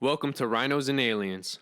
Welcome to Rhinos and Aliens.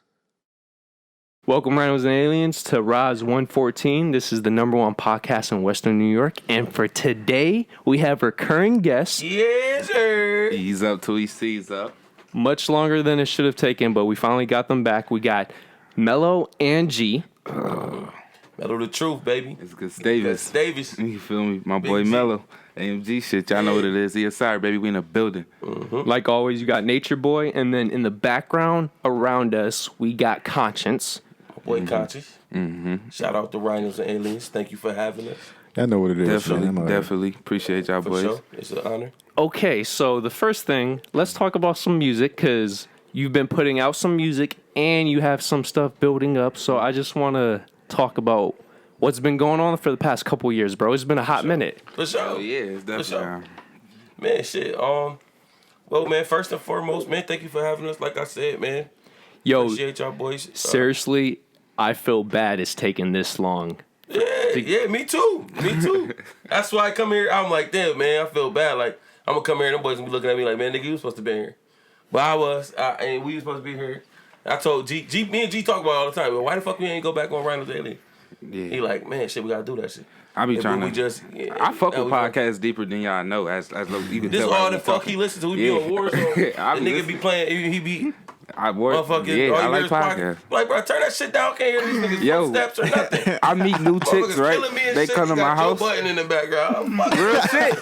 Welcome, Rhinos and Aliens, to RAS 114. This is the #1 podcast in Western New York. And for today, we have recurring guests. Yes, sir. He's up till he sees up. Much longer than it should have taken, but we finally got them back. We got Mello and G. Mello the Truf, baby. It's Gustavus. Davis. You feel me? My Big boy G. Mello. AMG shit. Y'all know what it is. Yes, sir, baby. We in the building. Like always, you got Nature Boy. And then in the background around us, we got Conscience. My boy Conscious. Shout out to Rhinos and Aliens. Thank you for having us. Y'all know what it is. Definitely. Appreciate y'all, For boys. sure. It's an honor. Okay, so the first thing, let's talk about some music, because you've been putting out some music and you have some stuff building up. So I just want to talk about what's been going on for the past couple years, bro. It's been a hot minute. For sure. Oh, yeah. It's definitely. sure. Man, shit. Well, man, first and foremost, man, thank you for having us. Like I said, man. Yo, Appreciate y'all boys. seriously, I feel bad it's taking this long. Yeah, me too. Me too. That's why I come here. I'm like, damn, man, I feel bad. Like, I'm going to come here and them boys going to be looking at me like, man, nigga, you was supposed to be here. But and we was supposed to be here. I told G, me and G talk about it all the time. Well, why the fuck we ain't go back on Rhinos Daily? Yeah. He like, man, shit, we got to do that shit. I be trying to. I fuck with podcasts. podcasts deeper than y'all know. As you can This tell. all the fuck he listens to. We be on Warzone. The nigga be playing. He be. I work. Yeah, I like podcasts. Like, bro, turn that shit down. Can't hear these niggas footsteps or nothing. I meet new chicks, right? They come to my house. Joe Button in the background.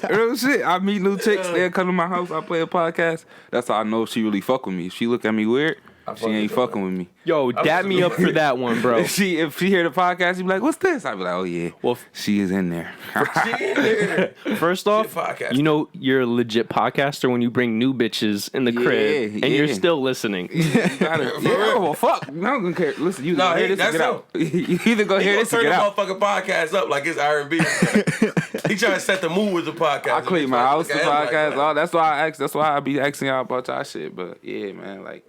Real shit. I meet new chicks. They come to my house. I play a podcast. That's how I know if she really fuck with me. If she look at me weird, she ain't fucking with me. Yo, dap me up for that one, bro. If she hear the podcast, she be like, "What's this?" I be like, "Oh yeah, Well, she is in there." first off, podcast. you know you're a legit podcaster when you bring new bitches in the crib and you're still listening. Well, fuck. I'm gonna care. Listen, you gonna hear this and get out. You either gonna hear this and turn get the out. motherfucking podcast up like it's R&B. He trying to set the mood with the podcast. I clean my house, the podcast. Like, That's why I ask. That's why I be asking y'all about y'all shit. But yeah, man, like.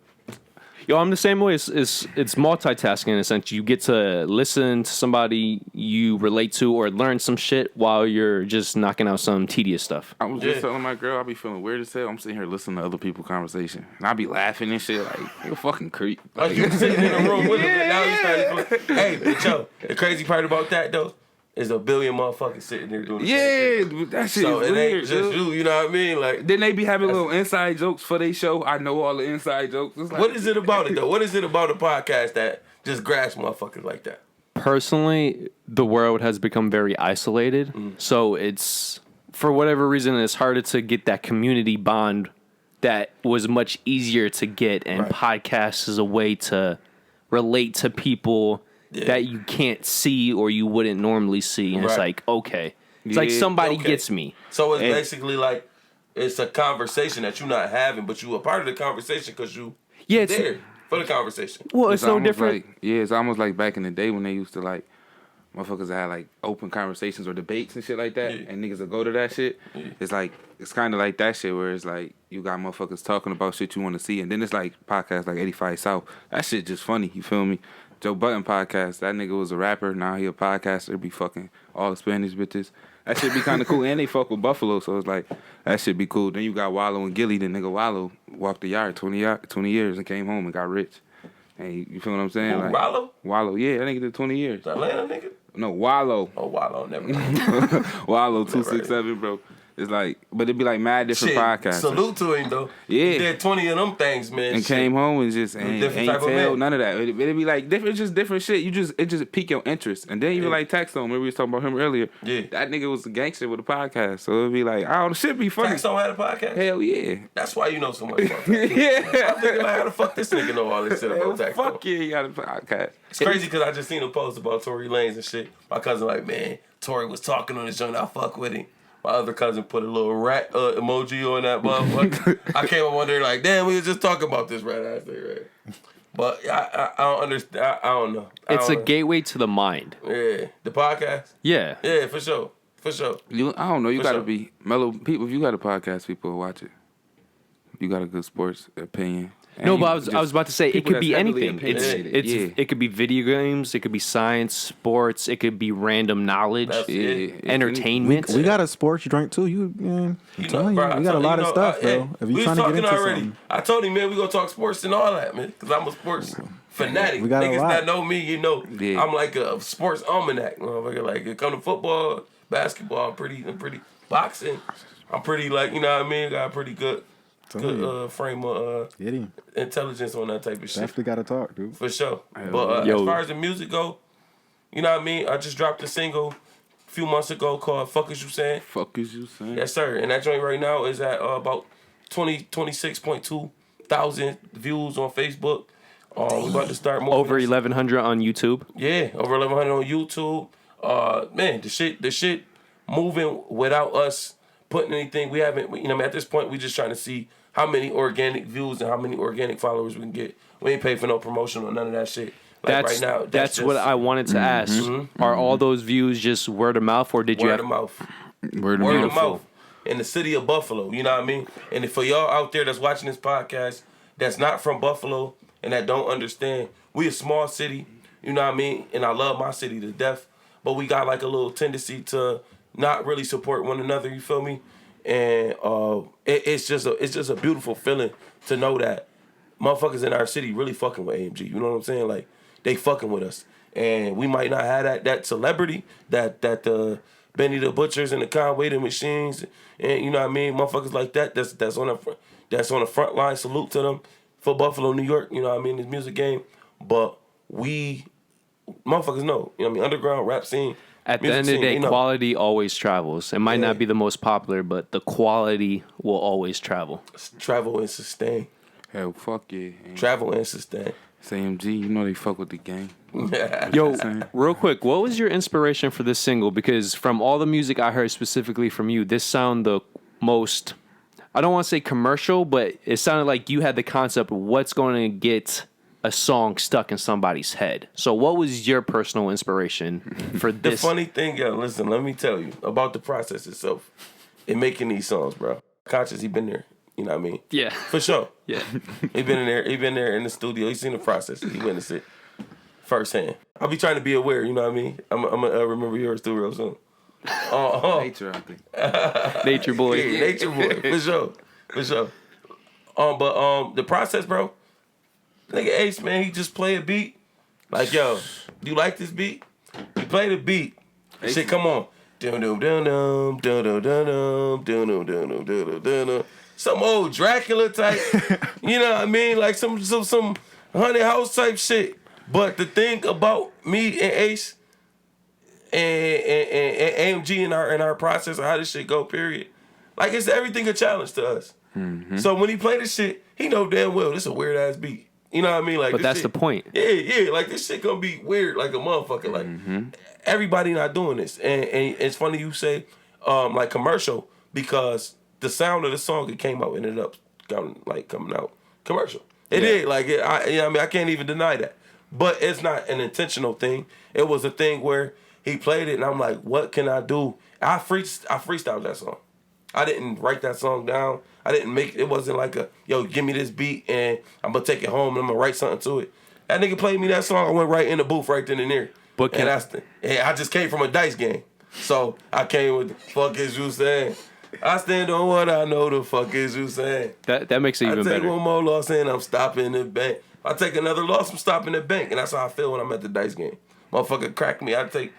Yo, I'm the same way. It's multitasking in a sense. You get to listen to somebody you relate to or learn some shit while you're just knocking out some tedious stuff. I was just telling my girl I be feeling weird as hell. I'm sitting here listening to other people's conversation. And I be laughing and shit like, you're a fucking creep. Like you sitting in a room with him and now you started feeling. Hey, but yo, the crazy part about that though is a billion motherfuckers sitting there doing the same thing. That shit So is it weird, ain't just dude. you, you know what I mean? Like, Then they be having little inside jokes for their show. I know all the inside jokes. It's like, what is it about it though? What is it about a podcast that just grabs motherfuckers like that? Personally, the world has become very isolated. So it's, for whatever reason, it's harder to get that community bond that was much easier to get. And podcasts is a way to relate to people that you can't see or you wouldn't normally see. And it's like, okay. It's like somebody gets me. So it's basically like it's a conversation that you're not having, but you a part of the conversation because you there for the conversation. Well, it's no different. Like, it's almost like back in the day when they used to like motherfuckers had like open conversations or debates and shit like that, and niggas would go to that shit. It's like it's kind of like that shit where it's like you got motherfuckers talking about shit you want to see, and then it's like podcasts like 85 South. That shit just funny. You feel me? Joe Button podcast. That nigga was a rapper. Now he a podcaster. Be fucking all the Spanish bitches. That shit be kind of cool. And they fuck with Buffalo, so it's like that shit be cool. Then you got Wallow and Gilly. The nigga Wallow walked the yard 20 years and came home and got rich. And you feel what I'm saying? Like, Wallow? Wallow, yeah, that nigga did 20 years. The Atlanta nigga? No, Wallow. Oh, Wallow, never mind. Wallow 267, bro. It's like, but it'd be like mad different podcasts. Salute to him though. Yeah, he did 20 of them things, man. And came home and just ain't tell none of that. It'd be like different, just different shit. It just pique your interest. And then you like Taxstone. Remember we was talking about him earlier. Yeah, that nigga was a gangster with a podcast. So it'd be like, oh, the shit be funny. Taxstone had a podcast. Hell yeah. That's why you know so much about that. Yeah. I'm thinking like, how the fuck this nigga know all this shit about Taxstone? Fuck yeah, he got a podcast. It's crazy because I just seen a post about Tory Lanez and shit. My cousin like, man, Tory was talking on his joint. I fuck with him. My other cousin put a little rat emoji on that motherfucker. I came up one day like, damn, we was just talking about this ass thing, right? But I don't understand. I don't know. It's a gateway to the mind. Yeah, the podcast. Yeah, yeah, for sure. I don't know. You gotta be Mellow people. If you got a podcast, people will watch it. You got a good sports opinion. And No, you but I was about to say it people could be that's heavily anything. opinionated. It could be video games, it could be science, sports, it could be random knowledge, entertainment. We got a sports drink too. I'm telling you, we got a lot of stuff, bro. If you trying to get into something, I told him, man, we gonna talk sports and all that, man, because I'm a sports fanatic. We got a Niggas lot. that know me, Yeah. I'm like a sports almanac, motherfucker. Like, it come to football, basketball, I'm pretty boxing. I'm pretty like, you know what I mean? Got a pretty good frame of intelligence on that type of shit. Definitely got to talk, dude. For sure. But as far as the music go, you know what I mean? I just dropped a single a few months ago called Fuck Is You Saying? Fuck is you saying? Yes, sir. And that joint right now is at about 26.2 thousand views on Facebook. We about to start moving. Over 1,100 on YouTube. Yeah, over 1,100 on YouTube. Man, the shit moving without us putting anything. We haven't, you know, at this point, we just trying to see how many organic views and how many organic followers we can get. We ain't paid for no promotion or none of that shit. Like right now, that's what I wanted to ask. Are all those views just word of mouth, or did you word have of mouth? Word Word of mouth. In the city of Buffalo, you know what I mean? And for y'all out there that's watching this podcast that's not from Buffalo and that don't understand, we a small city, you know what I mean? And I love my city to death, but we got like a little tendency to not really support one another, you feel me? And it's just a beautiful feeling to know that motherfuckers in our city really fucking with AMG, you know what I'm saying? Like, they fucking with us. And we might not have that celebrity, that the Benny the Butchers and the Conway the Machines, and you know what I mean, motherfuckers like that. That's on the front line. Salute to them for Buffalo, New York. You know what I mean, this music game. But we motherfuckers know. You know what I mean, underground rap scene. At the end of the day, quality always travels. It might not be the most popular, but the quality will always travel. Travel and sustain. Hell, fuck yeah. Travel and sustain. AMG, you know they fuck with the game. Yo, real quick, what was your inspiration for this single? Because from all the music I heard specifically from you, this sounded the most, I don't want to say commercial, but it sounded like you had the concept of what's going to get a song stuck in somebody's head. So what was your personal inspiration for this? The funny thing, listen, let me tell you about the process itself in making these songs, bro. Conscious, he been there. You know what I mean? Yeah. For sure. Yeah. He been there in the studio. He seen the process. He witnessed it firsthand. I'll be trying to be aware, you know what I mean? I'm gonna remember yours too real soon. Nature, I think. Nature boy. Yeah, nature boy. For sure. But the process, bro, nigga Ace, man, he just play a beat. Like, yo, do you like this beat? He play the beat. Shit, come on. Dum dum dum dum dum dum dum dum dum dum dum dum. Some old Dracula type, you know what I mean? Like some haunted house type shit. But the thing about me and Ace and AMG in our process of how this shit go, period. Like, it's everything a challenge to us. Mm-hmm. So when he play this shit, he know damn well this a weird ass beat. You know what I mean? Like, but that's shit, the point. Yeah. Like, this shit gonna be weird like a motherfucker. Like, everybody not doing this. And it's funny you say like commercial, because the sound of the song it came out ended up coming out commercial. It did. Like, you know what I mean? I can't even deny that. But it's not an intentional thing. It was a thing where he played it and I'm like, what can I do? I freestyled that song. I didn't write that song down. I didn't make it wasn't like a, yo, give me this beat and I'm gonna take it home and I'm gonna write something to it. That nigga played me that song, I went right in the booth right then and there. But I just came from a dice game. So I came with the fuck is you saying? I stand on what I know, the fuck is you saying? That makes it even better. I take one more loss and I'm stopping the bank. I take another loss, I'm stopping the bank. And that's how I feel when I'm at the dice game. Motherfucker crack me, I bet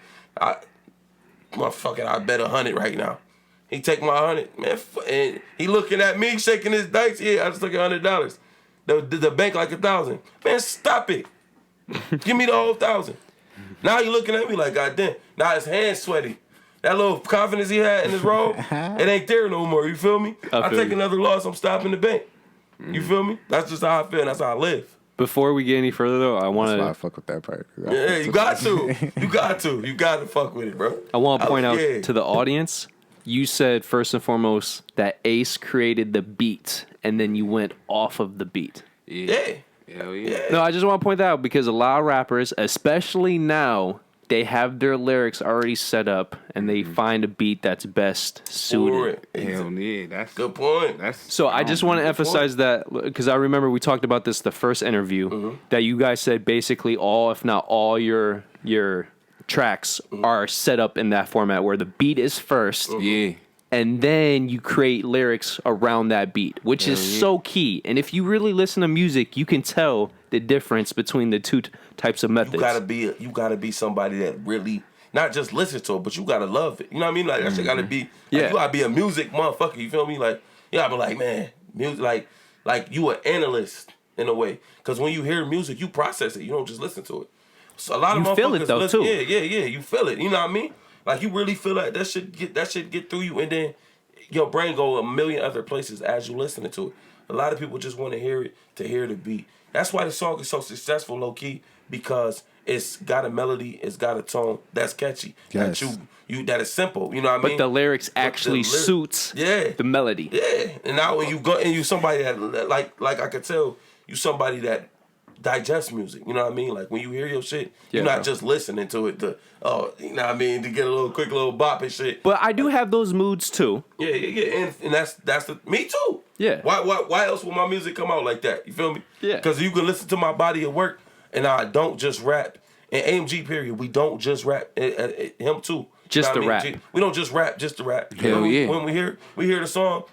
100 right now. He take my 100, man, and he looking at me, shaking his dice. Yeah, I just took $100. The bank like 1,000. Man, stop it. Give me the whole 1,000. Now he looking at me like, goddamn. Now his hands sweaty. That little confidence he had in his robe, it ain't there no more. You feel me? I take another loss, I'm stopping the bank. You feel me? That's just how I feel, and that's how I live. Before we get any further, though, I want to... That's why I fuck with that part. Yeah, you got to. You got to fuck with it, bro. I want to point out to the audience, you said first and foremost that Ace created the beat, and then you went off of the beat. Yeah. Hell yeah. No, I just want to point that out because a lot of rappers, especially now, they have their lyrics already set up, and they find a beat that's best suited. Hell yeah, that's good point. So I just want to emphasize that, because I remember we talked about this the first interview, that you guys said basically all, if not all, your tracks are set up in that format where the beat is first. Yeah. And then you create lyrics around that beat, which is so key. And if you really listen to music, you can tell the difference between the two types of methods. You gotta be somebody that really not just listens to it, but you gotta love it. You know what I mean? Like that shit gotta be. Like, you gotta be a music motherfucker. You feel me? Like you gotta be like, man, music. Like you an analyst in a way, because when you hear music, you process it. You don't just listen to it. So a lot of motherfuckers feel it though too. Yeah. You feel it. You know what I mean? Like you really feel like that shit get through you, and then your brain go a million other places as you listening to it. A lot of people just want to hear it to hear the beat. That's why the song is so successful, low key, because it's got a melody, it's got a tone that's catchy. Yes. That is simple. You know what I mean? But the lyrics actually suits the melody. Yeah. And now when you go and you somebody that like I could tell you somebody that digest music, you know what I mean? Like when you hear your shit, you're not just listening to it to you know what I mean, to get a little quick little bop and shit. But I do have those moods too. Yeah, and that's the me too. Yeah. Why else would my music come out like that? You feel me? Yeah. Because you can listen to my body of work, and I don't just rap. In AMG period, we don't just rap. Him too. Just the rap. We don't just rap just to rap. Hell yeah. When we hear the song,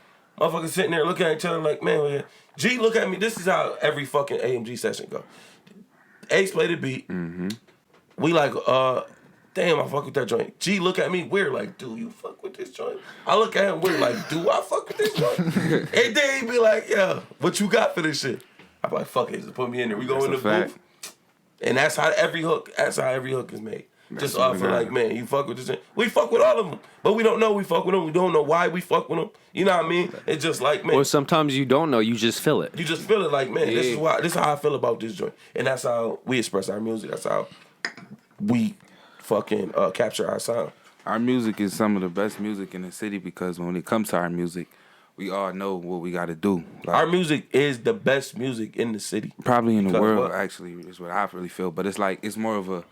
motherfuckers sitting there looking at each other like, man, G, look at me. This is how every fucking AMG session go. Ace play the beat. Mm-hmm. We like, damn, I fuck with that joint. G, look at me. We're like, do you fuck with this joint? I look at him. We're like, do I fuck with this joint? And then he be like, yeah, what you got for this shit? I'm like, fuck it, just put me in there. We go in the booth. And that's how every hook is made. Just off of like, man, you fuck with this. We fuck with all of them, but we don't know we fuck with them. We don't know why we fuck with them. You know what I mean? It's just like, man. Or sometimes you don't know, you just feel it. You just feel it like, man, this is how I feel about this joint. And that's how we express our music. That's how we fucking capture our sound. Our music is some of the best music in the city, because when it comes to our music, we all know what we got to do. Like, our music is the best music in the city. Probably in the world, actually, is what I really feel. But it's like, it's more of a,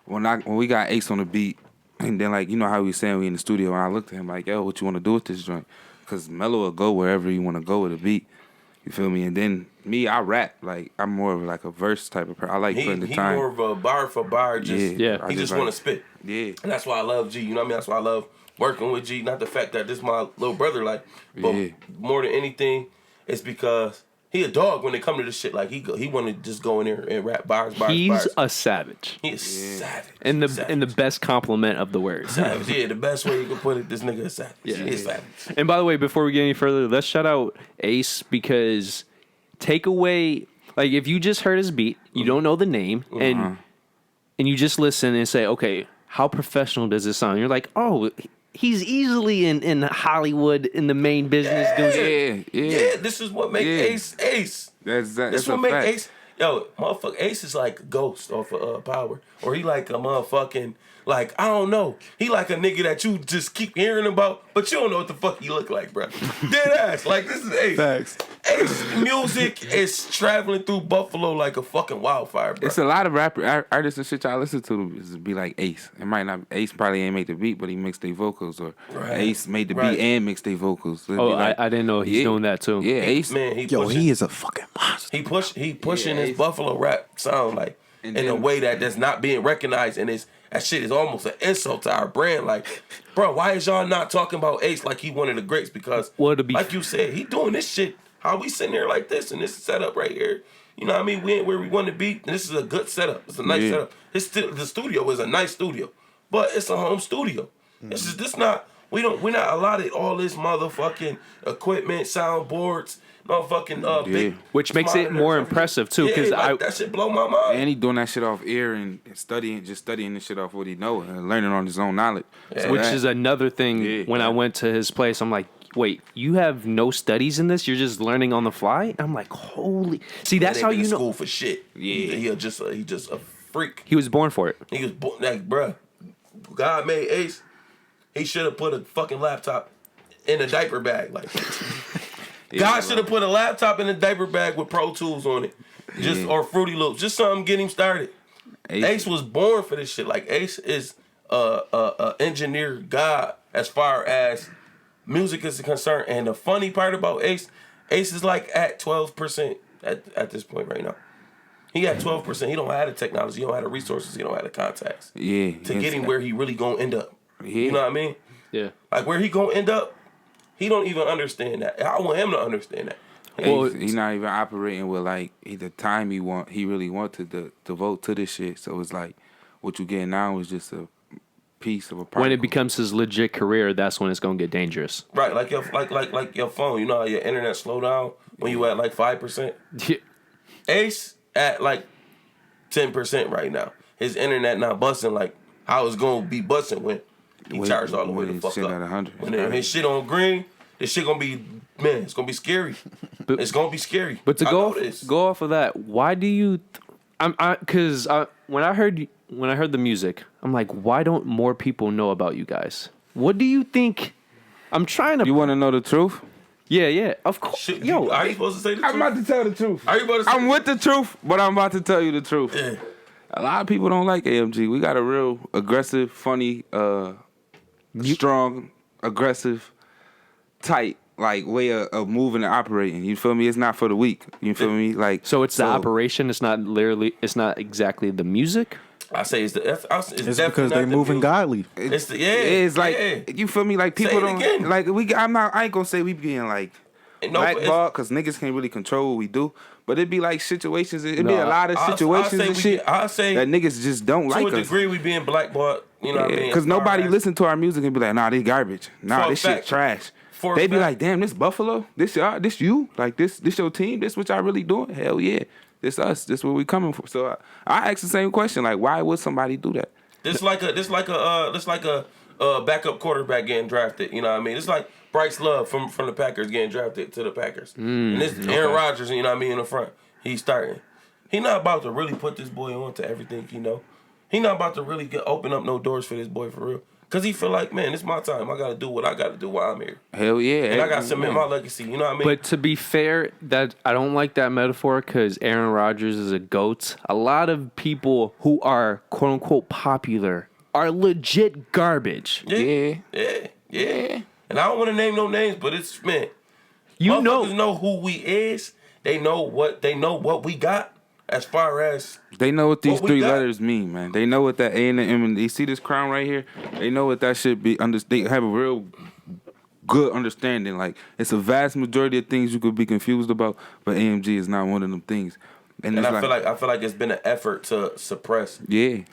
when we got Ace on the beat, and then like, you know how we saying we in the studio, and I looked at him like, yo, what you want to do with this joint? Because Mello will go wherever you want to go with a beat. You feel me? And then me, I rap. Like, I'm more of like a verse type of person. I like putting the time. He more of a bar for bar. He just want to spit. Yeah. And that's why I love G. You know what I mean? That's why I love working with G. Not the fact that this is my little brother, like, but more than anything, it's because he a dog when it come to this shit. Like, he want to just go in there and rap bars. He's a savage. He is savage. In the best compliment of the word. Savage. Yeah, the best way you can put it, this nigga is savage. Yeah. He is savage. And by the way, before we get any further, let's shout out Ace, because take away, like, if you just heard his beat, you don't know the name, and you just listen and say, okay, how professional does this sound? You're like, oh, he's easily in Hollywood in the main business doing Yeah, this is what makes Ace. That's what makes Ace. Yo, motherfucker, Ace is like Ghost off of Power. Or he like a motherfucking, like, I don't know. He like a nigga that you just keep hearing about, but you don't know what the fuck he look like, bro. Dead ass. Like, this is Ace. Facts. Ace music is traveling through Buffalo like a fucking wildfire, bro. It's a lot of artists and shit y'all listen to is be like Ace. It might not, Ace probably ain't make the beat, but he mixed their vocals. Or Ace made the beat and mixed their vocals. So like, I didn't know he's doing that too. Yeah, Ace. Man, he is a fucking monster. He pushing his Buffalo rap sound like in a way that's not being recognized, and that shit is almost an insult to our brand. Like, bro, why is y'all not talking about Ace like he one of the greats? Because, like you said, he doing this shit. How we sitting there like this and this setup right here? You know what I mean? We ain't where we want to be. And this is a good setup. It's a nice setup. The studio is a nice studio, but it's a home studio. We're not allotted all this motherfucking equipment, soundboards, motherfucking big. Which makes it more impressive too, because that shit blow my mind. And he doing that shit off ear and studying this shit off what he know and learning on his own knowledge. Yeah. Which is another thing. When I went to his place, I'm like, wait, you have no studies in this? You're just learning on the fly? I'm like, holy. See, that's how you know. School for shit. Yeah, he just a freak. He was born for it. He was born like, bruh. God made Ace. He should have put a fucking laptop in a diaper bag. Like, God should have put a laptop in a diaper bag with Pro Tools on it, or Fruity Loops, just something to get him started. Ace was born for this shit. Like Ace is a engineer god as far as music is concerned. And the funny part about Ace is like at 12% at this point right now. He at 12%. He don't have the technology. He don't have the resources. He don't have the contacts. Yeah. To get him where he really gonna end up. Yeah. You know what I mean? Yeah. Like where he gonna end up, he don't even understand that. I want him to understand that. Well, he's not even operating with like the time he really wanted to devote to this shit. So it's like what you get now is just a piece of a particle. When it becomes his legit career, that's when it's gonna get dangerous. Right, like your phone. You know how your internet slow down when you at like 5%. Yeah. Ace at like 10% right now. His internet not busting like how it's gonna be busting when he charged all the way the fuck up. At 100. When his shit on green, this shit gonna be, man, it's gonna be scary. It's gonna be scary. But to go off of that, why do you? Because when I heard the music, I'm like, why don't more people know about you guys? What do you think? I'm trying to. You want to know the truth? Yeah, of course. Yo, are you supposed to say the truth? I'm about to tell the truth. Are you about to say I'm with the truth, but I'm about to tell you the truth. Yeah. A lot of people don't like AMG. We got a real aggressive, funny, strong, aggressive, tight like way of moving and operating. You feel me? It's not for the weak. You feel me? Like so, it's the operation. It's not exactly the music. I say it's because they moving godly. It's like you feel me? Like people don't like I ain't gonna say we being like blackball because niggas can't really control what we do. But it'd be like situations. It'd be a lot of situations and shit that niggas just don't like us. To a degree, we being blackballed. You know what I mean? Because nobody listen to our music and be like, nah, this garbage. Nah, this shit trash. They be like, damn, this Buffalo, this you, like this your team, this what y'all really doing? Hell yeah. This us. This where we coming from. So I ask the same question. Like, why would somebody do that? This like a backup quarterback getting drafted. You know what I mean? It's like Bryce Love from the Packers getting drafted to the Packers. And this Aaron Rodgers. You know what I mean? In the front, he's starting. He not about to really put this boy on to everything he know. He not about to really open up no doors for this boy for real. Cause he feel like, man, it's my time. I gotta do what I gotta do while I'm here. Hell yeah. And I gotta submit my legacy. You know what I mean? But to be fair, that I don't like that metaphor because Aaron Rodgers is a GOAT. A lot of people who are quote unquote popular are legit garbage. Yeah. And I don't want to name no names, but it's man. You know who we is. They know what we got. As far as they know what these three letters mean, man. They know what that A and the M and you see this crown right here. They know what that should be. They have a real good understanding. Like it's a vast majority of things you could be confused about, but AMG is not one of them things. And I feel like it's been an effort to suppress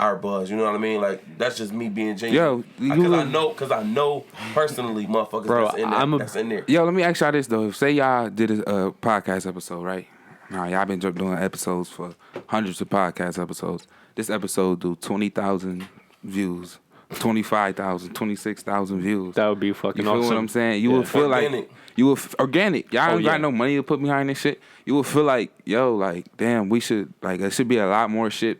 our buzz. You know what I mean? Like that's just me being genuine. Because I know personally, motherfuckers that's in there. Yo, let me ask y'all this though. Say y'all did a podcast episode, right? Nah, y'all been doing episodes for hundreds of podcast episodes. This episode do 20,000 views, 25,000, 26,000 views. That would be fucking awesome. You feel what I'm saying? You would feel like you would organic. Y'all don't got no money to put behind this shit. You would feel like, yo, like damn, we should like there should be a lot more shit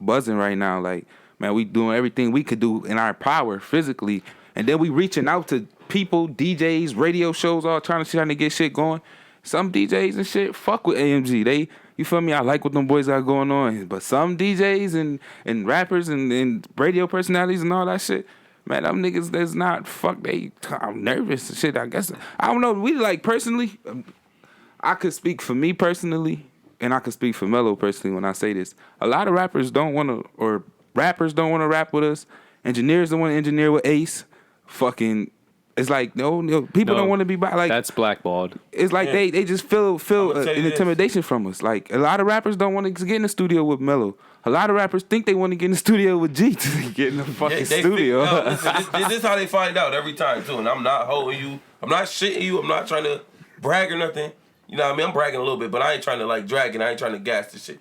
buzzing right now. Like man, we doing everything we could do in our power physically, and then we reaching out to people, DJs, radio shows, all trying to get shit going. Some DJs and shit fuck with AMG. You feel me? I like what them boys got going on. But some DJs and rappers and radio personalities and all that shit, man, them niggas that's not fuck. I'm nervous and shit. I guess I don't know. We like personally, I could speak for me personally, and I could speak for Mello personally when I say this. A lot of rappers don't want to, or rappers don't want to rap with us. Engineers don't want to engineer with Ace. Fucking. It's like no people don't want to be like that's blackballed. It's like they just feel an intimidation from us. Like a lot of rappers don't want to get in the studio with Mello. A lot of rappers think they want to get in the studio with G to get in the fucking studio. This is how they find out every time too. And I'm not holding you. I'm not shitting you. I'm not trying to brag or nothing. You know what I mean? I'm bragging a little bit, but I ain't trying to like drag it. I ain't trying to gas this shit.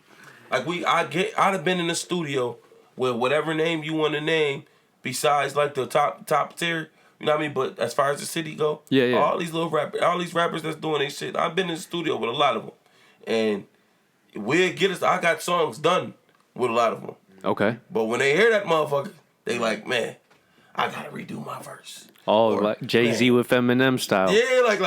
Like I'd have been in the studio with whatever name you want to name besides like the top tier. You know what I mean? But as far as the city go, all these rappers that's doing their shit, I've been in the studio with a lot of them. And I got songs done with a lot of them. Okay. But when they hear that motherfucker, they like, man, I gotta redo my verse. Oh, like Jay-Z with Eminem style. Yeah, like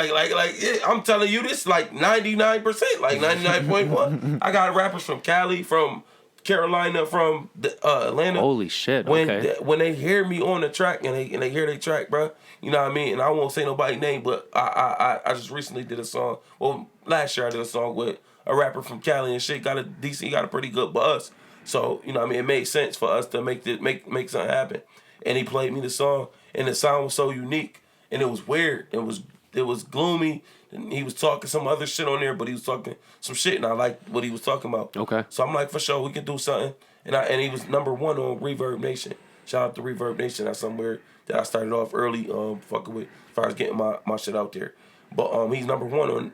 I'm telling you this like 99%, like 99.1. I got rappers from Cali, from Carolina from Atlanta. Holy shit! When they hear me on the track and they hear they track, bro, you know what I mean. And I won't say nobody's name, but I just recently did a song. Well, last year I did a song with a rapper from Cali and shit. Got a pretty good buzz. So you know what I mean. It made sense for us to make something happen. And he played me the song, and the sound was so unique, and it was weird. It was gloomy. And he was talking some other shit on there, but he was talking some shit, and I liked what he was talking about. Okay. So I'm like, for sure, we can do something. And he was #1 on Reverb Nation. Shout out to Reverb Nation. That's somewhere that I started off early, fucking with, as far as getting my shit out there. But he's #1 on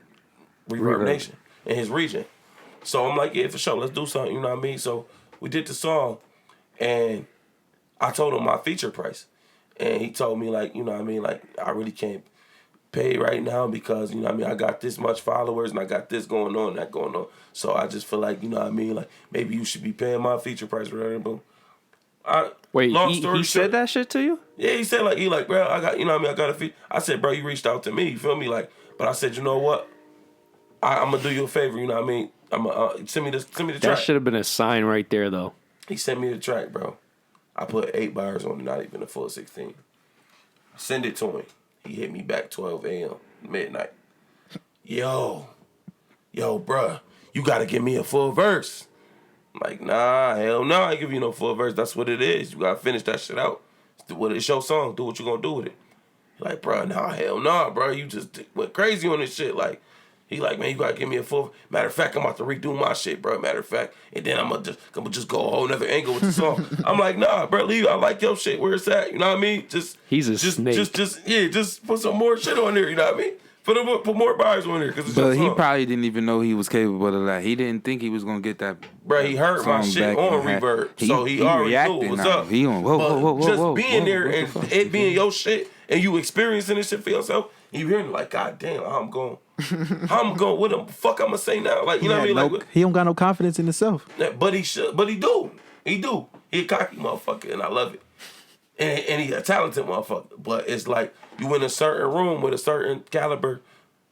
Reverb Nation in his region. So I'm like, yeah, for sure, let's do something. You know what I mean? So we did the song, and I told him my feature price, and he told me like, you know what I mean, like I really can't pay right now because, you know what I mean, I got this much followers and I got this going on, that going on. So I just feel like, you know what I mean, like maybe you should be paying my feature price, whatever. Wait, he said that shit to you? Yeah, he said like, bro, I got, you know what I mean, I got a fee. I said, bro, you reached out to me, you feel me? Like, but I said, you know what? I'm gonna do you a favor, you know what I mean? I'm gonna send me the track. That should have been a sign right there, though. He sent me the track, bro. I put 8 bars on it, not even a full 16. Send it to him. He hit me back 12 a.m. midnight. Yo, bruh, you gotta give me a full verse. I'm like, nah, hell no, I ain't give you no full verse. That's what it is. You gotta finish that shit out. It's your song. Do what you gonna do with it. Like, bruh, nah, hell nah, bruh. You just went crazy on this shit. Like, he like, man, you gotta give me a full. Matter of fact, I'm about to redo my shit, bro. Matter of fact, and then I'm gonna just go a whole nother angle with the song. I'm like, nah, bro, leave. I like your shit. Where it's at, you know what I mean? He's a snake. Just put some more shit on there. You know what I mean? Put more bars on there. But he probably didn't even know he was capable of that. He didn't think he was gonna get that. Bro, he heard my shit on Reverb, so he already knew what's up. He on whoa. Being there and it being your shit and you experiencing this shit for yourself, and you hearing like, God damn, I'm going. What the fuck I'm gonna say now? Like, you know what I mean? Like, he don't got no confidence in himself. But he should. But he do. He a cocky motherfucker, and I love it. And he a talented motherfucker. But it's like you in a certain room with a certain caliber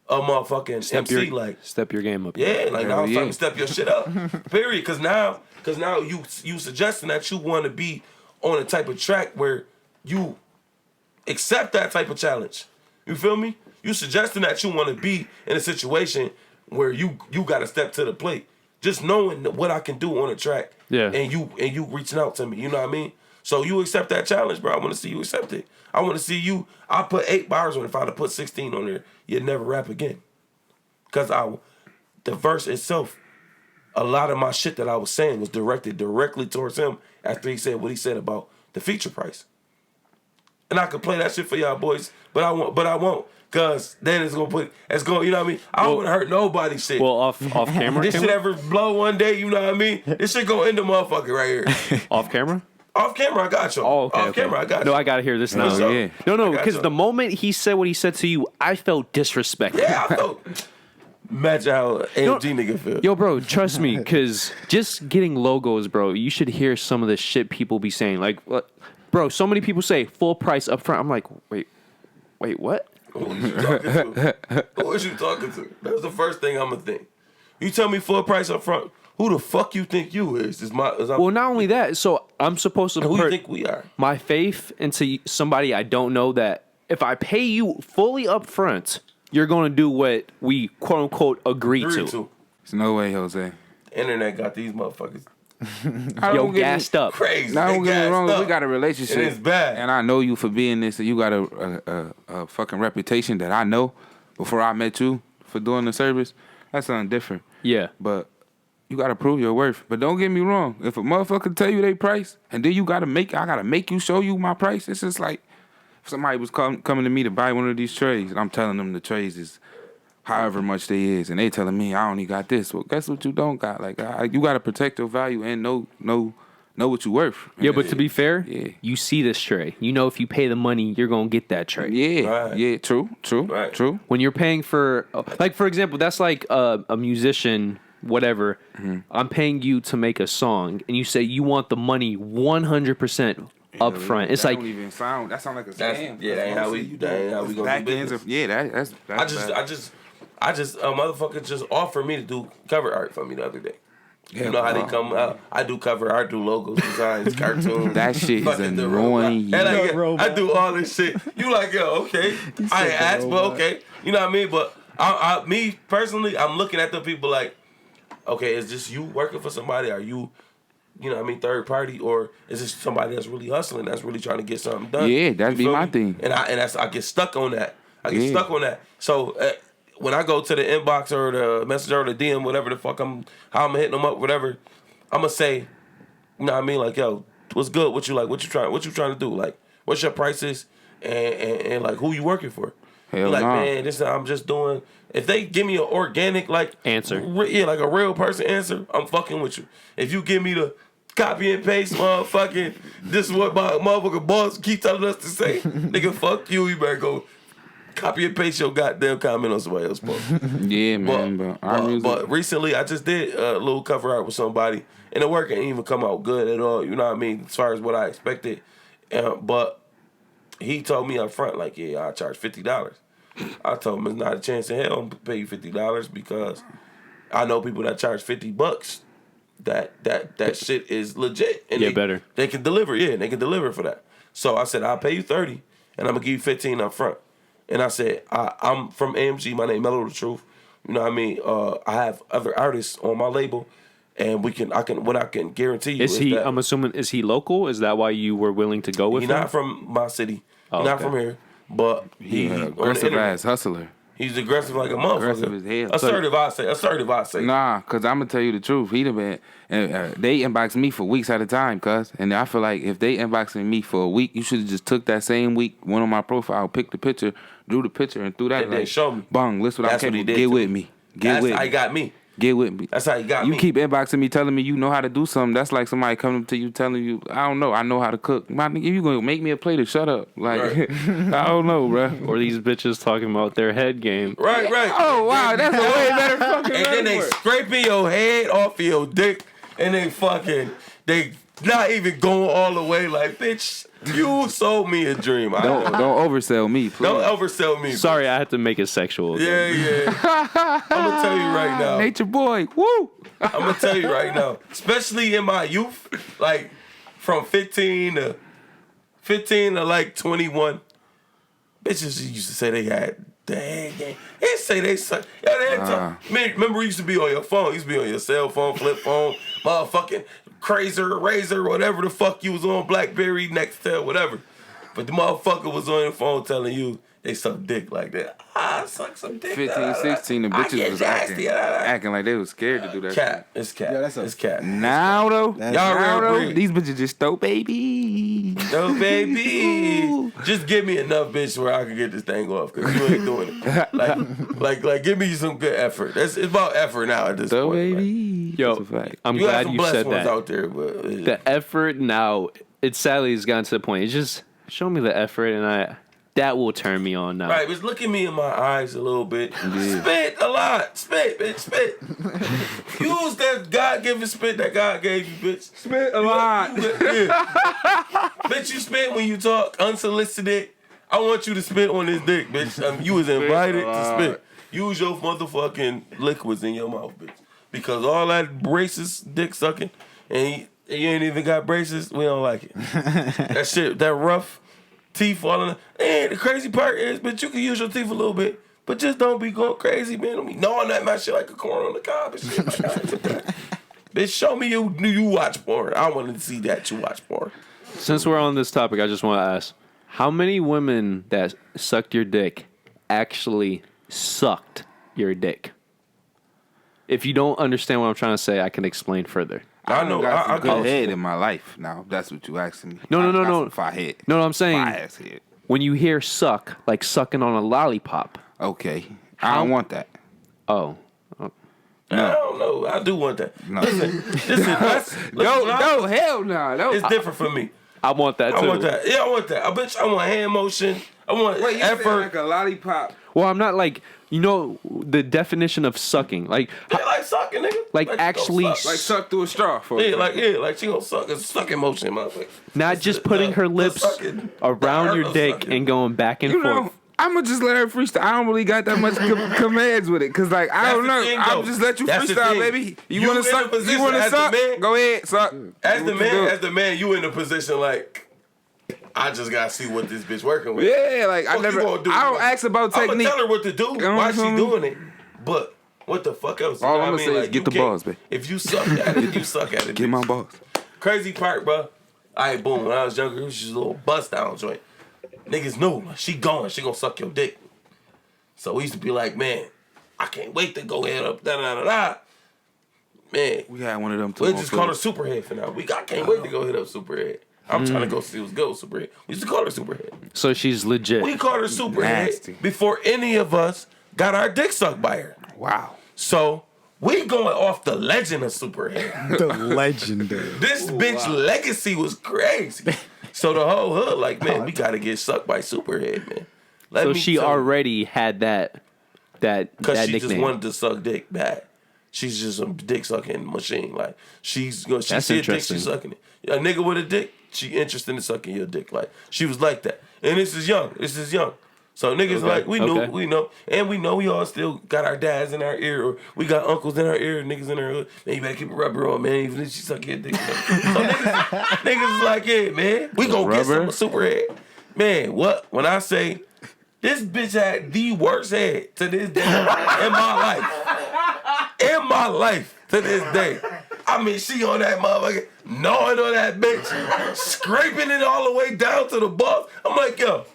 of motherfucking MC. Step your game up. Yeah, like now I'm trying to step your shit up. Period. Cause now you suggesting that you want to be on a type of track where you accept that type of challenge. You feel me? You suggesting that you want to be in a situation where you got to step to the plate. Just knowing what I can do on a track. Yeah. And you reaching out to me. You know what I mean? So you accept that challenge, bro. I want to see you accept it. I want to see you. I put 8 bars on it. If I'd have put 16 on there, you'd never rap again. Because the verse itself, a lot of my shit that I was saying was directed directly towards him after he said what he said about the feature price. And I could play that shit for y'all boys, but I won't. Cause then it's gonna you know what I mean? I don't wanna hurt nobody's shit. Well, off camera. This shit ever blow one day, you know what I mean? This shit gonna end the motherfucker right here. Off camera? Off camera, I got you. Oh, okay. Off camera, I got you. No, I gotta hear this now. Yeah. No, because the moment he said what he said to you, I felt disrespected. Yeah, I felt. Imagine how AMG nigga feel. Yo, bro, trust me, because just getting logos, bro, you should hear some of the shit people be saying. Like, bro, so many people say full price up front. I'm like, wait, what? Who is you talking to? That's the first thing I'm gonna think. You tell me full price up front. Who the fuck you think you is? Well, not only that. So I'm supposed to put who you think we are? My faith into somebody I don't know, that if I pay you fully up front, you're going to do what we quote unquote agree to. There's no way, Jose. Internet got these motherfuckers. Yo, gassed up. Crazy. Now, don't get me wrong. We got a relationship. And it's bad. And I know you for being this. And you got a fucking reputation that I know before I met you for doing the service. That's something different. Yeah. But you got to prove your worth. But don't get me wrong. If a motherfucker tell you they price, and then I got to make you show you my price. It's just like if somebody was coming to me to buy one of these trays, and I'm telling them the trays is however much they is, and they telling me I only got this. Well, guess what you don't got? Like you got to protect your value and know what you worth. Yeah, but to be fair, you see this tray. You know if you pay the money, you're gonna get that tray. Yeah, right. Yeah, true. Right. True. When you're paying for, like for example, that's like a musician, whatever. Mm-hmm. I'm paying you to make a song, and you say you want the money 100% up front. It's like don't even sound. That sound like a scam. That ain't how we gonna do business. That's I just motherfucker just offered me to do cover art for me the other day. You know how they come out. I do cover art, do logos, designs, cartoons. That shit is annoying. I do all this shit. You like, yo, okay. I ain't asked, but okay. You know what I mean? But me personally, I'm looking at the people like, okay, is this you working for somebody? Are you know what I mean, third party, or is this somebody that's really hustling, that's really trying to get something done? Yeah, that'd be my thing. And I get stuck on that. So when I go to the inbox or the messenger or the DM, whatever the fuck how I'm hitting them up, whatever, I'm gonna say, you know what I mean, like, yo, what's good? What you like? What you trying to do? Like, what's your prices? And like, who you working for? Hell like, nah. man, this I'm just doing. If they give me an organic like answer, like a real person answer, I'm fucking with you. If you give me the copy and paste, motherfucking, this is what my motherfucking boss keep telling us to say, nigga, fuck you. You better go copy and paste your goddamn comment on somebody else's post. Yeah, man. But recently, I just did a little cover art with somebody, and the work ain't even come out good at all. You know what I mean? As far as what I expected, but he told me up front, like, yeah, I charge $50. I told him it's not a chance in hell I'm gonna pay you $50 because I know people that charge $50. That shit is legit, and they can deliver. Yeah, and they can deliver for that. So I said, I'll pay you $30, and I'm gonna give you $15 up front. And I said, I'm from AMG. My name Mello, the Truf. You know what I mean? I have other artists on my label, and I can guarantee you is he? I'm assuming, is he local? Is that why you were willing to go with him? He's not from my city. He's not from here. But he's an aggressive ass hustler. He's aggressive like a motherfucker. Aggressive as hell. Assertive, I say. Nah, because I'm going to tell you the truth. He'd have been, they inbox me for weeks at a time, cuz. And I feel like if they inboxing me for a week, you should have just took that same week, went on my profile, picked the picture, drew the picture, and threw that. And then show me. Bong, listen what I'm capable. Get with me. That's how he got me. Get with me. That's how he got me. You keep inboxing me, telling me you know how to do something. That's like somebody coming up to you telling you, I don't know, I know how to cook. My nigga, you gonna make me a plate of shut up. Like, right. I don't know, bro. Or these bitches talking about their head game. Right. Oh, wow, that's a way better fucking And then they scraping your head off your dick, and they not even going all the way. Like, bitch, you sold me a dream. Don't oversell me, please. Don't oversell me. Sorry, I had to make it sexual. Yeah. I'm gonna tell you right now. Nature boy, woo. I'm gonna tell you right now, especially in my youth, like from 15 to like 21, bitches used to say they had the head game. They say they suck. Remember, you used to be on your phone. You used to be on your cell phone, flip phone, motherfucking Razor, whatever the fuck you was on, BlackBerry, Nextel, whatever. But the motherfucker was on your phone telling you they suck dick like that. I suck some dick. 15, 16, the bitches was acting like they was scared to do that. Cat. It's cat. Yeah, it's cat. Now though, y'all these bitches just throw baby. Just give me enough bitch where I can get this thing off, because you ain't doing it. Like give me some good effort. It's about effort now at this point. Baby. Yo, I'm glad you said that. Out there, but the effort now, it sadly has gotten to the point. It's just show me the effort, and that will turn me on now. Right, but look at me in my eyes a little bit. Yeah. Spit a lot. Spit, bitch, spit. Use that God-given spit that God gave you, bitch. Spit a lot. Bitch, you spit when you talk, unsolicited. I want you to spit on this dick, bitch. You was invited to spit. Use your motherfucking liquids in your mouth, bitch. Because all that racist dick sucking, and you ain't even got braces, we don't like it. That shit, that rough teeth falling. And the crazy part is, bitch, you can use your teeth a little bit, but just don't be going crazy, man. Don't be gnawing that my shit like a corn on the cob and shit. Bitch, show me you watch porn. I want to see that you watch porn. Since we're on this topic, I just want to ask, how many women that sucked your dick actually sucked your dick? If you don't understand what I'm trying to say, I can explain further. I know. I got head in my life now. That's what you asking me. No. Fire head. No, I'm saying head. When you hear suck, like sucking on a lollipop. Okay. I don't want that. Oh. No. I don't know. I do want that. No. Listen. No, hell no. No. It's different for me. I want that too. I want that. Yeah, I want that. I bet you I want hand motion. I want effort. Like a lollipop. Well, I'm not like, you know, the definition of sucking. Like, like sucking, nigga. Like actually. Like suck through a straw. Like she gonna suck. It's sucking motion, motherfucker. Not just putting her lips around your dick and going back and forth. I'ma just let her freestyle. I don't really got that much commands with it, cause like I don't know. I'll just let you freestyle, baby. You wanna suck? You wanna suck? Go ahead, suck. As the man, you in a position like. I just gotta see what this bitch working with. Yeah, like I don't ask about technique. I'ma tell her what to do. Why she doing it? But what the fuck else? All I'm gonna say is get the balls, baby. If you suck at it, you suck at it. Get my balls. Crazy part, bro. Alright, boom. When I was younger, it was just a little bust down joint. Niggas knew she going. She gonna suck your dick. So we used to be like, man, I can't wait to go head up. Da da da da. Man, we had one of them too. We just call her Superhead for now. I can't wait to go hit up Superhead. I'm trying to go see what's good with Superhead. We used to call her Superhead. So she's legit. We called her Superhead before any of us got our dick sucked by her. Wow. So we going off the legend of Superhead. The legendary. This bitch legacy was crazy. So the whole hood like, man, we got to get sucked by Superhead, man. So she already had that because she nickname. just wanted to suck dick bad. She's just a dick sucking machine. Like she see a dick, she's sucking it. A nigga with a dick, she interested in sucking your dick. Like she was like that. And this is young. So niggas like we know, and we know we all still got our dads in our ear, or we got uncles in our ear, niggas in our hood. Man, you better keep a rubber on, man. Even if she suck your dick. So niggas is like, yeah, man, we gonna get some Superhead. Man, what? When I say this bitch had the worst head to this day in my life to this day. I mean, she on that motherfucker, gnawing on that bitch, scraping it all the way down to the balls. I'm like, yo,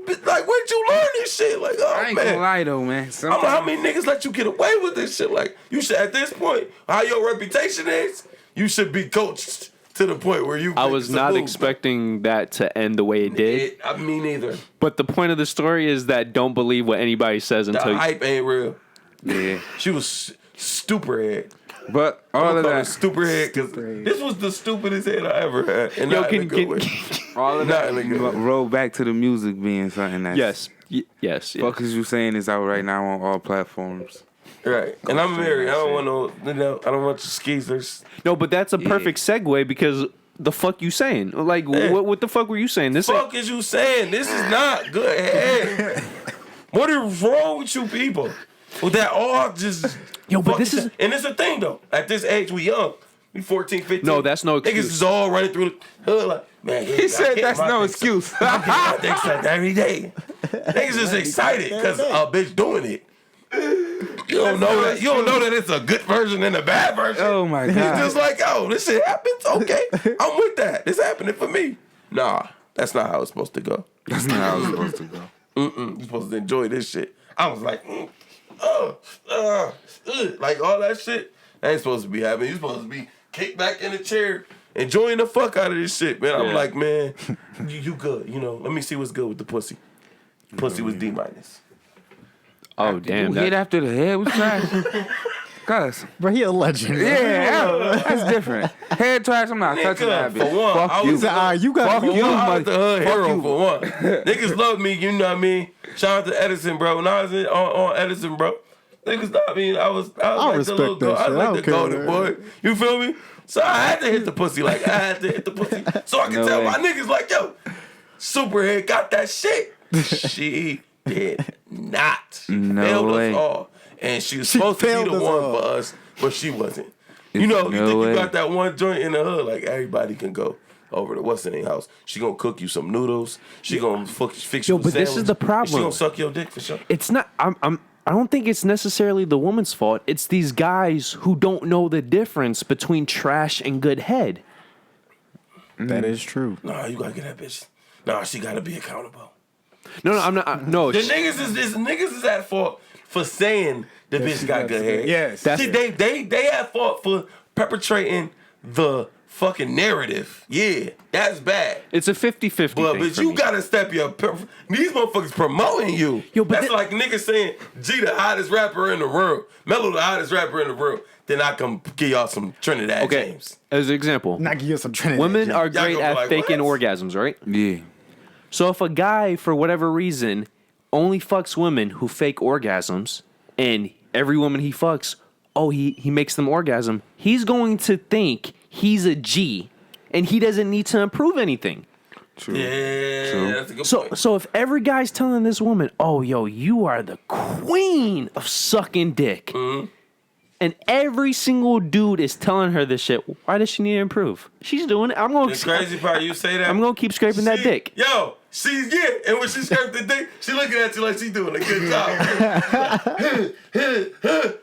like, where'd you learn this shit? Like, oh, I ain't gonna lie though, man. I don't know how many niggas let you get away with this shit. Like, you should, at this point, how your reputation is, you should be coached to the point where you. I was not expecting that to end the way it did. I mean, neither. But the point of the story is that don't believe what anybody says until the hype ain't real. Yeah, she was stupid. But all of that stupid head, because this was the stupidest head I ever had. And yo, all of that roll back to the music being something that yes. Fuck is you saying is out right now on all platforms. Right, and I'm married. I don't want no, I don't want your skeezers. No, but that's a perfect segue because the fuck you saying? Like, what the fuck were you saying? This fuck is you saying? This is not good head. What is wrong with you people? Well, that all just... Yo, but this is... And it's a thing, though. At this age, we young. We 14, 15. No, that's no excuse. Niggas is all running through the hood like, man... He said that's no excuse. I get my dick sucked every day. Niggas just excited because a bitch doing it. You don't know that. You don't know that it's a good version and a bad version. Oh, my God. It's just like, oh, this shit happens? Okay. I'm with that. It's happening for me. Nah, that's not how it's supposed to go. That's not how it's supposed to go. You're supposed to enjoy this shit. I was like... like all that shit ain't supposed to be happening. You're supposed to be kicked back in the chair, enjoying the fuck out of this shit, man. I'm like, man, you good. You know, let me see what's good with the pussy. Pussy was D-. Oh, damn. You hit after the head was trash. Cuz. Bro, he a legend. Yeah, that's different. Head trash, I'm not touching that bitch. For one, fuck you. You got fuck you. I was the hood hero for one. Niggas love me, you know what I mean? Shout out to Edison, bro. When I was on Edison, bro, niggas love me. I was like the little girl. I was like the golden boy. You feel me? So I had to hit the pussy. Like, I had to hit the pussy. So I can tell my niggas, like, yo, Superhead got that shit. She did not. She failed us all. And she was supposed to be the one for us, but she wasn't. You know, you think you got that one joint in the hood, like everybody can go over to what's in their house. She gonna cook you some noodles. She gonna fix you a but sandwich. This is the problem. She gonna suck your dick for sure. It's not. I don't think it's necessarily the woman's fault. It's these guys who don't know the difference between trash and good head. That is true. Nah, you gotta get that bitch. Nah, she gotta be accountable. No, I'm not. No, the niggas is at fault for saying the bitch got good hair. Yes. They at fault for perpetrating the fucking narrative. Yeah, that's bad. It's a 50-50 thing. But you gotta step your... These motherfuckers promoting you. Yo, but that's like niggas saying, G the hottest rapper in the world. Mello the hottest rapper in the world. Then I come give y'all some Trinidad James. As an example. Not give you some Trinidad Women James. are great at faking orgasms, right? Yeah. So if a guy, for whatever reason, only fucks women who fake orgasms, and every woman he fucks, he makes them orgasm, he's going to think he's a G, and he doesn't need to improve anything. True. Yeah, True. that's a good point. So if every guy's telling this woman, "Oh, yo, you are the queen of sucking dick," and every single dude is telling her this shit, why does she need to improve? She's doing it. The crazy part, you say that. I'm gonna keep scraping that dick. Yo, she's and when she scraped the dick, she looking at you like she doing a good job.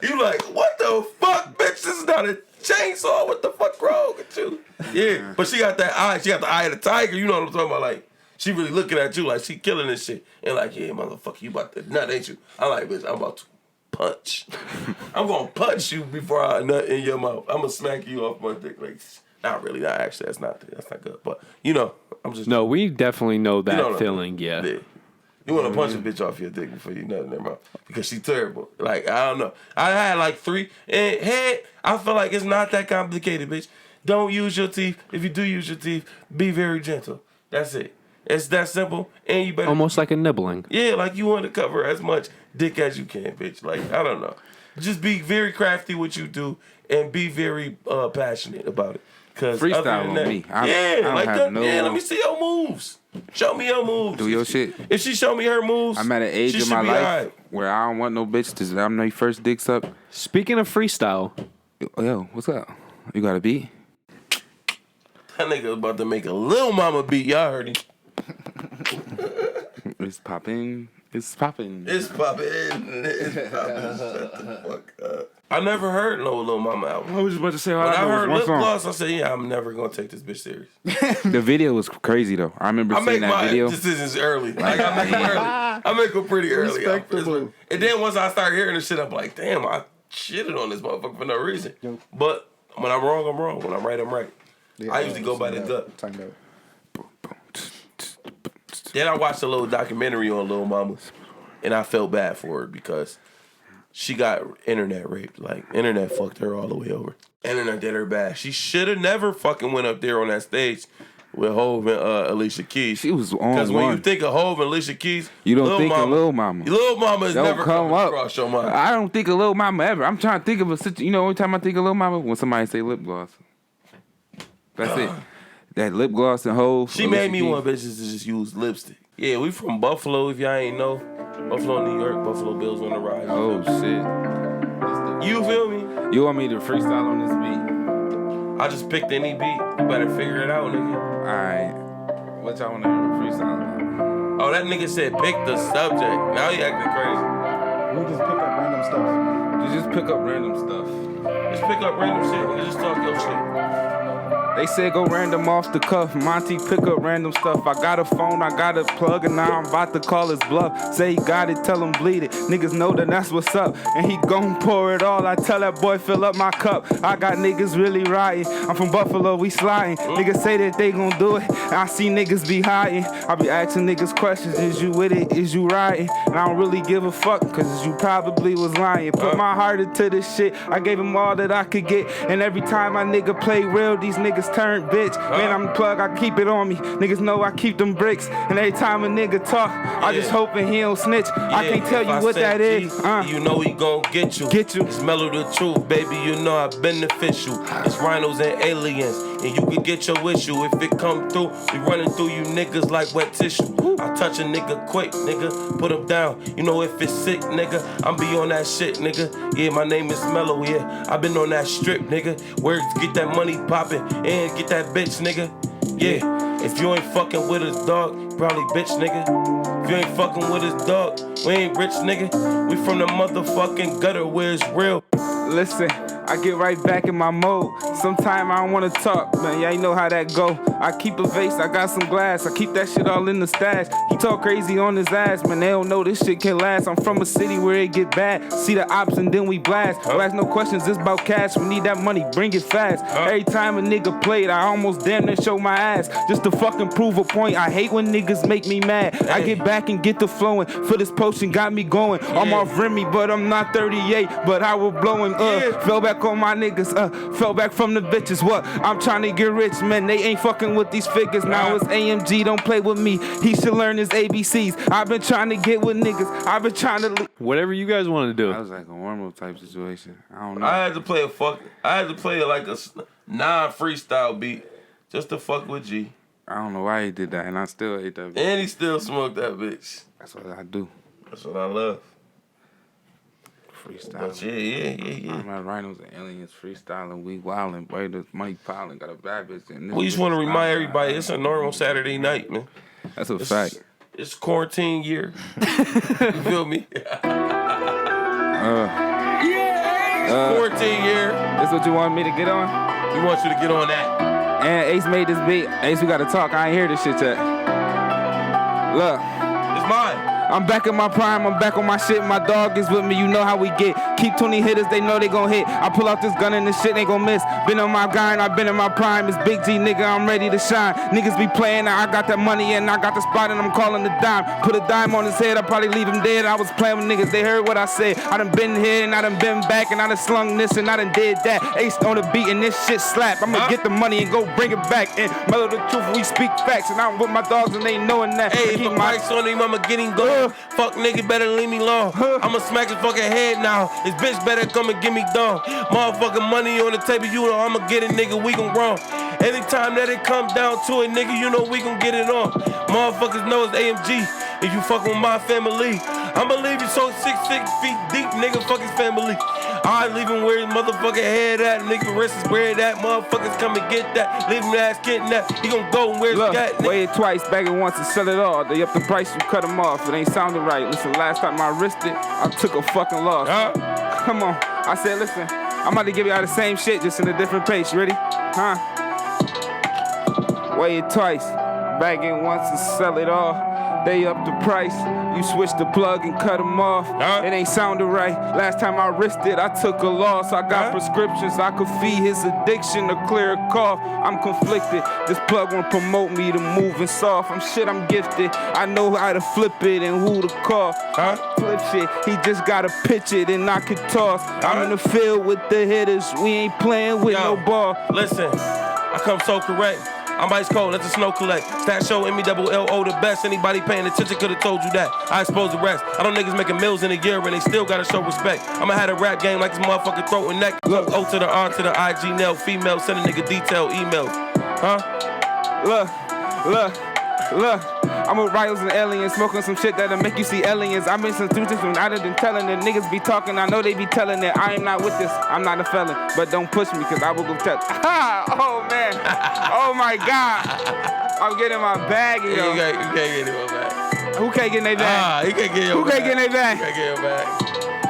You like, what the fuck, bitch? This is not a chainsaw. What the fuck wrong with you? Yeah, but she got that eye. She got the eye of the tiger. You know what I'm talking about? Like, she really looking at you like she killing this shit. And like, yeah, motherfucker, you about to nut, ain't you? I'm like, bitch, I'm about to punch. I'm gonna punch you before I nut in your mouth. I'm gonna smack you off my dick. Like, not really. Not actually. That's not good. But you know, I'm just. No, we definitely know that feeling. Yeah. You want to punch a bitch off your dick before you nut in their mouth because she's terrible. Like, I don't know. I had like 3 and head. I feel like it's not that complicated, bitch. Don't use your teeth. If you do use your teeth, be very gentle. That's it. It's that simple. And you better almost like a nibbling. Yeah, like you want to cover as much dick as you can, bitch. Like, I don't know. Just be very crafty what you do and be very passionate about it. Cause freestyle on me. Let me see your moves. Show me your moves. Do your shit. If she show me her moves, I'm at an age in my life where I don't want no bitch to I'm no first dicks up. Speaking of freestyle, yo, what's up? You got a beat? That nigga about to make a Lil Mama beat. Y'all heard him. It's popping. It's popping. It's popping. It's popping. Shut the fuck up. I never heard no Lil Mama album. I was just about to say, when I heard Lip Gloss, I said, yeah, I'm never going to take this bitch serious. The video was crazy, though. I remember seeing that video. I make my decisions early. Like, I make them early. I make them pretty early. Respectable. And then once I start hearing this shit, I'm like, damn, I shitted on this motherfucker for no reason. Yo. But when I'm wrong, I'm wrong. When I'm right, I'm right. Yeah, I usually go by the gut. Then I watched a little documentary on Lil Mama, and I felt bad for her because she got internet raped. Like, internet fucked her all the way over. Internet did her bad. She should have never fucking went up there on that stage with Hov and Alicia Keys. She was on because when you think of Hov and Alicia Keys, you don't think of Lil Mama. Lil Mama is never come up across your mind. I don't think of Lil Mama ever. I'm trying to think of a situation. You know, every time I think of Lil Mama, when somebody say lip gloss. That's it. That lip gloss and Hov. She made me want bitches to just use lipstick. Yeah, we from Buffalo, if y'all ain't know. Buffalo, New York. Buffalo Bills on the rise. Oh, shit. You feel me? You want me to freestyle on this beat? I just picked any beat. You better figure it out, nigga. Alright. What y'all want to freestyle about? Oh, that nigga said pick the subject. Now he acting crazy. We just pick up random stuff. You just pick up random stuff. Just pick up random shit. Nigga, just talk your shit. They said go random off the cuff. Monty pick up random stuff. I got a phone, I got a plug, and now I'm about to call his bluff. Say he got it, tell him bleed it. Niggas know that that's what's up. And he gon' pour it all. I tell that boy fill up my cup. I got niggas really riding. I'm from Buffalo, we sliding. Niggas say that they gon' do it. I see niggas be hiding. I be asking niggas questions. Is you with it? Is you riding? And I don't really give a fuck, cause you probably was lying. Put my heart into this shit. I gave him all that I could get. And every time my nigga play real, these niggas turn bitch. Man, I'm the plug, I keep it on me. Niggas know I keep them bricks. And every time a nigga talk, I just hoping he don't snitch. I can't tell you what that is. You know he gon' get you. It's Mello the truth, baby. You know I beneficial. It's Rhinos and Aliens. And you can get your issue. If it come through, we running through you niggas like wet tissue. I touch a nigga quick, nigga. Put him down. You know if it's sick, nigga, I'm be on that shit, nigga. Yeah, my name is Mello, yeah. I been on that strip, nigga. Where get that money poppin' and get that bitch, nigga. Yeah, if you ain't fucking with us, dog, probably bitch, nigga. If you ain't fucking with us, dog, we ain't rich, nigga. We from the motherfucking gutter where it's real. Listen, I get right back in my mode. Sometime I don't wanna talk, man. Yeah, you know how that go. I keep a vase, I got some glass. I keep that shit all in the stash. He talk crazy on his ass, man. They don't know this shit can last. I'm from a city where it get bad. See the ops and then we blast. Don't ask no questions, it's about cash. We need that money, bring it fast. Every time a nigga played, I almost damn near show my ass. Just to fucking prove a point. I hate when niggas make me mad. I get back and get the flowing. For this potion got me going. I'm off Remy, but I'm not 38. But I will blow him. Fell back on my niggas, fell back from the bitches. What? I'm trying to get rich, man. They ain't fucking with these figures. Now it's AMG, don't play with me. He should learn his ABCs. I've been trying to get with niggas. I've been trying to. Whatever you guys want to do. That was like a warm-up type situation. I don't know. I had to play like a non-freestyle beat just to fuck with G. I don't know why he did that, and I still ate that bitch. And he still smoked that bitch. That's what I do. That's what I love. Freestyle. But yeah. I'm at Rhinos Aliens freestyling. We wildin', boy. The money piling. Got a bad bitch. And We just want to remind everybody it's a normal Saturday night, man. That's a fact. It's quarantine year. You feel me? Quarantine year. That's what you want me to get on? We want you to get on that. And Ace made this beat. Ace, we got to talk. I ain't hear this shit yet. Look. It's mine. I'm back in my prime, I'm back on my shit. My dog is with me, you know how we get. Keep 20 hitters, they know they gon' hit. I pull out this gun and this shit ain't gon' miss. Been on my grind, I've been in my prime. It's Big G, nigga, I'm ready to shine. Niggas be playing, I got that money and I got the spot and I'm calling the dime. Put a dime on his head, I'll probably leave him dead. I was playing with niggas, they heard what I said. I done been here and I done been back and I done slung this and I done did that. Ace on the beat and this shit slap. I'ma get the money and go bring it back. And Mello the truth, we speak facts. And I'm with my dogs and they knowing that. Hey, if my mics on him, I'ma get him going. Fuck nigga, better leave me alone. I'ma smack his fucking head now. His bitch better come and give me down. Motherfucking money on the table, you know I'ma get it, nigga, we gon' run. Anytime that it comes down to it, nigga, you know we gon' get it on. Motherfuckers know it's AMG. If you fuck with my family, I'ma leave you so 6 feet deep, nigga, fuck his family. I leave him where his motherfucking head at, nigga, wrist is where that. Motherfuckers come and get that. Leave him ass getting that. He gon' go and where it's got, nigga. Weigh it twice, bag it once and sell it all. They up the price, you cut them off. It ain't sounding right. Listen, last time I risked it, I took a fucking loss. Come on. I said, listen, I'm about to give y'all the same shit, just in a different pace. You ready? Weigh it twice, bag it once and sell it all. They up the price, you switch the plug and cut them off. It ain't sounding right. Last time I risked it, I took a loss. I got prescriptions, I could feed his addiction to clear a cough. I'm conflicted, this plug won't promote me to moving soft. I'm gifted, I know how to flip it and who to call. Flip shit, he just gotta pitch it and I could toss. I'm in the field with the hitters, we ain't playing with no ball. Listen, I come so correct. I'm ice cold, let the snow collect. Stat show, MELLO the best. Anybody paying attention could've told you that. I expose the rest. I know niggas making millions in a year and they still gotta show respect. I'ma have a rap game like this motherfucking throat and neck. Look, O to the R to the IG nail. Female, send a nigga detailed emails. Look. I'm with Rhinos and Aliens, smoking some shit that'll make you see aliens. I'm in some dudes from out of them telling it. Niggas be talking, I know they be telling it. I am not with this, I'm not a felon. But don't push me, cause I will go tell. Oh man, oh my God. I'm getting my bag, yo. You can't get in my bag. Who can't get in their bag? He can't get in your bag. Who can't get in their bag? You can't get in your bag.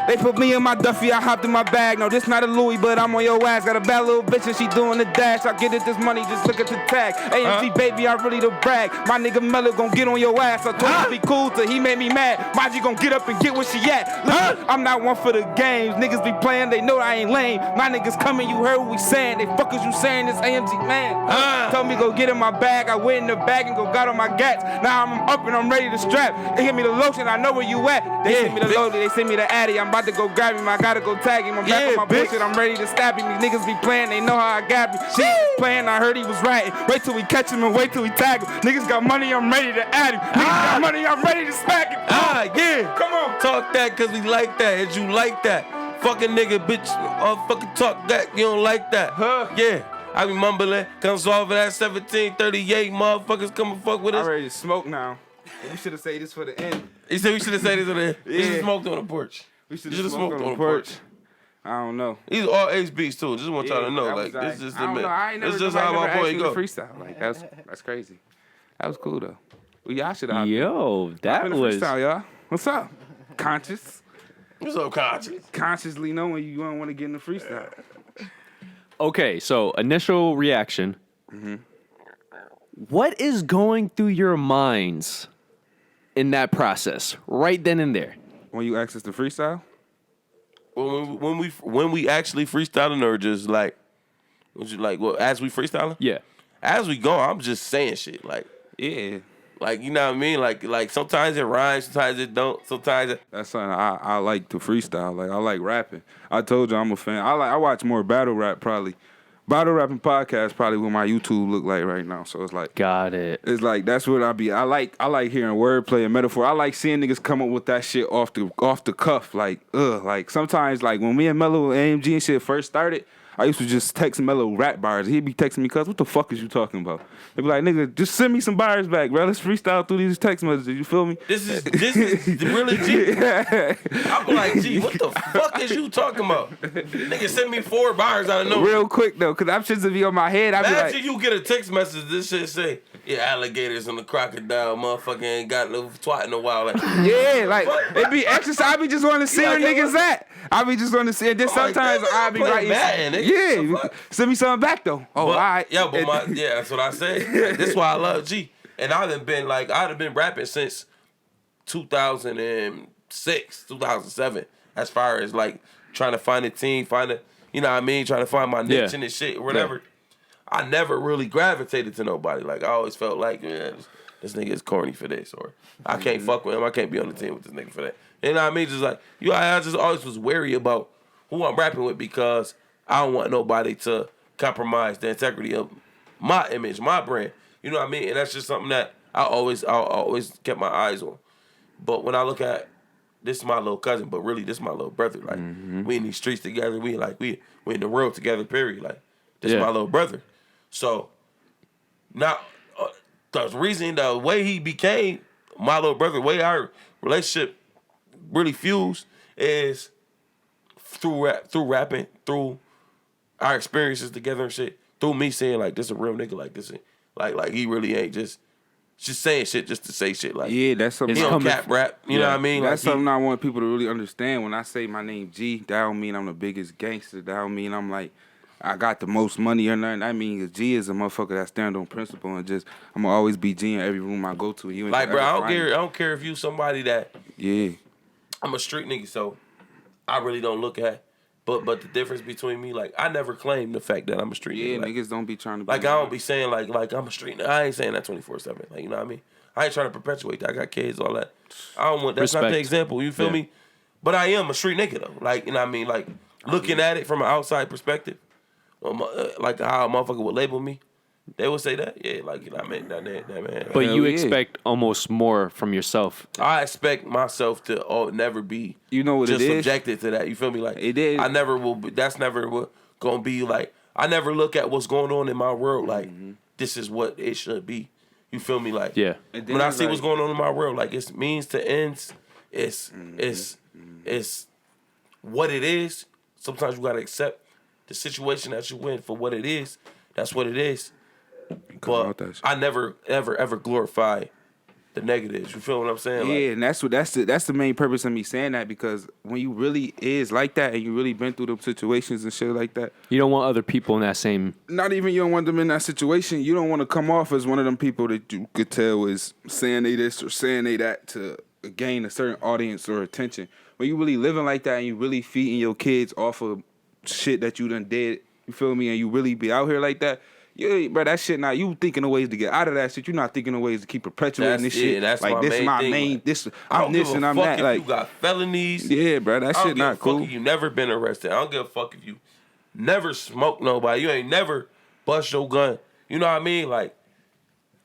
They put me in my Duffy, I hopped in my bag. No, this not a Louis, but I'm on your ass. Got a bad little bitch and she doing the dash. I get it, this money, just look at the tag. AMC baby, I really the brag. My nigga Mello gon' get on your ass. I told him to be cool till he made me mad. Maji gon' get up and get where she at. Listen, I'm not one for the games. Niggas be playing, they know I ain't lame. My niggas coming, you heard what we saying. They fuckers you saying, this AMC man. Told me go get in my bag. I went in the bag and go got on my gats. Now I'm up and I'm ready to strap. They hit me the lotion, I know where you at. They send me the loaded, they send me the addy. I'm about to go grab him. I gotta go tag him. I'm back on my bullshit. I'm ready to stab him. These niggas be playing. They know how I got me. She playing. I heard he was ratting. Wait till we catch him and wait till we tag him. Niggas got money. I'm ready to add him. Niggas got money. I'm ready to smack him. Come on. Talk that cause we like that. If you like that. Fucking nigga, bitch. Fucking talk that. You don't like that. Yeah. I be mumbling. Comes off of that 1738. Motherfuckers come and fuck with us. I'm ready to smoke now. We should have said this for the end. He said we should have said this for the end. Yeah. We should have smoked on the porch. We should have smoked on the porch. I don't know. These are all ace beats too. Just want y'all to know, like this is the man. This is how my boy go. Freestyle, like that's crazy. That was cool though. Well, y'all should have. Yo, that was freestyle, y'all. What's up? Conscious. What's up, conscious? Consciously knowing you don't want to get in the freestyle. Okay, so initial reaction. What is going through your minds in that process, right then and there? When you access the freestyle? When we actually freestyling or just like, as we freestyling? Yeah. As we go, I'm just saying shit like, yeah, like you know what I mean? Like sometimes it rhymes, sometimes it don't, sometimes it. That's something I like to freestyle. Like I like rapping. I told you I'm a fan. I watch more battle rap probably. Battle rapping podcast probably what my YouTube look like right now. So it's like got it. It's like that's what I be. I like hearing wordplay and metaphor. I like seeing niggas come up with that shit off the cuff. Like sometimes like when me and Mello and AMG and shit first started, I used to just text Mello rap bars. He'd be texting me, cuz, what the fuck is you talking about? They'd be like, nigga, just send me some bars back, bro. Let's freestyle through these text messages. You feel me? This is really G. I'm like, G, what the fuck is you talking about? Nigga, send me 4 bars out of nowhere. Real quick though, cause I'm shit to be on my head. Imagine like, you get a text message. This shit say, "Yeah, alligators and the crocodile, motherfucker ain't got no twat in a while." Like, yeah, like it be exercise. I be just want to see where niggas at. I be just want to see it. Then sometimes I be writing. Yeah, send me something back though. Oh, all right. Yeah, but that's what I say. Like, this is why I love G. And I'd been rapping since 2006, 2007. As far as like trying to find a team, you know what I mean, trying to find my niche in this shit or whatever. Yeah. I never really gravitated to nobody. Like, I always felt like, man, this nigga is corny for this, or I can't fuck with him. I can't be on the team with this nigga for that. You know what I mean? Just like, I just always was wary about who I'm rapping with because I don't want nobody to compromise the integrity of my image, my brand. You know what I mean? And that's just something that I always kept my eyes on. But when I look at, this is my little cousin, but really this is my little brother. Like, we in these streets together. We in the world together, period. Like, this is my little brother. So, now, the way he became my little brother, the way our relationship really fused is through rapping, through our experiences together and shit, through me saying, like, this is a real nigga, like, this, like he really ain't just saying shit just to say shit. Like, yeah, that's something. He don't cap rap, you know what I mean? That's like, something I want people to really understand. When I say my name G, that don't mean I'm the biggest gangster. That don't mean I'm like, I got the most money or nothing. I mean, G is a motherfucker that stand on principle and just, I'm gonna always be G in every room I go to. You like, bro, I don't care if you somebody that. Yeah. I'm a street nigga, so I really don't look at. But the difference between me, like, I never claim the fact that I'm a street nigga. Yeah, like, niggas don't be trying to be. Like, I don't be saying, like I'm a street nigga. I ain't saying that 24/7. Like, you know what I mean? I ain't trying to perpetuate that. I got kids, all that. I don't want, that's not the example, you feel me? But I am a street nigga, though. Like, you know what I mean? Like, looking at it from an outside perspective. Like how a motherfucker would label me, they would say that, yeah, like, you know what I mean, that man. But you expect almost more from yourself. I expect myself to never be, you know what just it is? subjected to that. You feel me? Like, it is. I never will. That's never gonna be like. I never look at what's going on in my world like this is what it should be. You feel me? Like, yeah. When I see what's going on in my world, like, it's means to ends. It's what it is. Sometimes you gotta accept the situation that you in for what it is. That's what it is. But I never, ever glorify the negatives. You feel what I'm saying? Yeah, and that's the main purpose of me saying that, because when you really is like that and you really been through them situations and shit like that, you don't want other people in that same. Not even you don't want them in that situation. You don't want to come off as one of them people that you could tell is saying they this or saying they that to gain a certain audience or attention. When you really living like that and you really feeding your kids off of shit that you done did, you feel me, and you really be out here like that, yeah, bro, that shit, now you thinking of ways to get out of that shit. You're not thinking of ways to keep perpetuating this shit. That's like, this is my main, like, this, I'm this and I'm that. Like, you got felonies. Yeah, bro, that shit not cool. I don't give a fuck if you never been arrested. I don't give a fuck if you never smoked nobody. You ain't never bust your gun. You know what I mean? Like,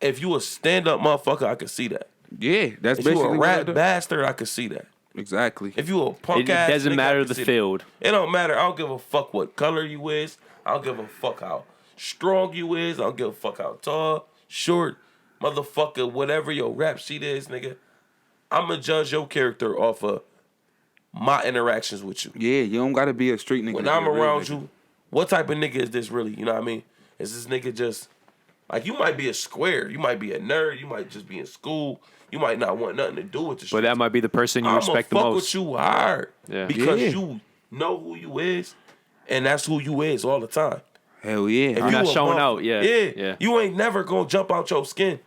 if you a stand-up motherfucker, I can see that. Yeah, that's if basically you a rap bastard, I can see that. Exactly. If you a punk ass, it doesn't matter the field. It don't matter. I don't give a fuck what color you is. I don't give a fuck how strong you is. I don't give a fuck how tall, short, motherfucker, whatever your rap sheet is, nigga. I'ma judge your character off of my interactions with you. Yeah, you don't gotta be a street nigga. When I'm around you, what type of nigga is this really? You know what I mean? Is this nigga just like, you might be a square, you might be a nerd, you might just be in school. You might not want nothing to do with the shit. But that might be the person you respect the most. I'ma fuck with you hard. Yeah. Because you know who you is, and that's who you is all the time. Hell yeah. If you're not showing out, yeah. You ain't never gonna jump out your skin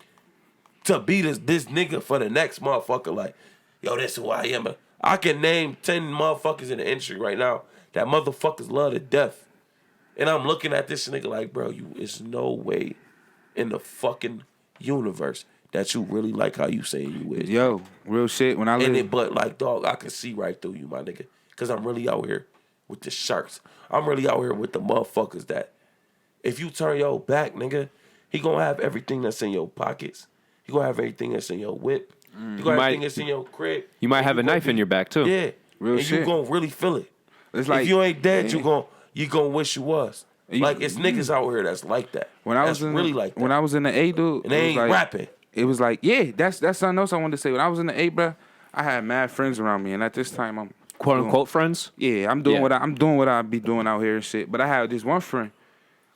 to be this nigga for the next motherfucker. Like, yo, that's who I am. I can name 10 motherfuckers in the industry right now that motherfuckers love to death. And I'm looking at this nigga like, bro, it's no way in the fucking universe that you really like how you say you is. Yo, real shit. When I live, but like, dog, I can see right through you, my nigga. Cause I'm really out here with the sharks. I'm really out here with the motherfuckers that, if you turn your back, nigga, he gonna have everything that's in your pockets. He gonna have everything that's in your whip. He gonna have everything that's in your crib. You might have a knife in your back too. Yeah, real and shit. You gonna really feel it. It's like, if you ain't dead, you you gonna wish you was. Like it's niggas out here that's like that. When I was really like that. When I was in the A, dude, and they ain't like, rapping. It was like, yeah, that's something else I wanted to say. When I was in the A, bro, I had mad friends around me, and at this time, I'm quote unquote friends. Yeah, I'm doing what I be doing out here and shit. But I had this one friend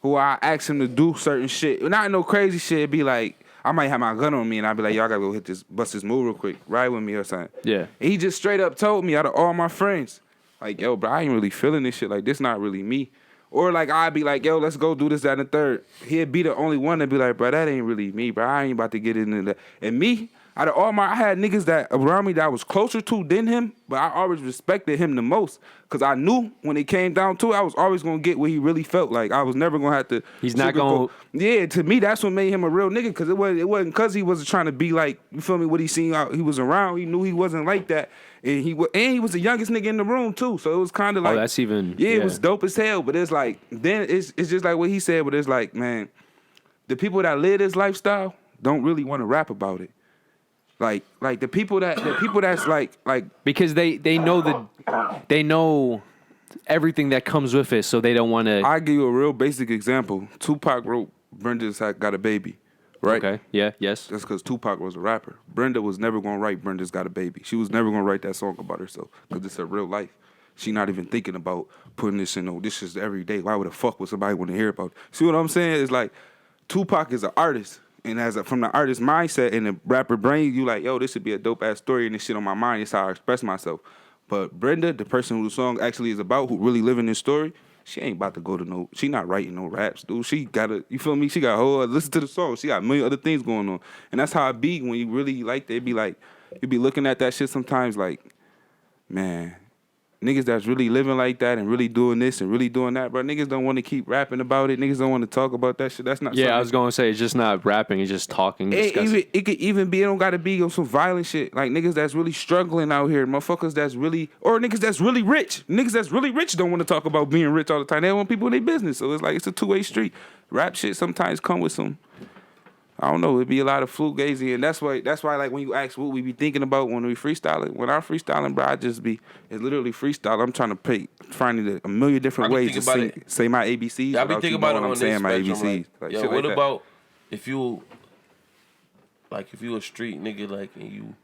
who I asked him to do certain shit, not no crazy shit. It'd be like I might have my gun on me, and I'd be like, y'all gotta go bust this move real quick, ride with me or something. Yeah, and he just straight up told me out of all my friends, like, yo, bro, I ain't really feeling this shit. Like, this not really me. Or like I'd be like, yo, let's go do this, that, and the third. He'd be the only one to be like, bro, that ain't really me, bro. I ain't about to get into that. And me, out of all I had niggas that around me that I was closer to than him, but I always respected him the most. Cause I knew when it came down to it, I was always gonna get what he really felt like. I was never gonna have to. He's not gonna. Yeah, to me, that's what made him a real nigga. Cause it wasn't cause he wasn't trying to be like, you feel me, what he seen out he was around. He knew he wasn't like that. And he was the youngest nigga in the room too, so it was kind of like, that's even it was dope as hell. But it's like then it's just like what he said. But it's like, man, the people that live this lifestyle don't really want to rap about it. Like the people that's like because they know everything that comes with it, so they don't want to. I give you a real basic example. Tupac wrote "Brenda's Got a Baby." Right? Okay. Yeah. Yes. That's because Tupac was a rapper. Brenda was never gonna write "Brenda's Got a Baby." She was never gonna write that song about herself because it's her real life. She not even thinking about putting this in. Oh, this is every day. Why would the fuck would somebody want to hear about it? See what I'm saying? It's like Tupac is an artist, and from the artist mindset and the rapper brain, you like, yo, this would be a dope ass story, and this shit on my mind. It's how I express myself. But Brenda, the person who the song actually is about, who really living this story, she ain't about to go to no. She not writing no raps, dude. She gotta, you feel me? She got a whole listen to the song. She got a million other things going on, and that's how it be when you really like that. It be like you be looking at that shit sometimes, like, man, niggas that's really living like that and really doing this and really doing that, bro. Niggas don't want to keep rapping about it. Niggas don't want to talk about that shit. That's not. Yeah, I was gonna say it's just not rapping. It's just talking. It could even be. It don't gotta be on some violent shit. Like niggas that's really struggling out here, motherfuckers that's really, or niggas that's really rich. Niggas that's really rich don't want to talk about being rich all the time. They want people in their business. So it's like it's a two-way street. Rap shit sometimes come with some. I don't know. It'd be a lot of fugazi, and that's why like when you ask what we be thinking about when we freestyling, when I'm freestyling, bro, it's literally freestyle. I'm trying to finding a million different ways to say my ABCs. I be thinking about it on this saying my ABCs. Like, yo, what about if you a street nigga and you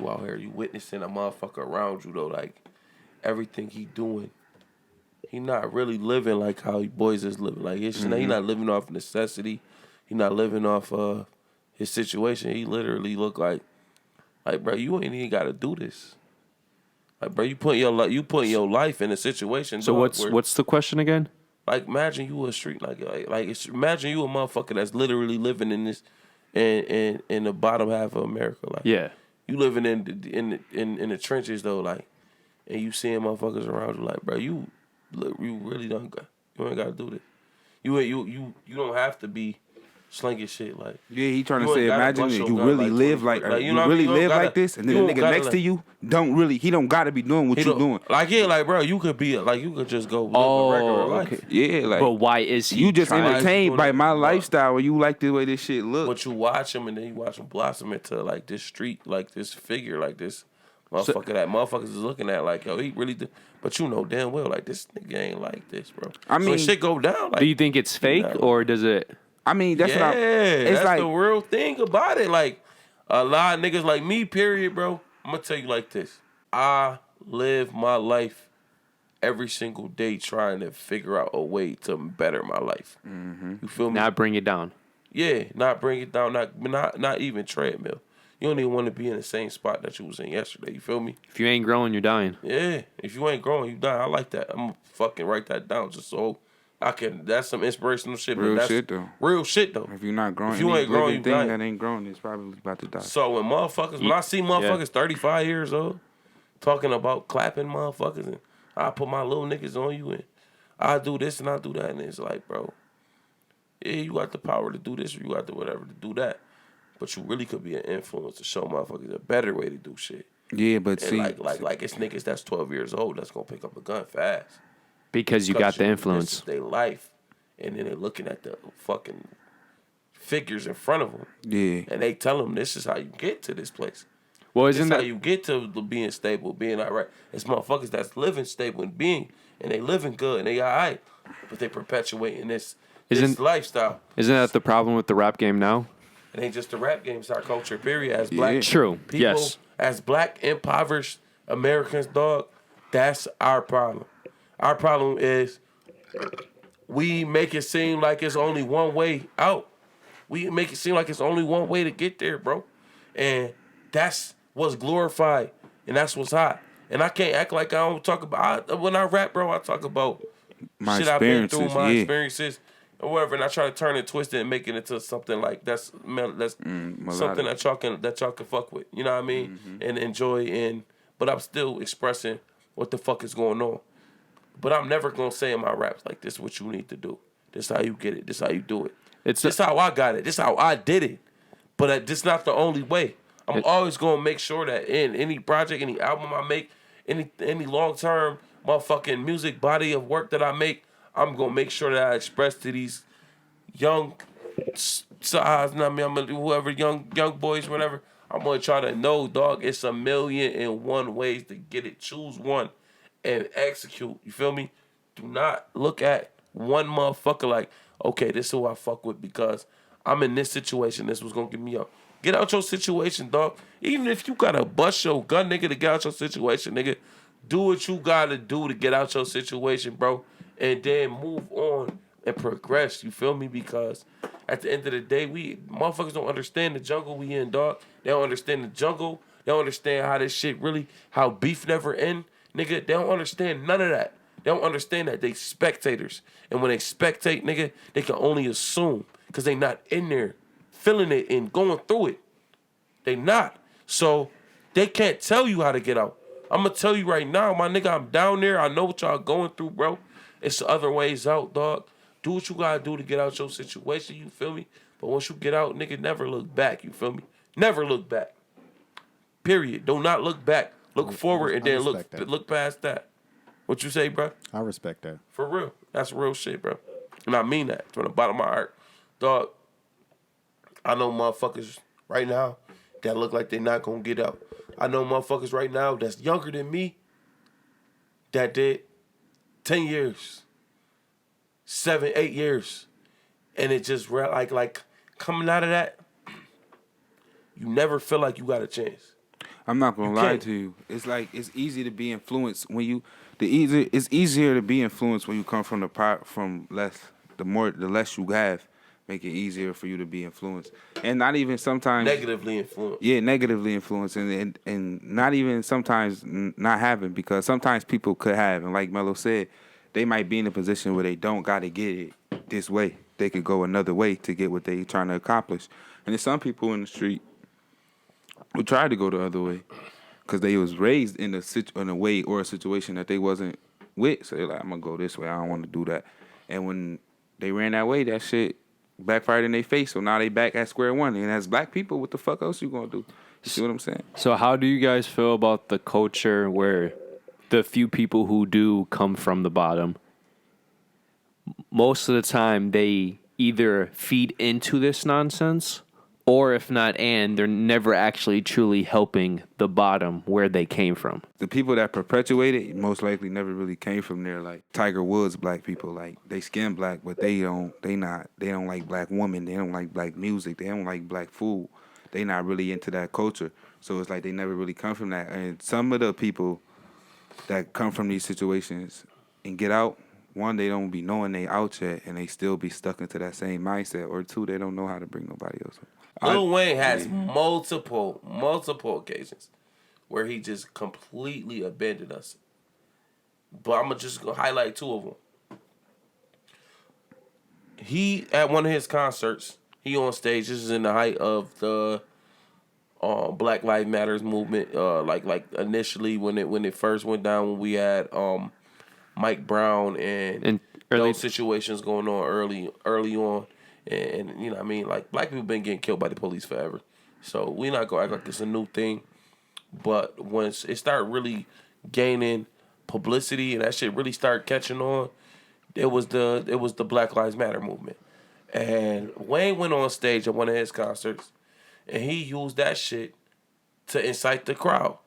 out here, you witnessing a motherfucker around you though, like everything he doing, he not really living like how you boys is living. Like it's he not living off necessity. He not living off his situation. He literally look like bro, you ain't even got to do this. Like, bro, you putting your life in a situation. So what's the question again? Like, imagine you a street imagine you a motherfucker that's literally living in this in the bottom half of America. Like, yeah, you living in the trenches though, like, and you seeing motherfuckers around you. Like, bro, you really don't got. You ain't got to do this. You don't have to be slinging shit like. Yeah, he trying to say, imagine you really live like you really live like this, and then the nigga next to you he don't gotta be doing what you doing. Like, yeah, like, bro, you could just go live a regular life. Okay. Yeah, like, but why is he? You just entertained by my lifestyle, and you like the way this shit look. But you watch him, and then you watch him blossom into like this street, like this figure, like this motherfucker that motherfuckers is looking at, like, yo, he really do. But you know damn well, like, this nigga ain't like this, bro. I mean, when shit go down, like, do you think it's fake or does it? I mean, that's that's like the real thing about it. Like, a lot of niggas like me, period, bro. I'm gonna tell you like this. I live my life every single day trying to figure out a way to better my life. Mm-hmm. You feel me? Not bring it down. Yeah, not bring it down. Not even treadmill. You don't even want to be in the same spot that you was in yesterday. You feel me? If you ain't growing, you're dying. Yeah. If you ain't growing, you die. I like that. I'm gonna fucking write that down just so I can. That's some inspirational shit. Real that's shit though. Real shit though. If you're not growing, if you ain't growing, you dying. That ain't growing, it's probably about to die. So when I see motherfuckers 35 years old talking about clapping motherfuckers, and I put my little niggas on you, and I do this and I do that, and it's like, bro, yeah, you got the power to do this, or you got the whatever to do that, but you really could be an influence to show motherfuckers a better way to do shit. Yeah, but and see, like it's niggas that's 12 years old that's gonna pick up a gun fast because you got the influence. This is their life, and then they're looking at the fucking figures in front of them. Yeah, and they tell them this is how you get to this place. Well, isn't that how you get to being stable, being all right? It's motherfuckers that's living stable and they living good and they all right, but they perpetuating this lifestyle. Isn't that the problem with the rap game now? It ain't just the rap game; it's our culture. Period. As black True. people, Yes. As black impoverished Americans, dog, that's our problem. Our problem is we make it seem like it's only one way out. We make it seem like it's only one way to get there, bro. And that's what's glorified, and that's what's hot. And I can't act like I don't talk about. When I rap, bro, I talk about my shit I've been through, my yeah. experiences, or whatever. And I try to turn it, twist it, and make it into something like that's something that y'all can fuck with. You know what I mean? Mm-hmm. And enjoy. But I'm still expressing what the fuck is going on. But I'm never gonna say in my raps like, "This is what you need to do. This is how you get it. This is how you do it. This how I got it. This is how I did it." But this not the only way. I'm always gonna make sure that in any project, any album I make, any long term motherfucking music body of work that I make, I'm gonna make sure that I express to these young size, whoever young boys, whatever. I'm gonna try to know, dog. It's 1,000,001 ways to get it. Choose one and execute. You feel me? Do not look at one motherfucker like, okay, this is who I fuck with because I'm in this situation. This was gonna get me up. Get out your situation, dog. Even if you gotta bust your gun, nigga, to get out your situation, nigga, do what you gotta do to get out your situation, bro, and then move on and progress. You feel me? Because at the end of the day, we motherfuckers don't understand the jungle we in, dog. They don't understand the jungle. They don't understand how this shit really, how beef never end, nigga. They don't understand none of that. They don't understand that. They spectators. And when they spectate, nigga, they can only assume because they not in there feeling it and going through it. They not. So they can't tell you how to get out. I'm going to tell you right now, my nigga, I'm down there. I know what y'all going through, bro. It's other ways out, dog. Do what you got to do to get out your situation, you feel me? But once you get out, nigga, never look back, you feel me? Never look back. Period. Do not look back. Look forward and then look past that. What you say, bro? I respect that. For real. That's real shit, bro. And I mean that from the bottom of my heart. Dog, I know motherfuckers right now that look like they're not going to get out. I know motherfuckers right now that's younger than me that did 10 years, 7, 8 years. And it just like coming out of that, you never feel like you got a chance. I'm not gonna lie to you. It's like it's easy to be influenced when you it's easier to be influenced when you come from the less you have. Make it easier for you to be influenced, and not even sometimes negatively influenced. Yeah, negatively influenced, and not even sometimes not having, because sometimes people could have, and like Mello said, they might be in a position where they don't got to get it this way. They could go another way to get what they trying to accomplish, and there's some people in the street who tried to go the other way because they was raised in a way or a situation that they wasn't with. So they're like, I'm gonna go this way. I don't want to do that, and when they ran that way, that shit backfired in their face, so now they back at square one. And as black people, what the fuck else you gonna do? You see what I'm saying? So how do you guys feel about the culture where the few people who do come from the bottom, most of the time they either feed into this nonsense, or if not, they're never actually truly helping the bottom where they came from? The people that perpetuate it most likely never really came from there. Like Tiger Woods, black people, like they skin black, but they don't like black women. They don't like black music. They don't like black food. They not really into that culture. So it's like they never really come from that. And some of the people that come from these situations and get out, one, they don't be knowing they out yet, and they still be stuck into that same mindset. Or two, they don't know how to bring nobody else up. Lil Wayne has multiple occasions where he just completely abandoned us. But I'm just going to highlight 2 of them. He, at one of his concerts, he on stage, this is in the height of the Black Lives Matters movement, like initially when it first went down, when we had Mike Brown and those situations going on early on. And you know what I mean? Like, black people been getting killed by the police forever. So we not going to act like it's a new thing. But once it started really gaining publicity and that shit really started catching on, it was the Black Lives Matter movement. And Wayne went on stage at one of his concerts, and he used that shit to incite the crowd.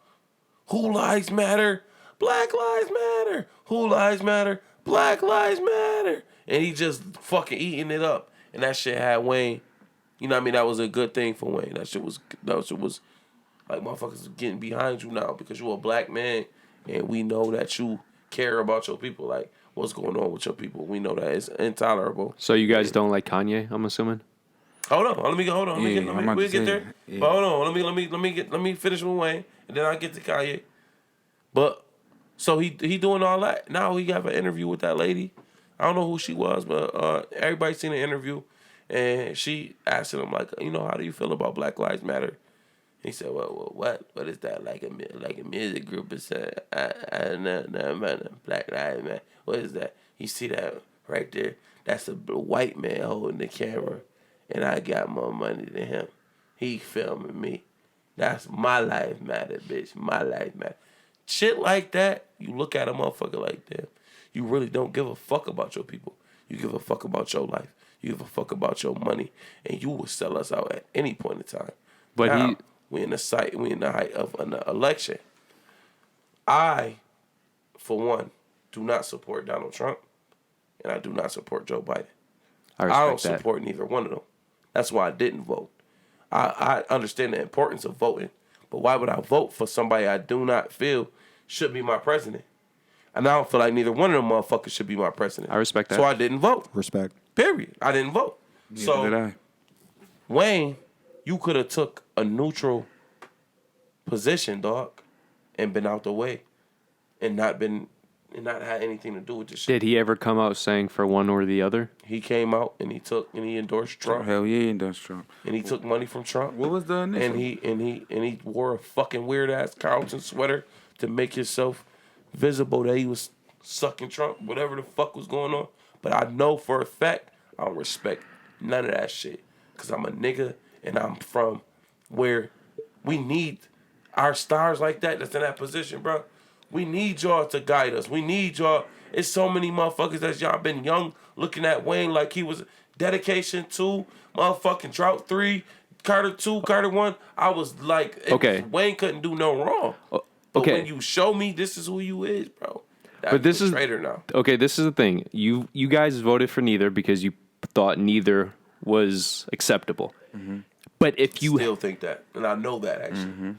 Who lives matter? Black lives matter. Who lives matter? Black lives matter. And he just fucking eating it up. And that shit had Wayne. You know what I mean? That was a good thing for Wayne. That shit was like, motherfuckers getting behind you now because you're a black man and we know that you care about your people. Like, what's going on with your people? We know that it's intolerable. So you guys don't like Kanye, I'm assuming? Hold on. We'll get there. Yeah. But hold on. Let me finish with Wayne and then I'll get to Kanye. But so he doing all that. Now he got an interview with that lady. I don't know who she was, but everybody seen the interview. And she asked him, like, how do you feel about Black Lives Matter? He said, well, what is that? Like a music group? It said, Black Lives Matter. What is that? You see that right there? That's a white man holding the camera. And I got more money than him. He filming me. That's my life matter, bitch. My life matter. Shit like that, you look at a motherfucker like that. You really don't give a fuck about your people. You give a fuck about your life. You give a fuck about your money. And you will sell us out at any point in time. But now, we in the height of an election. I, for one, do not support Donald Trump. And I do not support Joe Biden. I don't support neither one of them. That's why I didn't vote. I understand the importance of voting. But why would I vote for somebody I do not feel should be my president? And I don't feel like neither one of them motherfuckers should be my president. I respect that. So I didn't vote. Respect. Period. I didn't vote. Neither did I. Wayne, you could have took a neutral position, dog, and been out the way and not had anything to do with this shit. Did he ever come out saying for one or the other? He came out and he endorsed Trump. Hell yeah, he endorsed Trump. And he took money from Trump. What was the initial? And he wore a fucking weird ass Carlton sweater to make himself visible that he was sucking Trump, whatever the fuck was going on. But I know for a fact I don't respect none of that shit. Cause I'm a nigga and I'm from where we need our stars like that's in that position, bro. We need y'all to guide us. We need y'all. It's so many motherfuckers that y'all been young looking at Wayne like he was Dedication 2, motherfucking Drought 3, Carter 2, Carter 1. I was like, okay. Wayne couldn't do no wrong. But when you show me this is who you is, bro. But this is traitor now. Okay, this is the thing. You guys voted for neither because you thought neither was acceptable. Mm-hmm. But if you still think that, and I know that actually. Mm-hmm.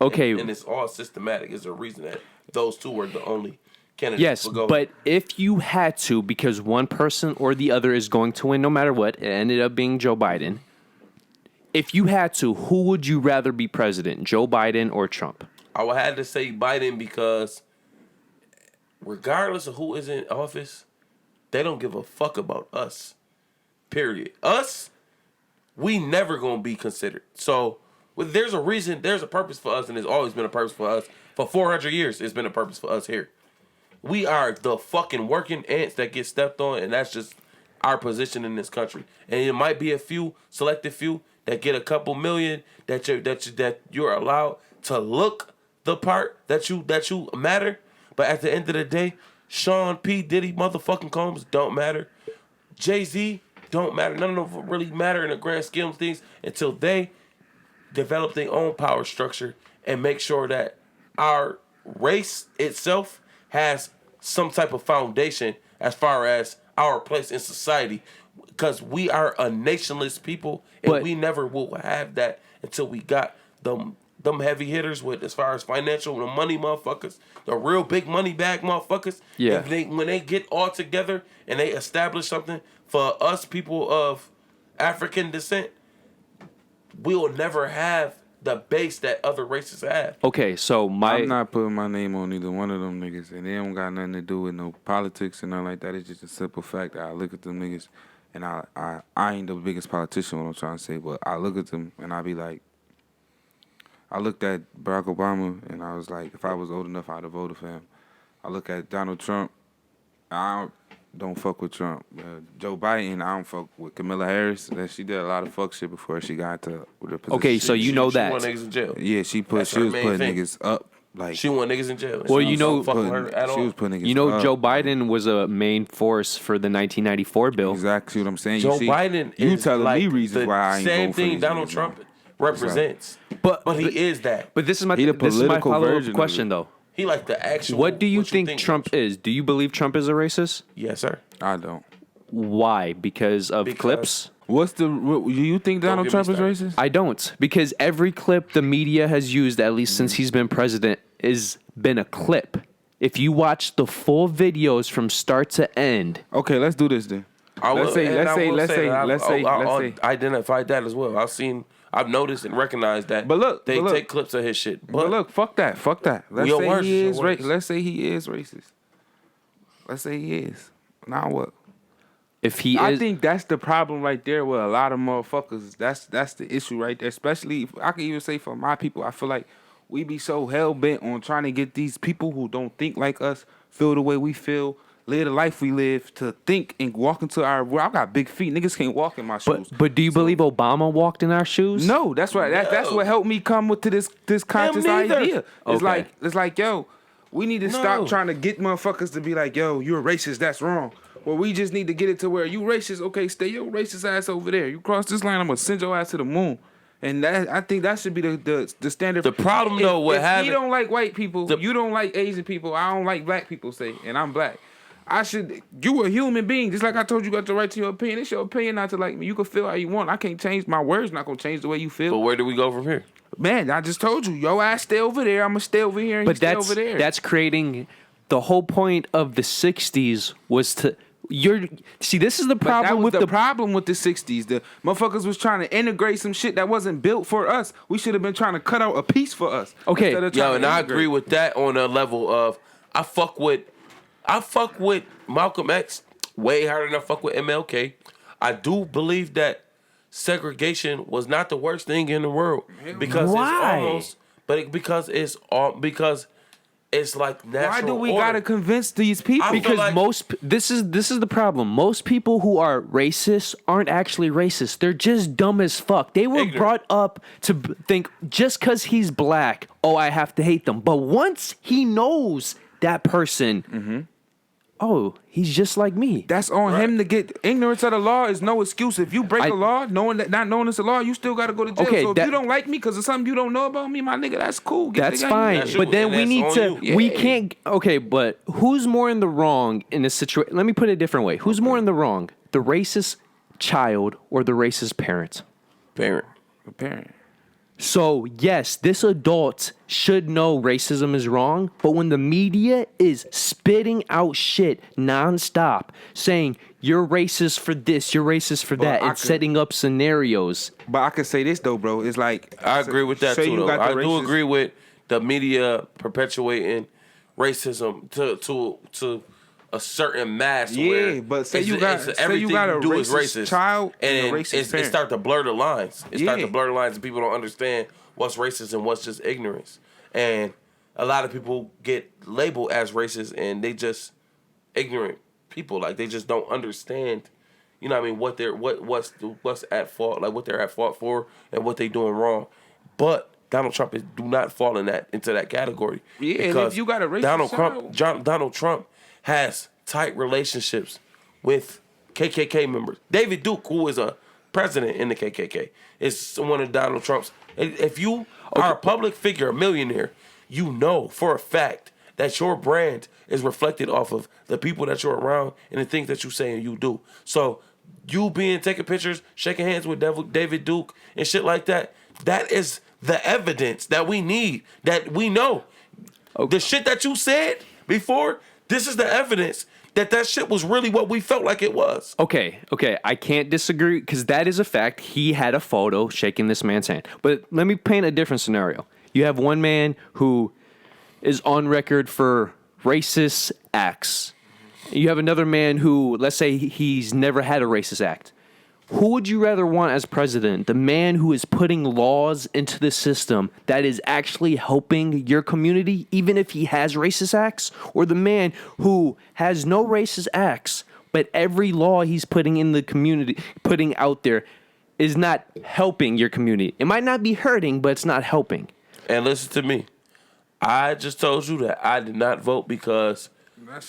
Okay, and it's all systematic. Is a reason that those two were the only candidates. Yes, but if you had to, because one person or the other is going to win no matter what, it ended up being Joe Biden. If you had to, who would you rather be president, Joe Biden or Trump? I would have to say Biden because regardless of who is in office, they don't give a fuck about us. Period. Us, we never gonna be considered. So there's a reason, there's a purpose for us, and there's always been a purpose for us. For 400 years, it's been a purpose for us here. We are the fucking working ants that get stepped on, and that's just our position in this country. And it might be a few, selected few, that get a couple million that you're allowed to look the part that you matter. But at the end of the day, Sean P. Diddy motherfucking Combs don't matter. Jay-Z don't matter. None of them really matter in the grand scheme of things until they develop their own power structure and make sure that our race itself has some type of foundation as far as our place in society. Because we are a nationless people, and we never will have that until we got them heavy hitters with as far as financial, the money motherfuckers, the real big money bag motherfuckers. Yeah. When they get all together and they establish something for us people of African descent, we will never have the base that other races have. Okay, so I'm not putting my name on either one of them niggas, and they don't got nothing to do with no politics and nothing like that. It's just a simple fact that I look at them niggas, and I ain't the biggest politician, what I'm trying to say, but I look at them and I be like, I looked at Barack Obama and I was like, if I was old enough, I'd have voted for him. I look at Donald Trump, I don't fuck with Trump. Joe Biden, I don't fuck with Kamala Harris. She did a lot of fuck shit before she got to the position. Okay, so you know that. She want niggas in jail. Yeah, she was putting niggas up. Like, she want niggas in jail. Well, you know, she was putting niggas up. Joe Biden was a main force for the 1994 bill. Exactly what I'm saying. Joe Biden you is telling like me reasons why I ain't same voting for thing these Donald niggas, Trump. man. represents. But he is that. But this is my political follow-up question though. He like the actual. What do you think Trump is? Do you believe Trump is a racist? Yes, sir. I don't. Why? Because clips? Do you think Donald Trump is racist? I don't. Because every clip the media has used, at least since he's been president, has been a clip. If you watch the full videos from start to end. Okay, let's do this then. Let's say. I identified that as well. I've noticed and recognized that. But look, they take clips of his shit. But look, fuck that. Let's say he is racist. Let's say he is. Now what? If he I is, think that's the problem right there with a lot of motherfuckers. That's the issue right there. Especially, I can even say for my people, I feel like we be so hell bent on trying to get these people who don't think like us, feel the way we feel, live the life we live, to think and walk into our. Well, I got big feet. Niggas can't walk in my shoes. But do you believe Obama walked in our shoes? No, that's right. That's what helped me come with to this conscious idea. It's like, yo, we need to stop trying to get motherfuckers to be like, yo, you're a racist. That's wrong. Well, we just need to get it to where you racist. Okay, stay your racist ass over there. You cross this line, I'm gonna send your ass to the moon. And that, I think that should be the standard. The problem though, what happened? You don't like white people. You don't like Asian people. I don't like black people. Say, and I'm black. You a human being, just like I told you, got the right to your opinion. It's your opinion not to like me. You can feel how you want. I can't change my words. Not gonna change the way you feel. But where do we go from here? Man, I just told you, yo ass stay over there. I'm gonna stay over here, and you stay over there. That's creating the whole point of the '60s was to. This is the problem with the problem with the 60s. The motherfuckers was trying to integrate some shit that wasn't built for us. We should have been trying to cut out a piece for us. Okay, yo, and I agree with that on a level of I fuck with Malcolm X way harder than I fuck with MLK. I do believe that segregation was not the worst thing in the world because it's like natural. Why do we order. gotta convince these people? Because this is the problem. Most people who are racist aren't actually racist. They're just dumb as fuck. They were brought up to think just because he's black, I have to hate them. But once he knows that person, he's just like me. That's on him to get. Ignorance of the law is no excuse. If you break a law, not knowing it's a law, you still got to go to jail. So if you don't like me because of something you don't know about me, my nigga, that's cool. That's fine. But then we need to. We can't. Okay, but who's more in the wrong in this situation? Let me put it a different way. Who's more in the wrong? The racist child or the racist parent? Parent. The parent. So, yes, this adult should know racism is wrong, but when the media is spitting out shit nonstop, saying you're racist for this, you're racist for that, and setting up scenarios. But I could say this, though, bro. It's like... I agree with that, too, though. I do agree with the media perpetuating racism to a certain mass. Yeah, but say you got a racist child and a racist parent. It start to blur the lines. And people don't understand what's racist and what's just ignorance. And a lot of people get labeled as racist and they just ignorant people. Like they just don't understand, you know what I mean, what's at fault, like what they're at fault for and what they doing wrong. But Donald Trump do not fall into that category. Yeah, because and if you got a racist Donald Trump has tight relationships with KKK members. David Duke, who is a president in the KKK, is one of Donald Trump's. If you are a public figure, a millionaire, you know for a fact that your brand is reflected off of the people that you're around and the things that you say and you do. So you taking pictures, shaking hands with David Duke and shit like that, that is the evidence that we need, that we know. The shit that you said before, this is the evidence that shit was really what we felt like it was. Okay. I can't disagree because that is a fact. He had a photo shaking this man's hand. But let me paint a different scenario. You have one man who is on record for racist acts. You have another man who, let's say he's never had a racist act. Who would you rather want as president? The man who is putting laws into the system that is actually helping your community, even if he has racist acts? Or the man who has no racist acts, but every law he's putting in the community, putting out there, is not helping your community? It might not be hurting, but it's not helping. And listen to me. I just told you that I did not vote because I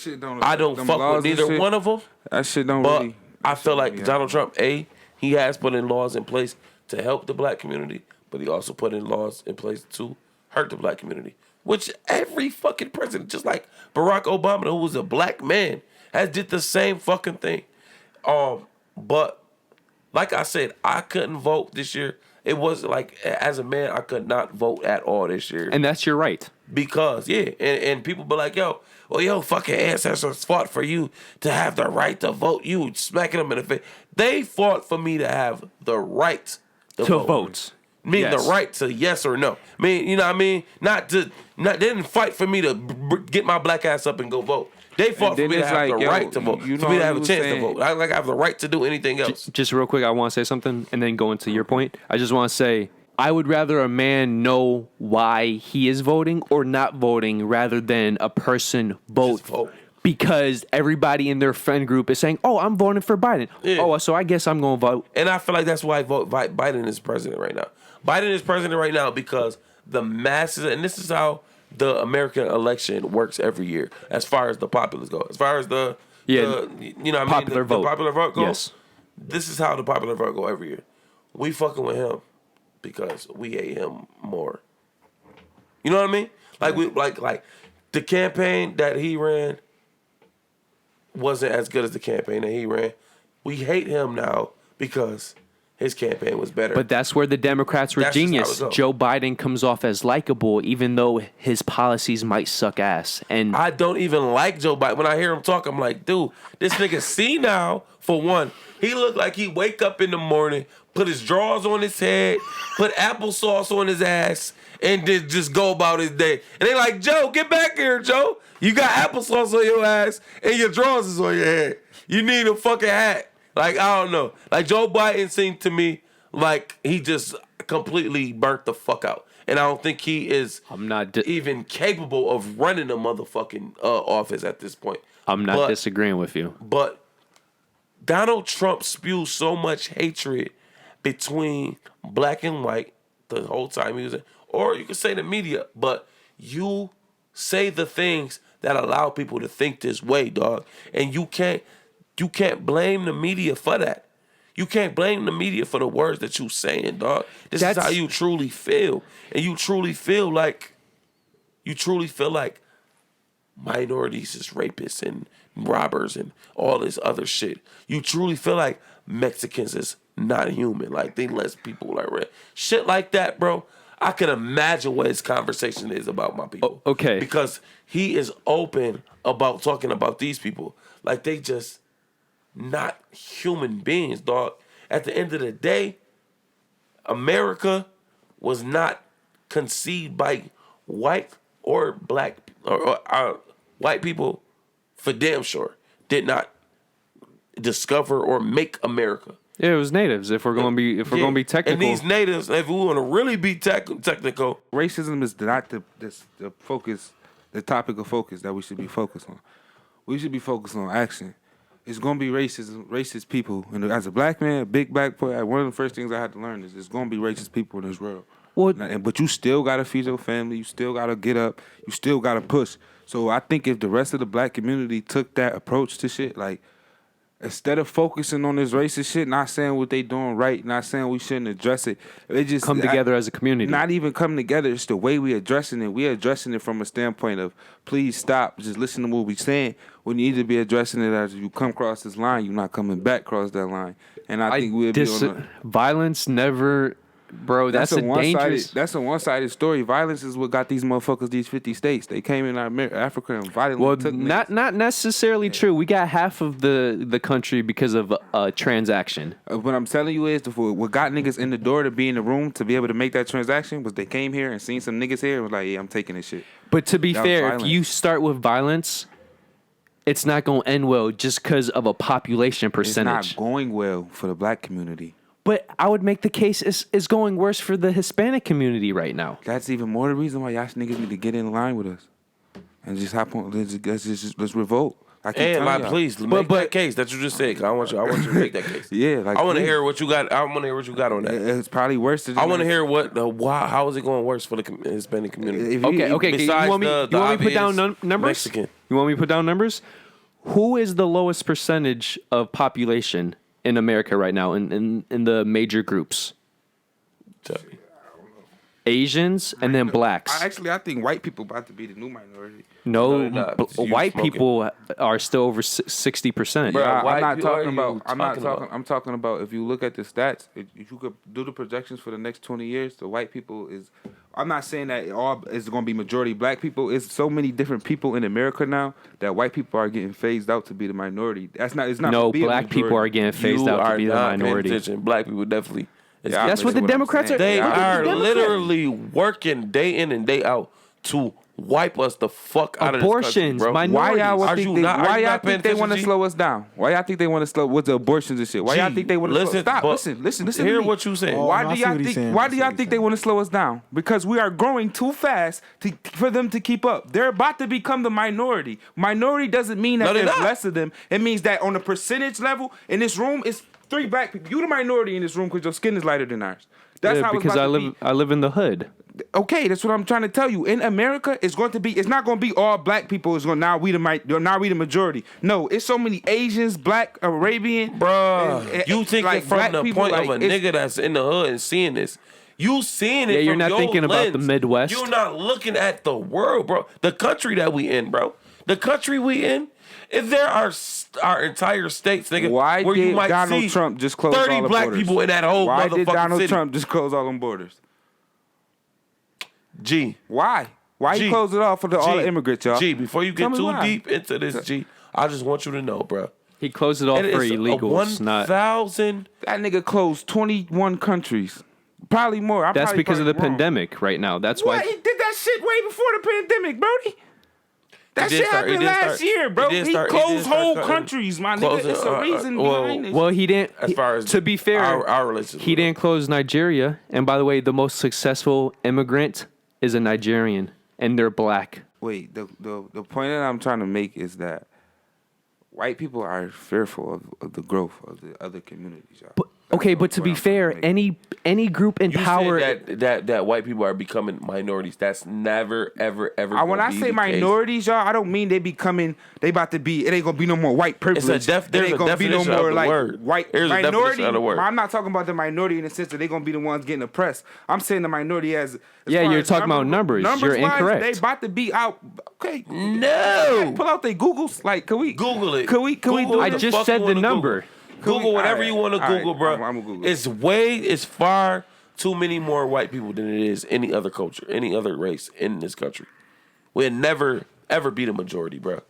don't fuck with neither one of them. That shit don't but really... I feel like Donald Trump, he has put in laws in place to help the black community, but he also put in laws in place to hurt the black community. Which every fucking president, just like Barack Obama, who was a black man, has did the same fucking thing. But like I said, I couldn't vote this year. It was like, as a man, I could not vote at all this year. And that's your right. Because, and people be like, yo, fucking ancestors fought for you to have the right to vote. You smacking them in the face. They fought for me to have the right to vote. Meaning the right to yes or no. I mean, you know what I mean? They didn't fight for me to get my black ass up and go vote. They fought for me to have the right to vote. For me to have a chance to vote. I have the right to do anything else. Just real quick, I want to say something and then go into your point. I just want to say, I would rather a man know why he is voting or not voting rather than a person vote. Because everybody in their friend group is saying, oh, I'm voting for Biden. Yeah. Oh, so I guess I'm going to vote. And I feel like that's why Biden is president right now. Biden is president right now because the masses, and this is how the American election works every year, as far as the populace go. As far as the popular vote. The popular vote goes. Yes. This is how the popular vote go every year. We fucking with him because we hate him more. You know what I mean? Like we like the campaign that he ran wasn't as good as the campaign that he ran. We hate him now because his campaign was better. But that's where the Democrats were genius. Joe Biden comes off as likable, even though his policies might suck ass. And I don't even like Joe Biden. When I hear him talk, I'm like, dude, this nigga senile, for one. He look like he wake up in the morning, put his drawers on his head, put applesauce on his ass, and then just go about his day. And they like, Joe, get back here, Joe. You got applesauce on your ass, and your drawers is on your head. You need a fucking hat. Like, I don't know. Like, Joe Biden seemed to me like he just completely burnt the fuck out. And I don't think he is even capable of running a motherfucking office at this point. I'm not disagreeing with you. But Donald Trump spews so much hatred between black and white the whole time he was in. Or you could say the media. But you say the things that allow people to think this way, dog. And you can't blame the media for that. You can't blame the media for the words that you saying, dog. This is how you truly feel. And you truly feel like minorities is rapists and robbers and all this other shit. You truly feel like Mexicans is not human. Like they less people like red. Shit like that, bro. I can imagine what his conversation is about my people. Okay. Because he is open about talking about these people. Like they just not human beings, dog. At the end of the day, America was not conceived by white or black or white people for damn sure did not discover or make America. Yeah, it was natives. If we're gonna be technical, and these natives, if we want to really be technical, racism is not the focus, the topic of focus that we should be focused on. We should be focused on action. It's gonna be racist people. And as a black man, a big black boy, one of the first things I had to learn is there's gonna be racist people in this world. But you still gotta feed your family. You still gotta get up. You still gotta push. So I think if the rest of the black community took that approach to shit, like instead of focusing on this racist shit, not saying what they doing right, not saying we shouldn't address it, they just come together as a community. Not even come together. It's the way we addressing it. We addressing it from a standpoint of please stop, just listen to what we saying. We need to be addressing it as you come across this line, you're not coming back across that line. And I think we'll be on violence never. Bro, that's a dangerous. That's a one-sided story. Violence is what got these motherfuckers these 50 states. They came in Africa and violently took not necessarily true. We got half of the country because of a transaction. What I'm telling you is, what got niggas in the door to be in the room to be able to make that transaction was they came here and seen some niggas here and was like, yeah, I'm taking this shit. But to be fair, if you start with violence, it's not going to end well just because of a population percentage. It's not going well for the black community. But I would make the case it's going worse for the Hispanic community right now. That's even more the reason why y'all niggas need to get in line with us and just hop on. Let's revolt. Please make that case that you just said. I want you to make that case. Yeah, I want to hear what you got. I want to hear what you got on that. It's probably worse. I want to hear how is it going worse for the Hispanic community? Okay. You want me to put down numbers? Mexican. You want me to put down numbers? Who is the lowest percentage of population in America right now in the major groups? I Asians, and then blacks. I think white people about to be the new minority. No, No, white people are still over 60%. Bro, I'm talking about if you look at the stats, if you could do the projections for the next 20 years, the white people is. I'm not saying that all is going to be majority black people. It's so many different people in America now that white people are getting phased out to be the minority. It's not. No, black people are getting phased out to be the minority. Black people definitely. Yeah, that's what the Democrats are. They are literally working day in and day out to wipe us the fuck out abortions, of this country, bro. Why y'all think they want to slow us down? Why y'all think they want to slow with the abortions and shit? Why y'all think they want to stop? Listen. Hear what you saying. Why do y'all think they want to slow us down? Because we are growing too fast for them to keep up. They're about to become the minority. Minority doesn't mean that there's less of them. It means that on a percentage level in this room, it's 3 black people. You the minority in this room because your skin is lighter than ours. That's how because I live in the hood. Okay, that's what I'm trying to tell you. In America, it's not going to be all black people. It's going now we the majority. No, it's so many Asians, black, Arabian. Bruh, you think like from the point of a nigga that's in the hood and seeing this. You seeing it. Yeah, you're not thinking lens. About the Midwest. You're not looking at the world, bro. The country that we in, bro. The country we in. If there are our entire states, nigga, why where did you might Donald see Trump just close 30 all the black borders? people in that whole why motherfucking did Donald city? Trump just close all them borders? G. Why? Why he closed it off for all the immigrants, y'all? G, before you get too deep into this, G, I just want you to know, bro. He closed it off for illegals, not 1,000. That nigga closed 21 countries. Probably more. That's because of the pandemic right now. That's why. He did that shit way before the pandemic, Brody. That shit happened last year, bro. He closed whole countries, my nigga. It's a reason behind it. Well, he didn't. As far as to be fair, our relationship, he didn't close Nigeria. And by the way, the most successful immigrant is a Nigerian, and they're black. Wait, the point that I'm trying to make is that white people are fearful of the growth of the other communities, y'all. But to be fair, any group in power that white people are becoming minorities. That's never ever. When I say minorities, y'all, I don't mean they about to be. It ain't gonna be no more white privilege. There's a definition of the word. White There's minority. a definition of the word. I'm not talking about the minority in the sense that they're gonna be the ones getting oppressed. I'm saying the minority as you're talking about numbers. You're incorrect. They about to be out. Okay, no. Pull out their Googles. Like, can we Google it? Can we do I this? just said the number. Google whatever you want to Google, bro. I'm Google. It's far too many more white people than it is any other culture, any other race in this country. We'll never ever be the majority, bro.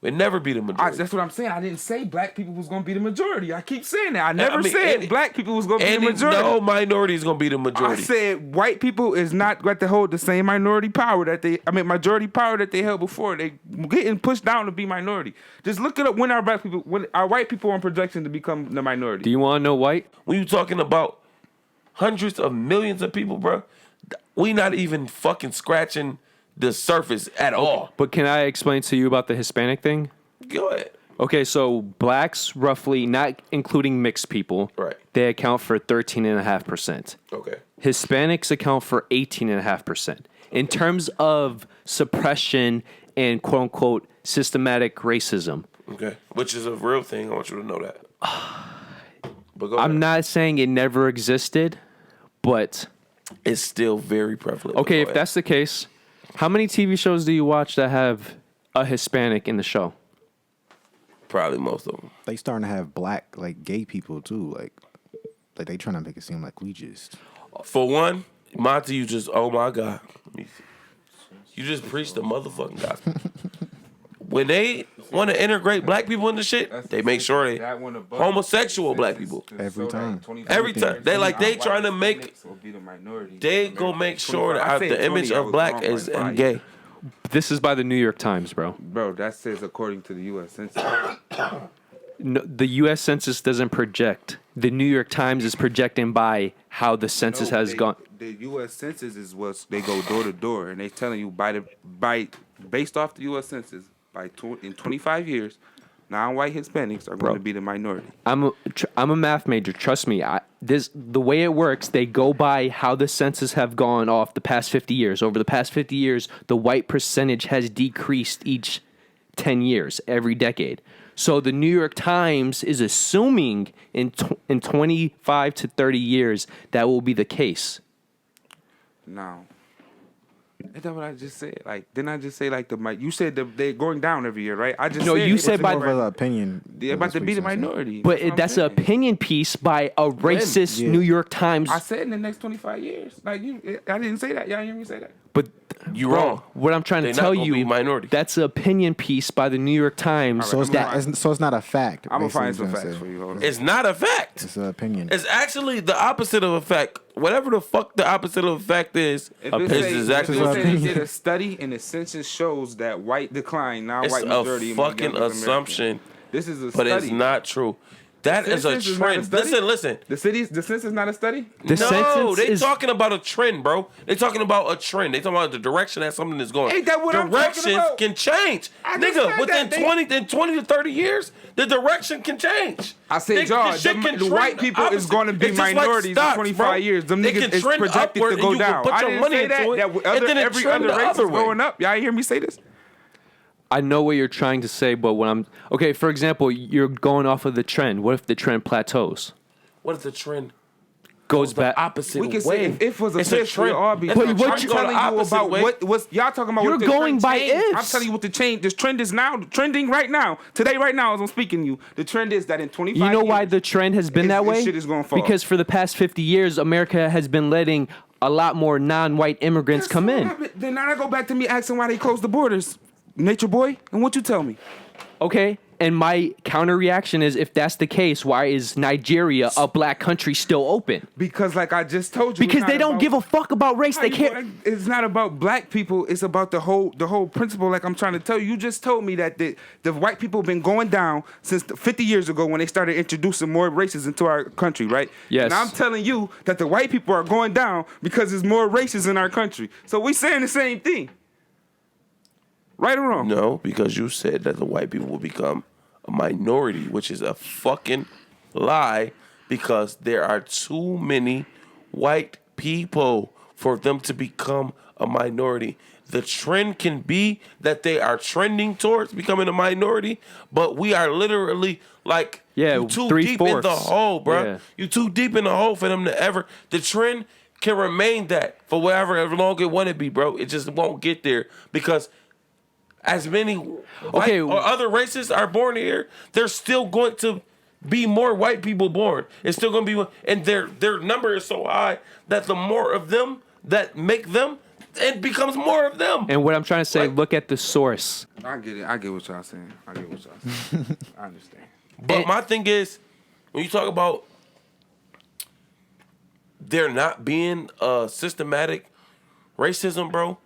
We'll never be the majority. That's what I'm saying. I didn't say black people was gonna be the majority. I keep saying that. I never said black people was gonna be the majority. No minority is gonna be the majority. I said white people is not going to hold the same majority power that they held before. They getting pushed down to be minority. Just look it up when our white people are in projection to become the minority. Do you want to know white? When you talking about hundreds of millions of people, bro, we not even fucking scratching the surface at all. But can I explain to you about the Hispanic thing? Go ahead. Okay, so blacks, roughly, not including mixed people, right? They account for 13.5%. Okay. Hispanics account for 18.5%. In terms of suppression and quote unquote systematic racism. Okay, which is a real thing. I want you to know that. But go ahead. I'm not saying it never existed, but it's still very prevalent. Okay, if that's the case. How many TV shows do you watch that have a Hispanic in the show? Probably most of them. They starting to have black, like, gay people, too. Like they trying to make it seem like we just... For one, Monty, you just... Oh, my God. You just preached the motherfucking gospel. When they want to integrate black people into shit, they make sure they homosexual black people. Every time. They trying to make... They go make sure that the image of black is gay. This is by the New York Times, bro. Bro, that says according to the U.S. Census. No, the U.S. Census doesn't project. The New York Times is projecting by how the census has gone. The U.S. Census is what they go door to door, and they telling you based off the U.S. Census, in 25 years, non-white Hispanics are going to be the minority. I'm a math major. Trust me. The way it works, they go by how the census have gone off the past 50 years. Over the past 50 years, the white percentage has decreased each 10 years, every decade. So the New York Times is assuming in 25 to 30 years that will be the case. No. Is that what I just said? Like, didn't I just say like you said they're going down every year, right? I just No, said you said by more of an opinion. about to be the minority. But what I'm that's an saying. opinion piece by a racist New York Times. I said in the next 25 years. Like I didn't say that. Y'all hear me say that? But you wrong. What I'm trying to tell you, that's an opinion piece by the New York Times. So it's not a fact. I'm gonna find some facts for you. Hold on. It's not a fact. It's an opinion. It's actually the opposite of a fact. Whatever the fuck the opposite of a fact is exactly what they did a study and the census shows that white decline, now white majority. It's a fucking assumption. This is a but study. It's not true. That is a trend. Listen. The census is not a study? They talking about a trend, bro. They talking about a trend. They talking about the direction that something is going. Ain't that what Directions I'm talking about? can change. Nigga, within 20 to 30 years, the direction can change. I said, y'all, the white people is going to be minorities in 25 years. Them niggas is projected to go down. I didn't say that every other race is going up. Y'all hear me say this? I know what you're trying to say, but for example, you're going off of the trend. What if the trend plateaus? What if the trend goes back opposite way? We can say if it was a trend, all be. But what you telling you about what's y'all talking about? You're going by ifs. I'm telling you what the change. This trend is now trending right now. Today, right now, as I'm speaking to you, the trend is that in 25 years. You know why the trend has been that way? This shit is going to fall. Because for the past 50 years, America has been letting a lot more non-white immigrants come in. Then now I go back to me asking why they closed the borders. Nature boy, and what you tell me? Okay, and my counter reaction is, if that's the case, why is Nigeria, a black country, still open? Because, like I just told you, because they don't give a fuck about race. They care. It's not about black people. It's about the whole principle. Like I'm trying to tell you, you just told me that the white people have been going down since 50 years ago when they started introducing more races into our country, right? Yes. And I'm telling you that the white people are going down because there's more races in our country. So we saying the same thing. Right or wrong? No, because you said that the white people will become a minority, which is a fucking lie, because there are too many white people for them to become a minority. The trend can be that they are trending towards becoming a minority, but we are literally like you too deep in the hole, bro. Yeah. You too deep in the hole for them to ever. The trend can remain that for whatever long it want to be, bro. It just won't get there because as many white or other races are born here, there's still going to be more white people born. It's still going to be, and their number is so high that the more of them that make them, it becomes more of them. And what I'm trying to say, look at the source. I get it. I get what y'all saying. I understand. But my thing is, when you talk about there not being systematic racism, bro,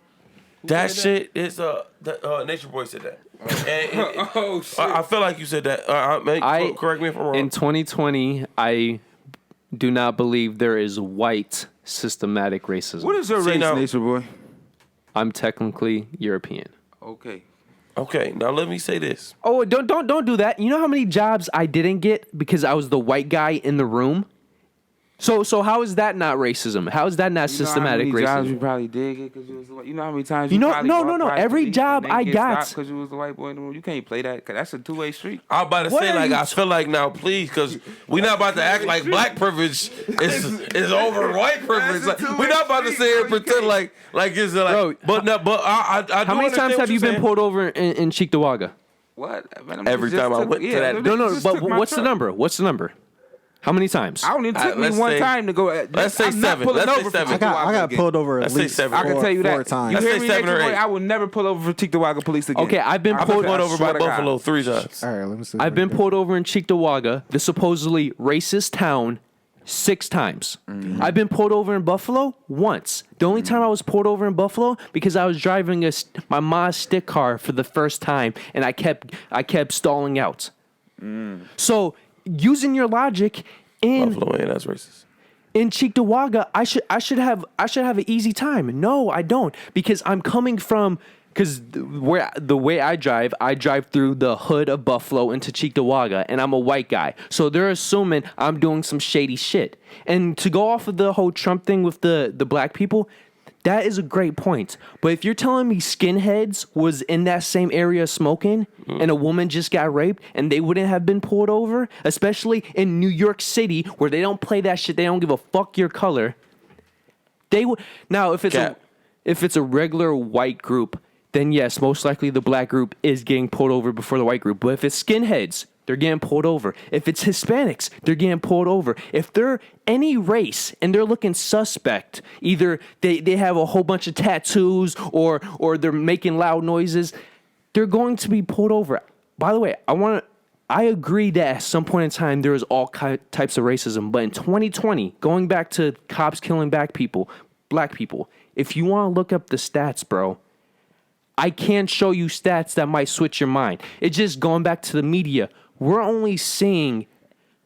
that shit is Nature Boy said that. And shit. I feel like you said that. Correct me if I'm wrong. In 2020, I do not believe there is white systematic racism. What is your race, Nature Boy? I'm technically European. Okay. Now let me say this. Oh, don't do that. You know how many jobs I didn't get because I was the white guy in the room? So how is that not racism? How is that not systematic racism? Jobs you probably did get because you was the white. You know how many times no. Every job I got because you was the white boy in the room. You can't play that because that's a two-way street. I'm about to say I feel like now, please, because we're not about to act like black privilege is over white privilege. Like, we're not about to sit here and pretend like it's like. Bro, but I how many times have you been pulled over in Cheektowaga? What? Man, every time I went to that. No. But what's the number? What's the number? How many times? I only took me one time to go. Let's say 7. I got pulled over at least 7. I can tell you that. 4 times. You hear me, 7 or 8. I will never pull over for Cheektowaga police again. Okay, I've been pulled over by Buffalo 3 times. All right, let me see. I've been pulled over in Cheektowaga, the supposedly racist town, 6 times. Mm-hmm. I've been pulled over in Buffalo once. The only time I was pulled over in Buffalo because I was driving my Ma's stick car for the first time, and I kept stalling out. So using your logic. Buffalo ain't as racist. In Cheektowaga, I should have an easy time. No, I don't, because I'm coming from the way I drive through the hood of Buffalo into Cheektowaga, and I'm a white guy, so they're assuming I'm doing some shady shit. And to go off of the whole Trump thing with the black people, that is a great point. But if you're telling me skinheads was in that same area smoking and a woman just got raped and they wouldn't have been pulled over, especially in New York City where they don't play that shit, they don't give a fuck your color. They would now if it's a regular white group, then yes, most likely the black group is getting pulled over before the white group. But if it's skinheads, they're getting pulled over. If it's Hispanics, they're getting pulled over. If they're any race and they're looking suspect, either they have a whole bunch of tattoos or they're making loud noises, they're going to be pulled over. By the way, I agree that at some point in time there is all types of racism, but in 2020, going back to cops killing black people, if you want to look up the stats, bro, I can't show you stats that might switch your mind. It's just going back to the media. We're only seeing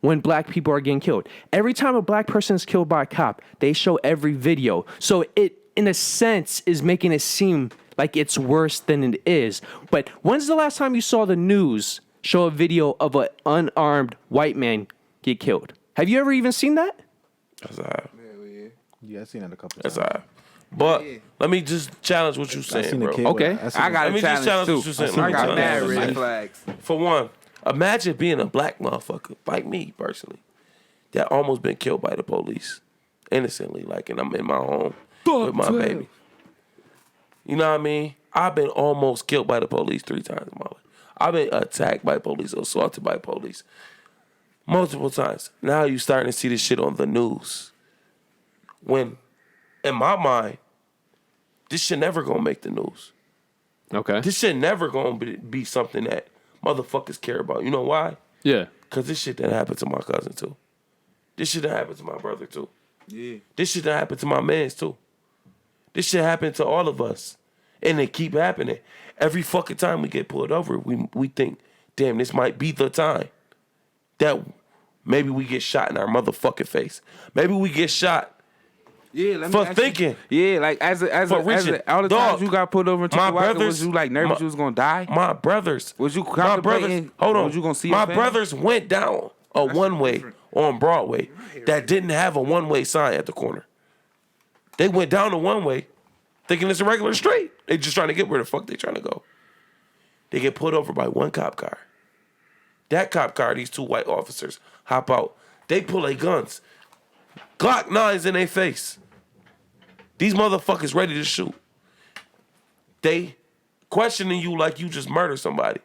when black people are getting killed. Every time a black person is killed by a cop, they show every video. So it, in a sense, is making it seem like it's worse than it is. But when's the last time you saw the news show a video of an unarmed white man get killed? Have you ever even seen that? That's all right. Yeah, I've seen it a couple That's times. all right. But let me just challenge what you're saying, bro. Okay. I got a challenge too. What you're saying. I got mad red flags. For one, imagine being a black motherfucker, like me personally, that almost been killed by the police innocently, like, and I'm in my home with my baby. You know what I mean? I've been almost killed by the police 3 times in my life. I've been attacked by police, assaulted by police multiple times. Now you starting to see this shit on the news. When, in my mind, this shit never gonna make the news. Okay. This shit never gonna be something that motherfuckers care about. You know why? Yeah. Because this shit that happened to my cousin too. This shit that happened to my brother too. Yeah. This shit that happened to my mans too. This shit happened to all of us. And it keep happening. Every fucking time we get pulled over, we think, damn, this might be the time that maybe we get shot in our motherfucking face. Maybe we get shot. Yeah, let me for ask thinking. You, yeah, like as all the times you got pulled over and took my the walker, brothers, was you like nervous you was gonna die? My brothers. Was you contemplating? Hold on. Was you gonna see my brothers went down a one-way on Broadway that didn't have a one-way sign at the corner. They went down a one-way thinking it's a regular street. They just trying to get where the fuck they trying to go. They get pulled over by one cop car. That cop car, these 2 white officers hop out. They pull their guns. Glock 9s in their face. These motherfuckers ready to shoot. They questioning you like you just murdered somebody.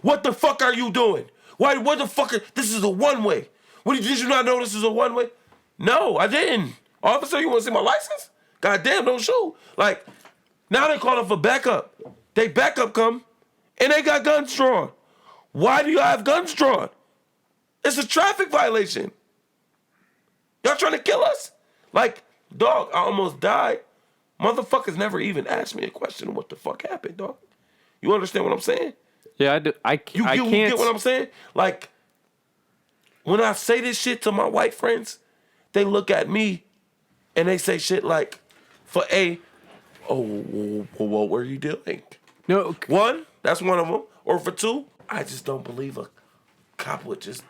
What the fuck are you doing? What the fuck? This is a one-way. Did you not know this is a one-way? No, I didn't. Officer, you want to see my license? Goddamn, don't shoot. Like, now they calling for backup. They backup come, and they got guns drawn. Why do y'all have guns drawn? It's a traffic violation. Y'all trying to kill us? Like, dog, I almost died. Motherfuckers never even asked me a question of what the fuck happened, dog. You understand what I'm saying? Yeah, I do. I can't. You get what I'm saying? Like, when I say this shit to my white friends, they look at me and they say shit like, for A, oh, what were you doing? No. 1, that's one of them. Or for 2, I just don't believe a cop would just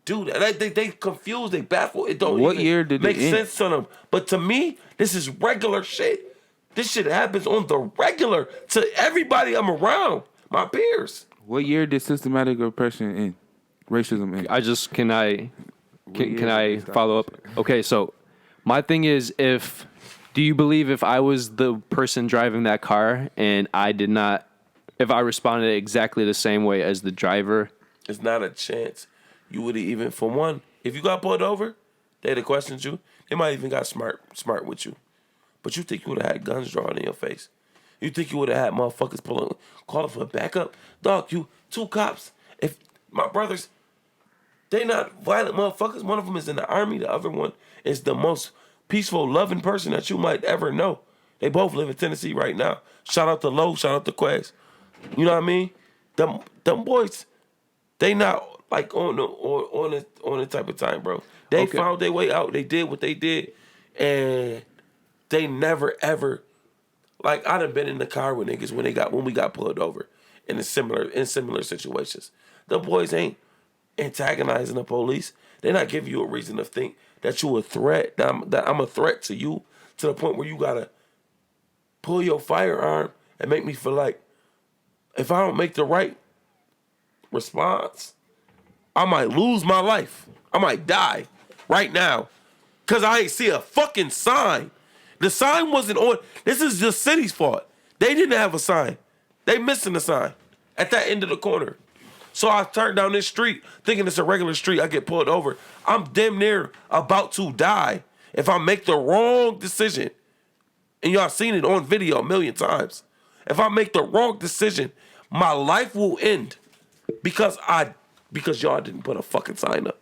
do that. They confused, they baffled. It don't What even year did make it sense to them. But to me, this is regular shit. This shit happens on the regular to everybody I'm around, my peers. What year did systematic oppression end? Racism end? Can I follow up? Okay, so my thing is, do you believe if I was the person driving that car and if I responded exactly the same way as the driver? It's not a chance. You would have even, for one, if you got pulled over, they'd have questioned you. They might even got smart with you. But you think you would have had guns drawn in your face? You think you would have had motherfuckers calling for backup? Dog, you 2 cops. If my brothers, they not violent motherfuckers. One of them is in the Army. The other one is the most peaceful, loving person that you might ever know. They both live in Tennessee right now. Shout out to Lowe. Shout out to Quez. You know what I mean? Them boys, they not like on the type of time, bro. They found their way out. They did what they did, and they never ever. Like, I done been in the car with niggas when we got pulled over in similar situations. The boys ain't antagonizing the police. They're not giving you a reason to think that you a threat, that I'm a threat to you, to the point where you gotta pull your firearm and make me feel like if I don't make the right response, I might lose my life. I might die right now because I ain't see a fucking sign The sign wasn't on. This is the city's fault. They didn't have a sign. They missing the sign at that end of the corner. So I turned down this street thinking it's a regular street. I get pulled over. I'm damn near about to die if I make the wrong decision. And y'all seen it on video a million times. If I make the wrong decision, my life will end because y'all didn't put a fucking sign up.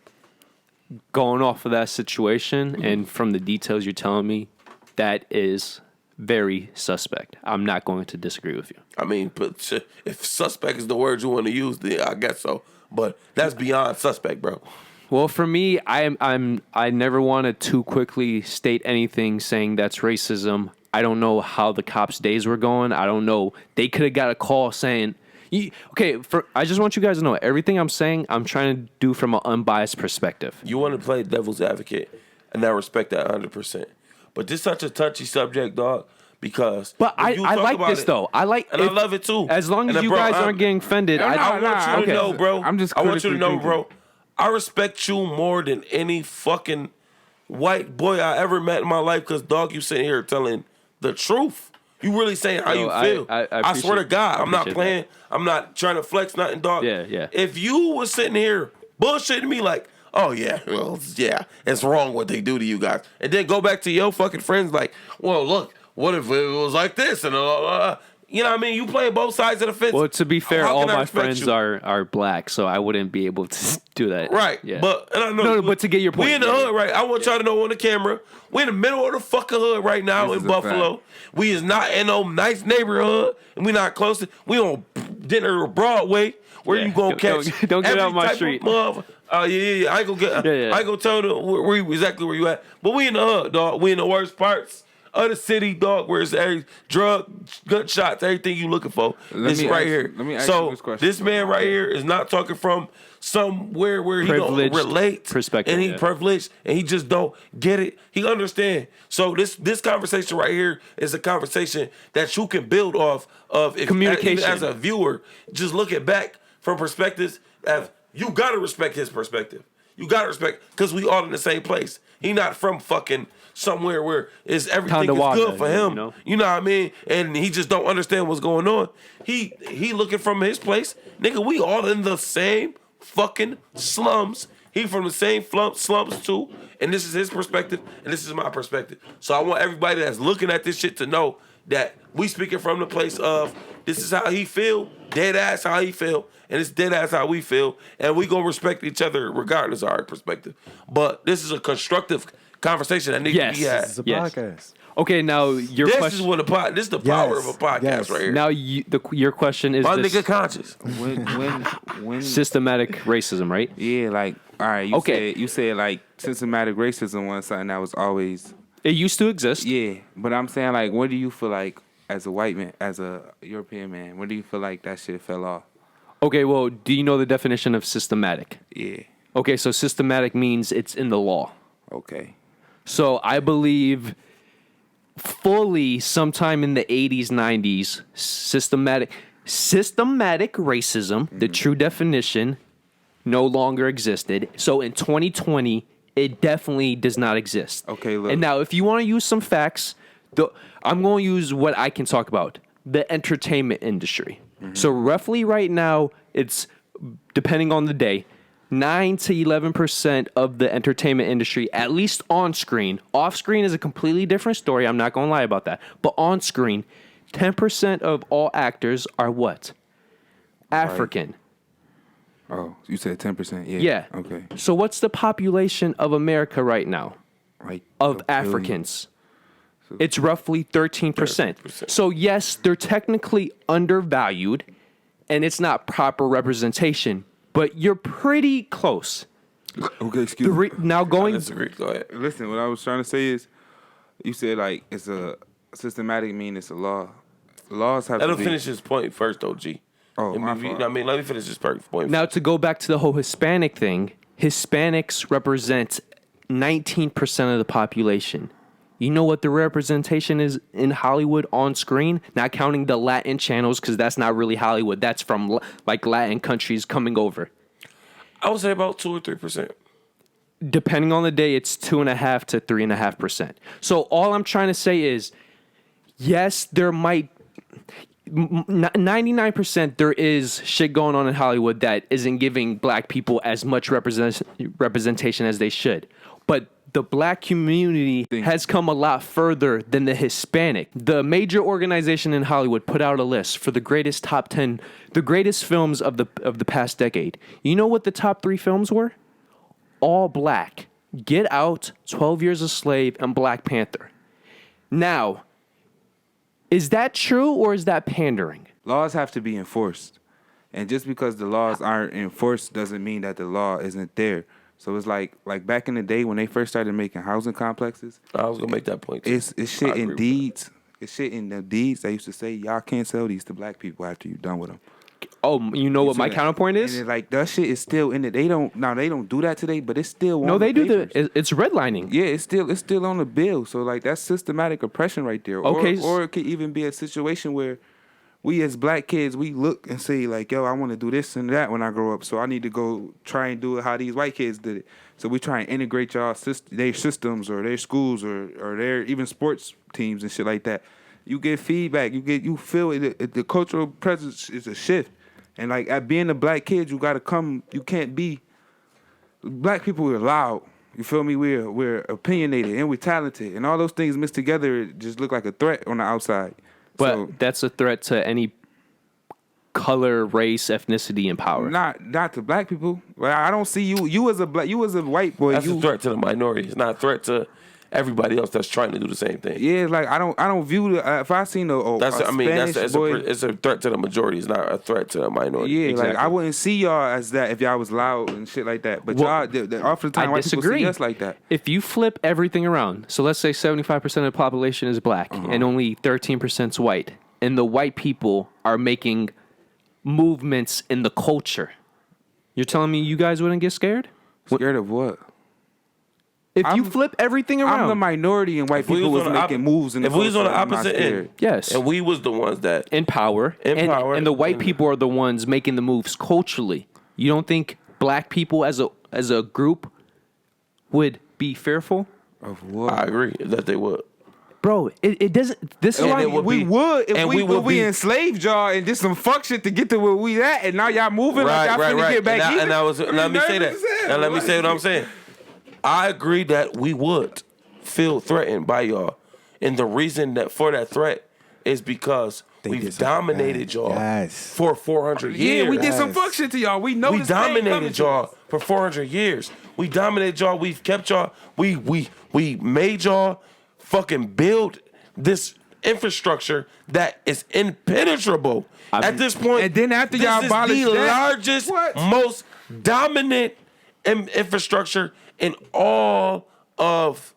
Going off of that situation and from the details you're telling me, that is very suspect. I'm not going to disagree with you. I mean, but if suspect is the word you want to use, then I guess so. But that's beyond suspect, bro. Well, for me, I never want to too quickly state anything saying that's racism. I don't know how the cops' days were going. I don't know. They could have got a call saying, I just want you guys to know, everything I'm saying, I'm trying to do from an unbiased perspective. You want to play devil's advocate, and I respect that 100%. But this is such a touchy subject, dog, because... But I like this, though. I love it, too. As long as you guys aren't getting offended. I want you to know, bro. I want you to know, bro. I respect you more than any fucking white boy I ever met in my life because, dog, you sitting here telling the truth. You really saying how you feel. I swear to God, I'm not playing. I'm not trying to flex nothing, dog. Yeah. If you was sitting here bullshitting me like, oh, yeah, well, yeah, it's wrong what they do to you guys. And then go back to your fucking friends like, well, look, what if it was like this? And you know what I mean? You playing both sides of the fence. Well, to be fair, all my friends are black, so I wouldn't be able to do that. Right. Yeah. But and I know, but to get your point. We in the hood, right? I want y'all to know on the camera. We in the middle of the fucking hood right now in Buffalo. We is not in no nice neighborhood, and we not close to. We on dinner Broadway, where you gonna catch. Don't get out my street. Oh yeah. I ain't gonna get. I ain't gonna tell them exactly where you at. But we in the hood, dog. We in the worst parts of the city, dog, where it's every drug, gunshots, everything you looking for. It's right here. Let me ask you this question. This man right here is not talking from somewhere where he don't relate perspective, and he privileged and he just don't get it. He understand. So this conversation right here is a conversation that you can build off of if, communication. As a viewer, just look it back from perspectives. You gotta respect his perspective. You gotta respect because we all in the same place. He not from fucking somewhere where everything is good for him. You know what I mean? And he just don't understand what's going on. He looking from his place. Nigga, we all in the same fucking slums. He from the same slums too. And this is his perspective and this is my perspective. So I want everybody that's looking at this shit to know that we speaking from the place of this is how he feel, dead ass how he feel, and it's dead ass how we feel, and we gonna respect each other regardless of our perspective. But this is a constructive conversation that needs to be had. This is a podcast. Okay, now your question. This is the power of a podcast right here. Now your question is my nigga conscious. When systematic racism, right? Yeah, like all right. You said like systematic racism was something that was always. It used to exist. Yeah, but I'm saying like, what do you feel like as a white man, as a European man? When do you feel like that shit fell off? Okay, well, do you know the definition of systematic? Yeah. Okay, so systematic means it's in the law. Okay. So I believe fully sometime in the 80s, 90s, systematic racism, the true definition, no longer existed. So in 2020, it definitely does not exist. Okay, look. And now if you want to use some facts, I'm going to use what I can talk about, the entertainment industry. Mm-hmm. So roughly right now, it's, depending on the day, 9 to 11% of the entertainment industry, at least on screen. Off screen is a completely different story. I'm not going to lie about that. But on screen, 10% of all actors are what? African. Right. Oh, you said 10%? Yeah. Yeah. Okay. So what's the population of America right now? Right. Of Africans? It's roughly 13%. So yes, they're technically undervalued, and it's not proper representation. But you're pretty close. Okay, excuse me. Now going. I disagree. Go ahead. Listen, what I was trying to say is, you said like it's a systematic mean it's a law. Laws have. Let to him finish his point first, though, G. Oh, my fault. let me finish his point. Now to go back to the whole Hispanic thing, Hispanics represent 19% of the population. You know what the representation is in Hollywood on screen? Not counting the Latin channels, because that's not really Hollywood. That's from like Latin countries coming over. I would say about 2 or 3%. depending on the day, it's 2.5 to 3.5%. So all I'm trying to say is, yes, there might 99% there is shit going on in Hollywood that isn't giving black people as much representation as they should. But the black community has come a lot further than the Hispanic. The major organization in Hollywood put out a list for the greatest top 10, the greatest films of the past decade. You know what the top 3 films were? All black. Get Out, 12 Years a Slave, and Black Panther. Now, is that true or is that pandering? Laws have to be enforced. And just because the laws aren't enforced doesn't mean that the law isn't there. So it's like back in the day when they first started making housing complexes. I was gonna make that point too. It's shit in deeds. It's shit in the deeds. They used to say y'all can't sell these to black people after you're done with them. Oh, you know what my counterpoint is? And like that shit is still in it. They don't do that today, but it's still no. On They the do papers. it's redlining. Yeah, it's still on the bill. So like that's systematic oppression right there. Okay, or it could even be a situation where we as black kids, we look and say like, yo, I want to do this and that when I grow up. So I need to go try and do it how these white kids did it. So we try and integrate their systems or their schools or their even sports teams and shit like that. You get feedback. You feel it. The cultural presence is a shift. And like at being a black kid, you gotta come. You can't be. Black people are loud. You feel me? We're opinionated and we're talented, and all those things mixed together just look like a threat on the outside. But so, that's a threat to any color, race, ethnicity, and power. Not to black people. Well, I don't see you as a white boy. That's a threat to the minority. It's not a threat to everybody else that's trying to do the same thing. Yeah, like I don't view if I seen it's a threat to the majority. It's not a threat to the minority. Yeah, exactly. Like I wouldn't see y'all as that if y'all was loud and shit like that. But y'all, oftentimes I white disagree. people see us like that. If you flip everything around, so let's say 75% of the population is black and only 13% is white, and the white people are making movements in the culture, you're telling me you guys wouldn't get scared? Scared of what? If you flip everything around, I'm the minority, and white people was making moves. If we was on the opposite end, yes, and we was the ones that in power, and the white people are the ones making the moves culturally. You don't think black people as a group would be fearful of what? I agree that they would. Bro, it doesn't. This is why we would if we enslaved y'all and did some fuck shit to get to where we at, and now y'all moving like y'all finna get back even. Let me say that. Now let me say what I'm saying. I agree that we would feel threatened by y'all, and the reason that for that threat is because we've dominated y'all for 400 years. Yeah, we did some fuck shit to y'all. We know we dominated y'all for 400 years. We dominated y'all. We've kept y'all. We made y'all fucking build this infrastructure that is impenetrable at this point. And then after y'all abolished the largest, most dominant infrastructure in all of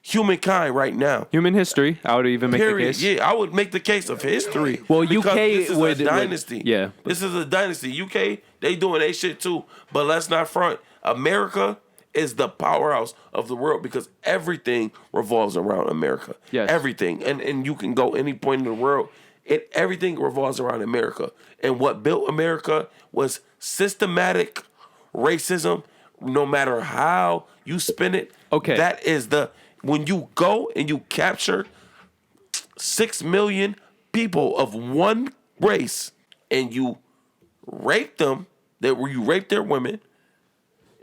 humankind right now. Human history. I would even make the case. Yeah, I would make the case of history. Well, UK this is would a dynasty. Yeah, this is a dynasty. UK, they doing their shit too. But let's not front. America is the powerhouse of the world because everything revolves around America. Yes. Everything. And you can go any point in the world. Everything revolves around America. And what built America was systematic racism. No matter how you spin it, that is when you go and you capture 6 million people of one race and you rape them, you rape their women,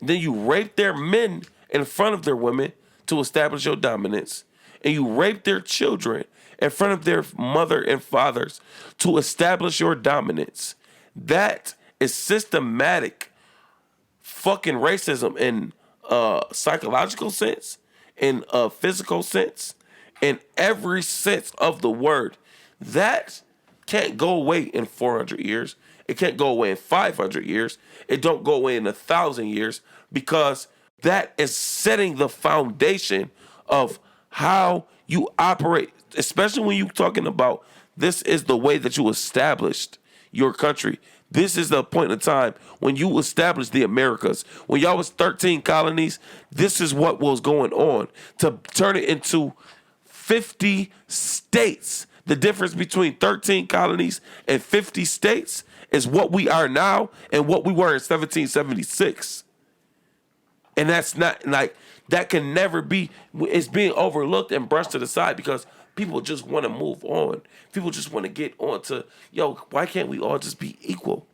then you rape their men in front of their women to establish your dominance, and you rape their children in front of their mother and fathers to establish your dominance. That is systematic fucking racism in psychological sense, in a physical sense, in every sense of the word. That can't go away in 400 years. It can't go away in 500 years. It don't go away in 1,000 years because that is setting the foundation of how you operate, especially when you're talking about this is the way that you established your country. This is the point in time when you established the Americas. When y'all was 13 colonies, this is what was going on. To turn it into 50 states. The difference between 13 colonies and 50 states is what we are now and what we were in 1776. And that's not like that can never be. It's being overlooked and brushed to the side because people just want to move on. People just want to get on to, why can't we all just be equal?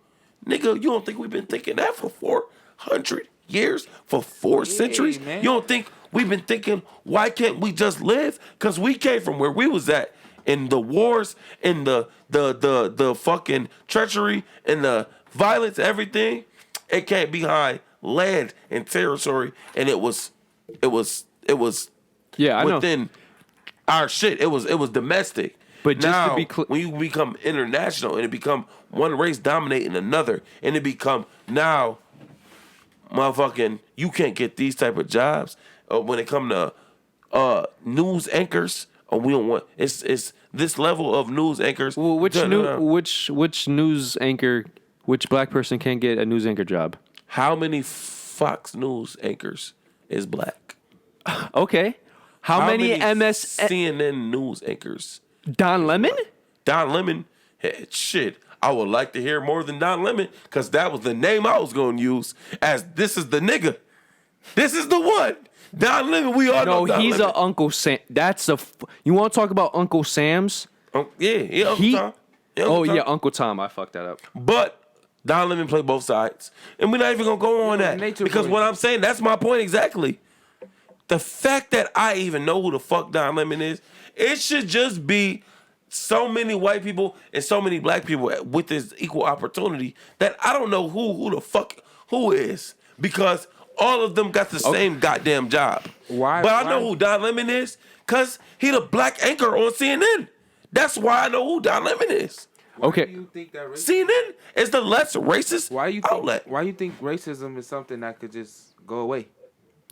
Nigga, you don't think we've been thinking that for 400 years? For 4 centuries? Man. You don't think we've been thinking, why can't we just live? Because we came from where we was at in the wars, in the fucking treachery, and the violence, everything. It came behind land and territory, and it was I within know. our shit. It was domestic. But just now, to be when you become international and it become one race dominating another, and it become now, motherfucking, you can't get these type of jobs when it come to news anchors. We don't want it's this level of news anchors. Well, which news anchor, which black person can't get a news anchor job? How many Fox News anchors is black? Okay. How many CNN news anchors? Don Lemon? Don Lemon, shit. I would like to hear more than Don Lemon because that was the name I was going to use as this is the nigga. This is the one. Don Lemon, we all know Don Lemon. No, he's a Uncle Sam. You want to talk about Uncle Sam's? Uncle Tom. Yeah, Uncle Tom. I fucked that up. But Don Lemon played both sides. And we're not even going to go on that. Because what I'm saying, that's my point exactly. The fact that I even know who the fuck Don Lemon is, it should just be so many white people and so many black people with this equal opportunity that I don't know who the fuck who is. Because all of them got the same goddamn job. Why? But I know who Don Lemon is because he the black anchor on CNN. That's why I know who Don Lemon is. Okay. Why do you think that CNN is the less racist outlet. Why you think racism is something that could just go away?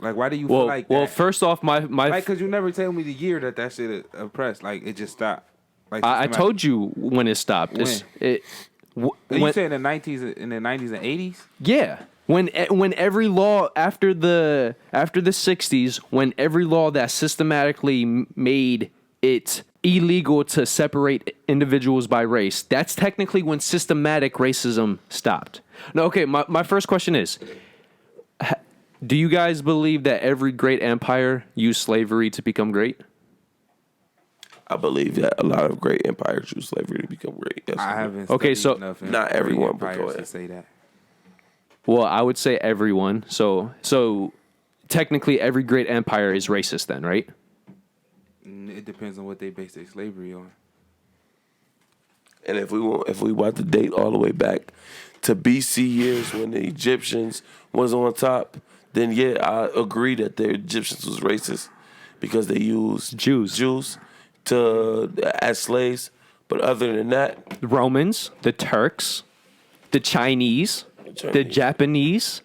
Like, why do you feel like that? Well, first off, my like, because you never tell me the year that shit oppressed. Like, it just stopped. Like, I told you when it stopped. When? You said in the 90s and 80s? Yeah. When every law after the 60s, when every law that systematically made it illegal to separate individuals by race, that's technically when systematic racism stopped. No, okay, my first question is, do you guys believe that every great empire used slavery to become great? I believe that a lot of great empires use slavery to become great. Yes, I haven't. Okay, so not everyone, but go ahead. To say that. Well, I would say everyone. So technically, every great empire is racist, then, right? It depends on what they base their slavery on. And if we want to date all the way back to BC years when the Egyptians was on top, then yeah, I agree that the Egyptians was racist because they used Jews as slaves. But other than that, The Romans, the Turks, the Chinese, the Japanese,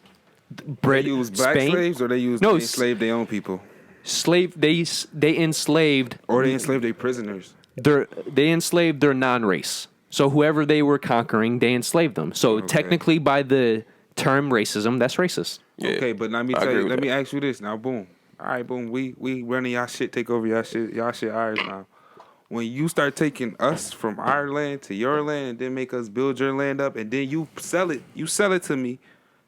They use black Spain. slaves, or they enslaved their own people, They enslaved, or they enslaved their prisoners. they enslaved their non-race. So whoever they were conquering, they enslaved them. So technically, by the term racism, that's racist. yeah, Okay, but let me ask you this now. Boom. All right, boom. We running y'all shit. Take over y'all shit. Y'all shit ours now. When you start taking us from our land to your land, and then make us build your land up, and then you sell it to me.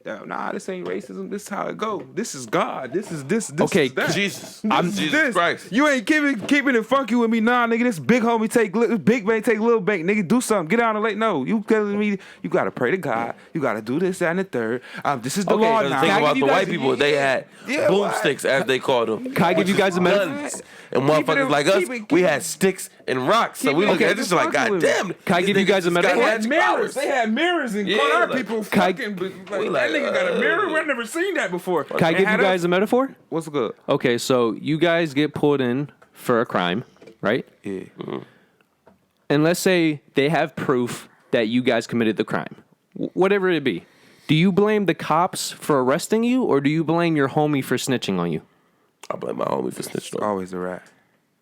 Nah, this ain't racism. This is how it go. This is God. This is this. Okay, is that. Jesus, Jesus Christ. You ain't keeping it funky with me, nah, nigga. This big homie big bank take little bank, nigga. Do something. Get out and late. No, you telling me you gotta pray to God. You gotta do this, that, and the third. This is the law now. Think about the white people. They had boomsticks, as they called them. Can I give you guys a metaphor? Guns. And motherfuckers like us, we had sticks and rocks. So we look at this like, God damn. Can I give you guys a metaphor? They had mirrors and caught our people fucking. That nigga got a mirror. I've never seen that before. Can I give you guys a metaphor? What's good? Okay, so you guys get pulled in for a crime, right? Yeah. Mm-hmm. And let's say they have proof that you guys committed the crime, whatever it be. Do you blame the cops for arresting you, or do you blame your homie for snitching on you? I blame my homie for snitching on me. Always a rat.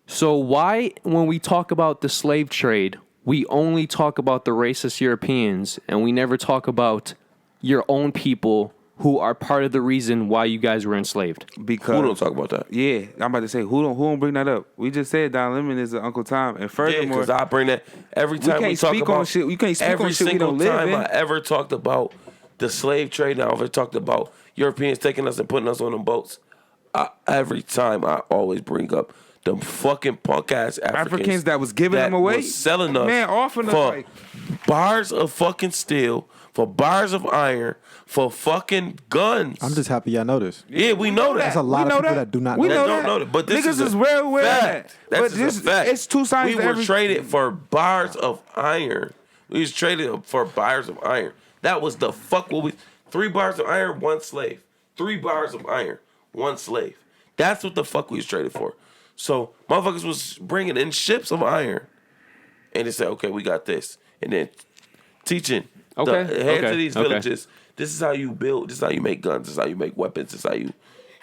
So why, when we talk about the slave trade, we only talk about the racist Europeans, and we never talk about your own people who are part of the reason why you guys were enslaved? Because Who don't talk about that? Yeah, I'm about to say who don't bring that up. We just said Don Lemon is an Uncle Tom, and furthermore, because I bring that every time we talk about on shit. We can't speak every on shit we single don't live time in. I ever talked about the slave trade, and I ever talked about Europeans taking us and putting us on them boats, every time I always bring up them fucking punk ass Africans that was giving them away, was selling us, man, offering us for like bars of fucking steel, for bars of iron, for fucking guns. I'm just happy y'all know this. Yeah, we know that. There's a lot of people that do not know that. Don't know that. But this niggas is well aware of fact. that. That's just a fact. It's two sides. We were traded for bars of iron. We was traded for bars of iron. That was the fuck what we. 3 bars of iron, 1 slave. 3 bars of iron, 1 slave. That's what the fuck we was traded for. So motherfuckers was bringing in ships of iron, and they said, "Okay, we got this," and then teaching the heads of these villages. This is how you build. This is how you make guns. This is how you make weapons. This is how you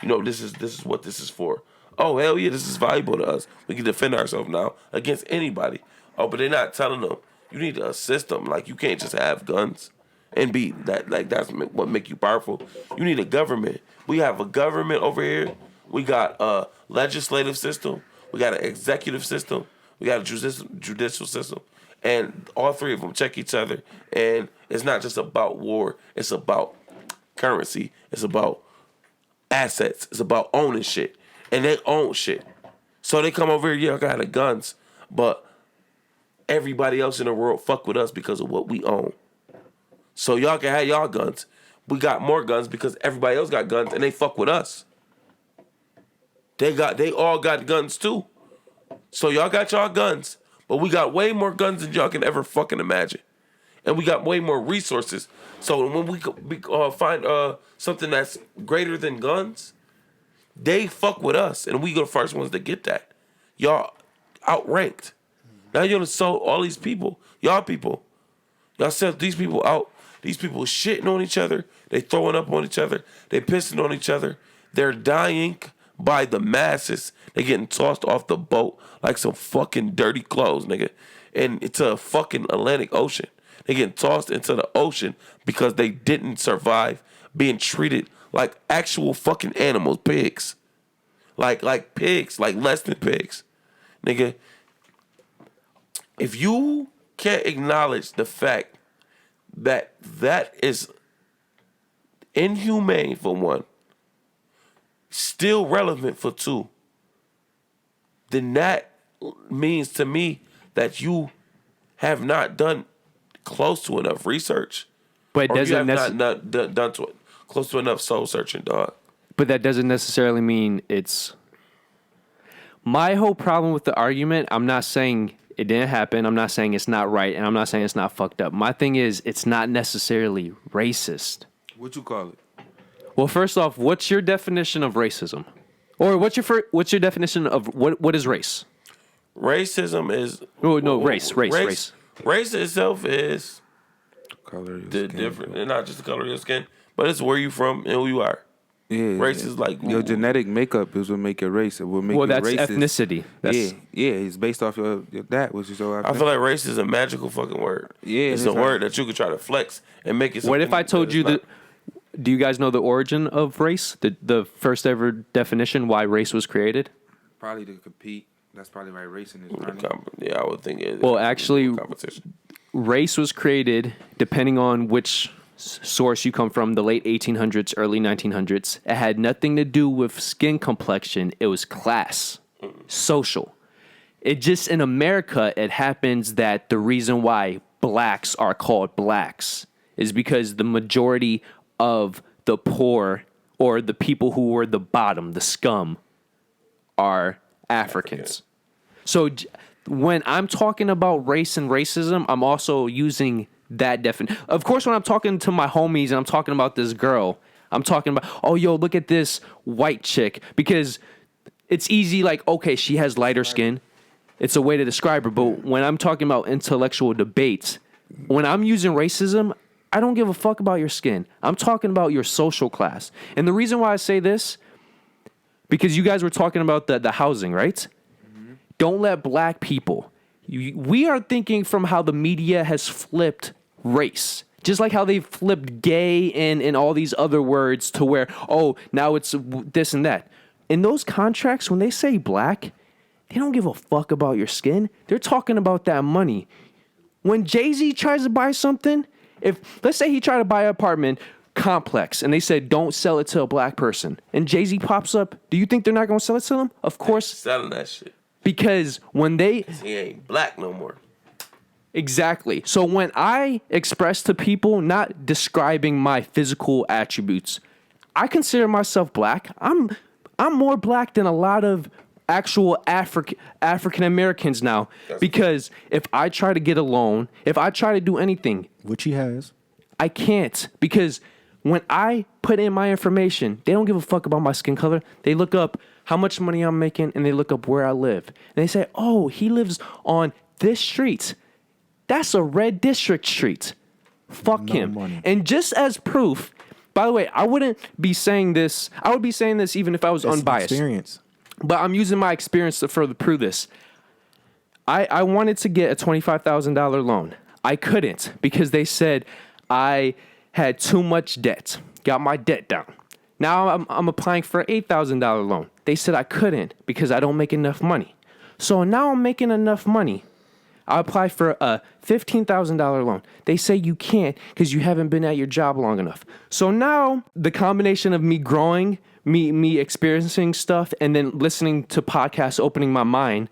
know. This is what this is for. Oh hell yeah, this is valuable to us. We can defend ourselves now against anybody. Oh, but they're not telling them you need a system. Like you can't just have guns and be that. Like that's what make you powerful. You need a government. We have a government over here. We got a legislative system. We got an executive system. We got a judicial system. And all 3 of them check each other. And it's not just about war. It's about currency. It's about assets. It's about owning shit. And they own shit. So they come over here, yeah, I got the guns. But everybody else in the world fuck with us because of what we own. So y'all can have y'all guns. We got more guns because everybody else got guns and they fuck with us. They all got guns too. So y'all got y'all guns, but we got way more guns than y'all can ever fucking imagine. And we got way more resources. So when we find something that's greater than guns, they fuck with us, and we the first ones to get that. Y'all outranked. Now you're gonna sell all these people. Y'all sell these people out. These people shitting on each other. They throwing up on each other. They pissing on each other. They're dying by the masses. They getting tossed off the boat like some fucking dirty clothes, nigga. And it's a fucking Atlantic Ocean. They getting tossed into the ocean because they didn't survive being treated like actual fucking animals, pigs. Like pigs, like less than pigs. Nigga, if you can't acknowledge the fact that that is inhumane for one, still relevant for 2, then that means to me that you have not done close to enough research. But it doesn't not done close to enough soul searching, dog. But that doesn't necessarily mean it's... My whole problem with the argument, I'm not saying it didn't happen. I'm not saying it's not right, and I'm not saying it's not fucked up. My thing is, it's not necessarily racist. What you call it? Well, first off, what's your definition of racism? Or what's your definition of what is race? Racism is... Race. Race itself is... Color of your the skin, different, and not just the color of your skin, but it's where you from and who you are. Yeah, race is like your genetic makeup is what make your race. It will make that's racist. Ethnicity. That's, it's based off your that, which is so. I feel like race is a magical fucking word. Yeah, it's a word that you could try to flex and make it. What if I told you that? Do you guys know the origin of race? The first ever definition why race was created? Probably to compete. That's probably why racing is running. Yeah, I would think it. Well, actually, competition. Race was created depending on which source you come from, the late 1800s, early 1900s. It had nothing to do with skin complexion. It was class, social. It just, in America, it happens that the reason why blacks are called blacks is because the majority of the poor or the people who were the bottom, the scum, are Africans. So when I'm talking about race and racism, I'm also using that definition. Of course, when I'm talking to my homies and I'm talking about this girl, I'm talking about, oh, yo, look at this white chick. Because it's easy, like, okay, she has lighter skin. It's a way to describe her. But when I'm talking about intellectual debates, when I'm using racism, I don't give a fuck about your skin. I'm talking about your social class. And the reason why I say this, because you guys were talking about the housing, right? Mm-hmm. Don't let black people... We are thinking from how the media has flipped race. Just like how they flipped gay and all these other words to where, oh, now it's this and that. In those contracts, when they say black, they don't give a fuck about your skin. They're talking about that money. When Jay-Z tries to buy something, if let's say he tried to buy an apartment complex, and they said, don't sell it to a black person. And Jay-Z pops up. Do you think they're not going to sell it to them? Of course. Selling that shit. Because when they... He ain't black no more. Exactly. So when I express to people, not describing my physical attributes, I consider myself black. I'm more black than a lot of actual African Americans now. Because if I try to get a loan, if I try to do anything, which he has, I can't. Because when I put in my information, they don't give a fuck about my skin color. They look up how much money I'm making, and they look up where I live. And they say, oh, he lives on this street. That's a red district street. Fuck him. Money. And just as proof, by the way, I wouldn't be saying this. I would be saying this even if I was unbiased. Experience. But I'm using my experience to further prove this. I wanted to get a $25,000 loan. I couldn't because they said I had too much debt. Got my debt down. Now I'm applying for an $8,000 loan. They said I couldn't because I don't make enough money. So now I'm making enough money. I applied for a $15,000 loan. They say you can't because you haven't been at your job long enough. So now the combination of me growing, me experiencing stuff, and then listening to podcasts, opening my mind,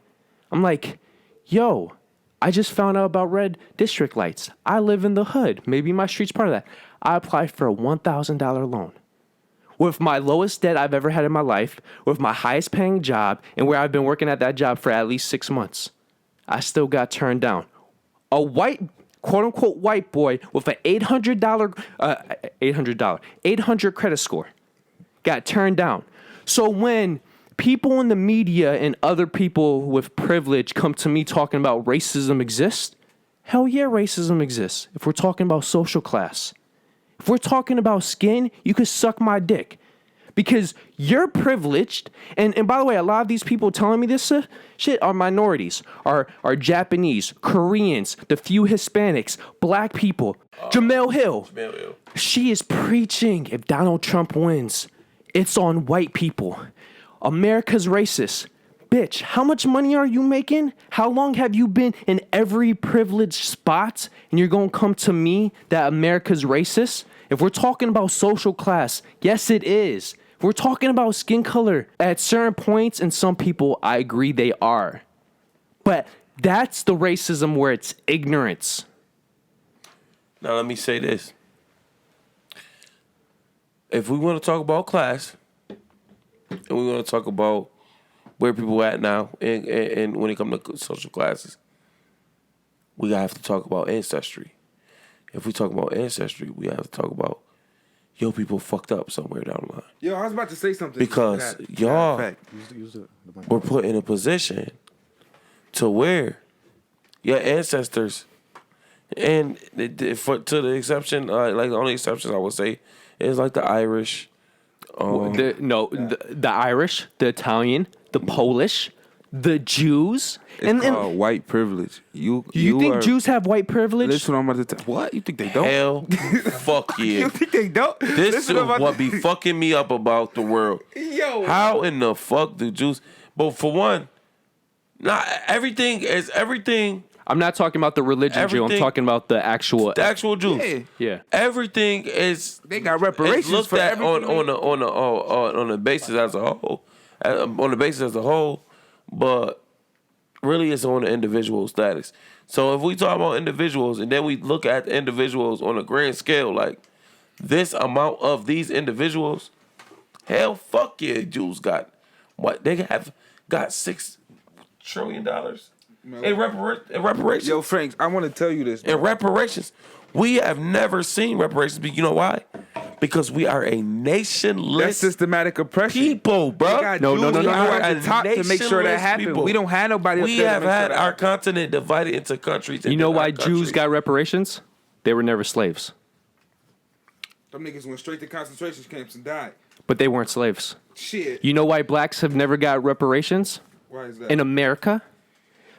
I'm like, yo, I just found out about red district lights. I live in the hood. Maybe my street's part of that. I applied for a $1,000 loan. With my lowest debt I've ever had in my life, with my highest paying job, and where I've been working at that job for at least 6 months. I still got turned down. A white, quote unquote, white boy with an $800 credit score got turned down. So when people in the media and other people with privilege come to me talking about racism exists, hell yeah, racism exists. If we're talking about social class, if we're talking about skin, you could suck my dick. Because you're privileged, and by the way, a lot of these people telling me this shit are minorities, are Japanese, Koreans, the few Hispanics, black people. Jamel Hill. She is preaching if Donald Trump wins, it's on white people. America's racist. Bitch, how much money are you making? How long have you been in every privileged spot? And you're going to come to me that America's racist? If we're talking about social class, yes, it is. If we're talking about skin color, at certain points, and some people, I agree they are. But that's the racism where it's ignorance. Now, let me say this. If we want to talk about class, and we want to talk about where people at now, and when it comes to social classes, we have to talk about ancestry. If we talk about ancestry, we have to talk about people fucked up somewhere down the line. Yo, I was about to say something. Because y'all were put in a position to where your ancestors, and to the exception, like the only exceptions I would say is like the Irish. The Irish, the Italian, the Polish, the Jews. It's called white privilege. You think Jews have white privilege? Listen, I'm about to tell. What? You think they don't? Hell, fuck yeah. You think they don't? This is what be fucking me up about the world. Yo, how in the fuck do Jews? But for one, not everything is everything. I'm not talking about the religion Jew. I'm talking about the actual Jews. Yeah. Everything is. They got reparations looked for at everything. on the basis as a whole. On the basis as a whole, but really it's on the individual status. So if we talk about individuals and then we look at the individuals on a grand scale, like this amount of these individuals, hell, fuck yeah, Jews got what they have got $6 trillion in reparations. Yo, Franks, I want to tell you this. In reparations, we have never seen reparations. But you know why? Because we are a nationless. That's systematic oppression. People, bro. No. At the top to make sure that happens. We don't have nobody. We have had our continent divided into countries. You know why Jews got reparations? They were never slaves. Them niggas went straight to concentration camps and died. But they weren't slaves. Shit. You know why blacks have never got reparations? Why is that? In America?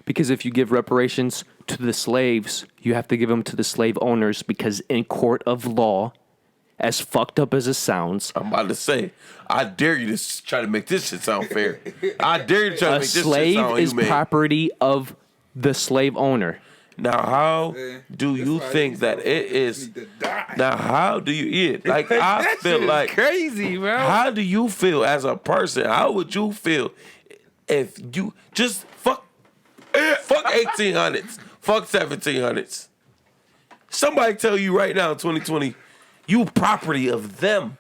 Because if you give reparations to the slaves, you have to give them to the slave owners because in court of law, as fucked up as it sounds, I'm about to say, I dare you to try to make this shit sound fair. I dare you to try to make this shit sound humane. A slave is humane. property of the slave owner. Now, how do you think that it is? Now, how do you? Like I feel like crazy, bro. How do you feel as a person? How would you feel if you just fuck 1800s, fuck 1700s? Somebody tell you right now in 2020, you property of them.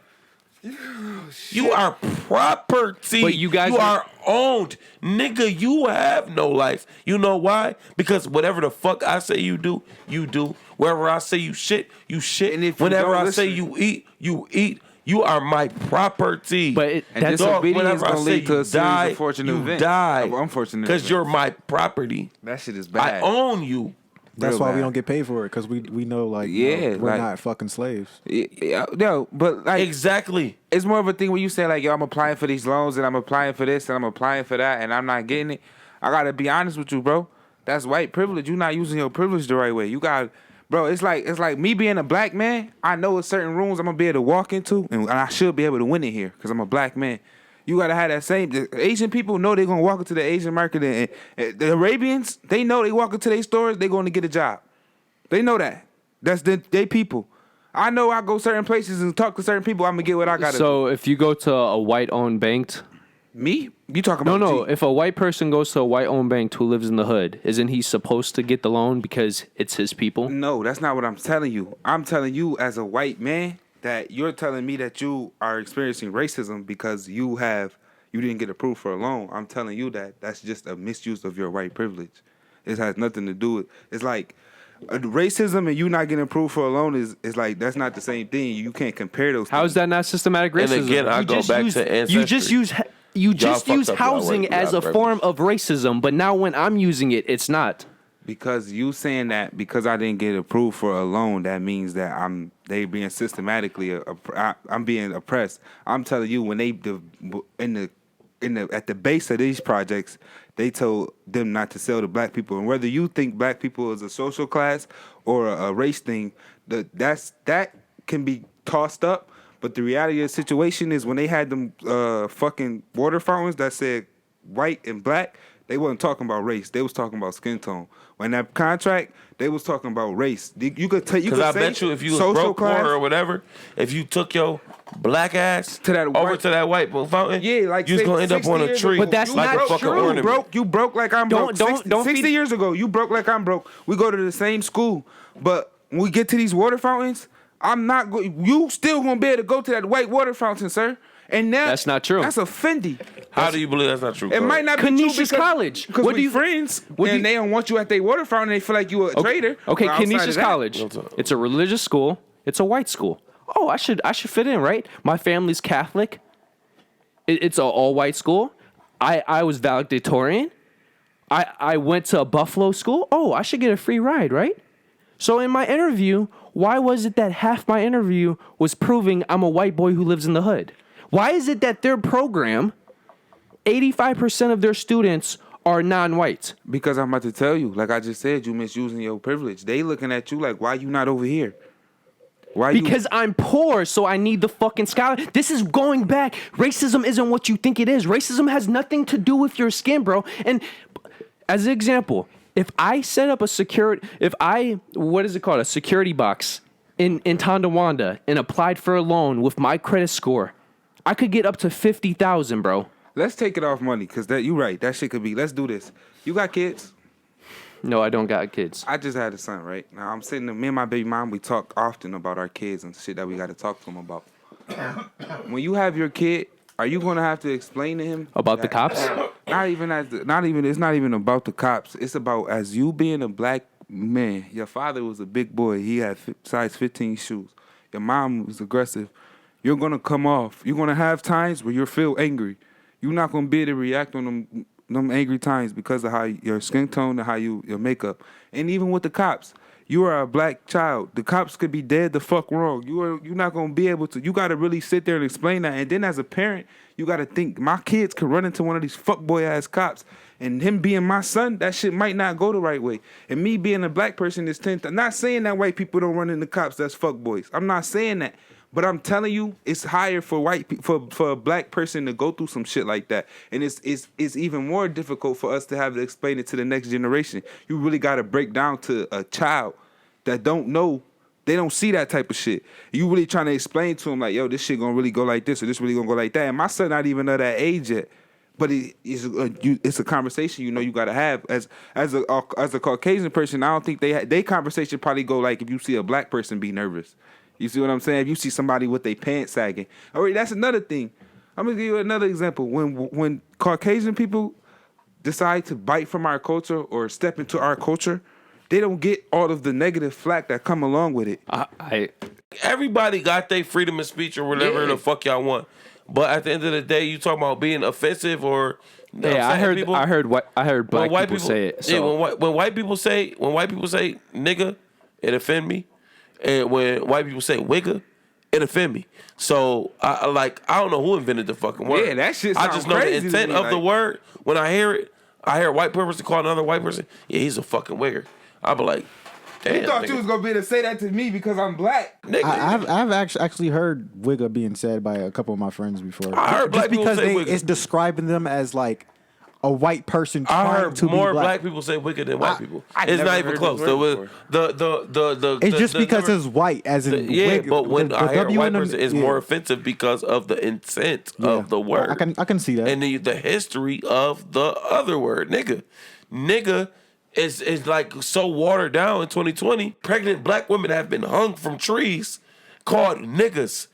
You are property. But you guys are owned. Nigga, you have no life. You know why? Because whatever the fuck I say you do, you do. Wherever I say you shit, you shit. And if whenever I say you eat, you eat. You are my property. But that disobedience gonna lead to a series of unfortunate events. You die. Unfortunate because you're my property. That shit is bad. I own you. That's why we don't get paid for it, because we know, like, we're not fucking slaves. No, but like exactly, it's more of a thing when you say like, yo, I'm applying for these loans and I'm applying for this and I'm applying for that and I'm not getting it. I gotta be honest with you, bro. That's white privilege. You're not using your privilege the right way. You got, bro. It's like me being a black man. I know it's certain rooms I'm gonna be able to walk into, and I should be able to win it here because I'm a black man. You gotta have that same. The Asian people know they're gonna walk into the Asian market, and the Arabians, they know they walk into their stores, they're gonna get a job. They know that. That's they people. I know I go certain places and talk to certain people, I'm gonna get what I gotta. So if you go to a white-owned bank, me? You talking about? No. If a white person goes to a white-owned bank who lives in the hood, isn't he supposed to get the loan because it's his people? No, that's not what I'm telling you. I'm telling you as a white man. That you're telling me that you are experiencing racism because you didn't get approved for a loan. I'm telling you that that's just a misuse of your white privilege. It has nothing to do with. It's like racism and you not getting approved for a loan is like that's not the same thing. You can't compare those. How is that not systematic racism? And again, I go back to ancestry. You just use housing as a form of racism, but now when I'm using it, it's not. Because you saying that because I didn't get approved for a loan, that means that they being systematically I'm being oppressed. I'm telling you, when they at the base of these projects, they told them not to sell to black people. And whether you think black people is a social class or a race thing, that can be tossed up. But the reality of the situation is when they had them fucking water fountains that said white and black, they wasn't talking about race. They was talking about skin tone. When that contract, they was talking about race. You could take. Because I bet you, if you was broke poor or whatever, if you took your black ass to that white fountain, like you was gonna end up on a tree. But that's like not true. You broke like I'm broke. Don't 60 years ago, you broke like I'm broke. We go to the same school, but when we get to these water fountains, I'm not. You still gonna be able to go to that white water fountain, sir. And that's not true. That's a Fendi. How do you believe that's not true? It might not be Canisius true College. Because what do you friends and they don't want you at their water fountain. They feel like you a traitor. Okay, Canisius College. It's a religious school. It's a white school. Oh, I should fit in, right? My family's Catholic. It's an all white school. I was valedictorian. I went to a Buffalo school. Oh, I should get a free ride, right? So in my interview, why was it that half my interview was proving I'm a white boy who lives in the hood? Why is it that their program, 85% of their students are non-white? Because I'm about to tell you, like I just said, you misusing your privilege. They looking at you like, why you not over here? Because I'm poor, so I need the fucking scholarship. This is going back. Racism isn't what you think it is. Racism has nothing to do with your skin, bro. And as an example, if I set up a security box in Tonawanda and applied for a loan with my credit score, I could get up to 50,000, bro. Let's take it off money, because you right. That shit could be. Let's do this. You got kids? No, I don't got kids. I just had a son, right? Now, I'm sitting there, me and my baby mom, we talk often about our kids and shit that we got to talk to them about. When you have your kid, are you going to have to explain to him? About the cops? It's not even about the cops. It's about as you being a black man, your father was a big boy. He had size 15 shoes. Your mom was aggressive. You're going to come off. You're going to have times where you feel angry. You're not going to be able to react on them angry times because of how your skin tone and how your makeup. And even with the cops, you are a black child. The cops could be dead the fuck wrong. You're not going to be able to. You got to really sit there and explain that. And then as a parent, you got to think, my kids could run into one of these fuckboy ass cops. And him being my son, that shit might not go the right way. And me being a black person is 10. I'm not saying that white people don't run into cops, that's fuckboys. I'm not saying that. But I'm telling you, it's higher for for a black person to go through some shit like that, and it's even more difficult for us to have to explain it to the next generation. You really got to break down to a child that don't know. They don't see that type of shit. You really trying to explain to them like, yo, this shit gonna really go like this, or this really gonna go like that. And my son not even of that age yet. But it's a conversation you got to have as a Caucasian person. I don't think they conversation probably go like if you see a black person be nervous. You see what I'm saying? If you see somebody with their pants sagging, or that's another thing. I'm gonna give you another example. When Caucasian people decide to bite from our culture or step into our culture, they don't get all of the negative flack that come along with it. Everybody got their freedom of speech or whatever the fuck y'all want. But at the end of the day, you talking about being offensive or I heard black people say it. So. Yeah, when white people say nigga, it offend me, and when white people say wigger, it offend me. So I don't know who invented the fucking word. Yeah, that shit. I just know the intent of the word. When I hear it, I hear a white person call another white person, yeah, he's a fucking wigger. I be like, damn. You thought you was gonna be able to say that to me because I'm black. Nigga. I've actually heard wigger being said by a couple of my friends before. I heard black people say wigger. It's describing them as like a white person trying I heard to be more black. black people say wigger than white people. It's not even close. It's just because it's white, as in wigger. But when I hear white person, it's more offensive because of the intent of the word. I can see that, and the history of the other word, nigga. Nigga is like so watered down in 2020. Pregnant black women have been hung from trees called niggas.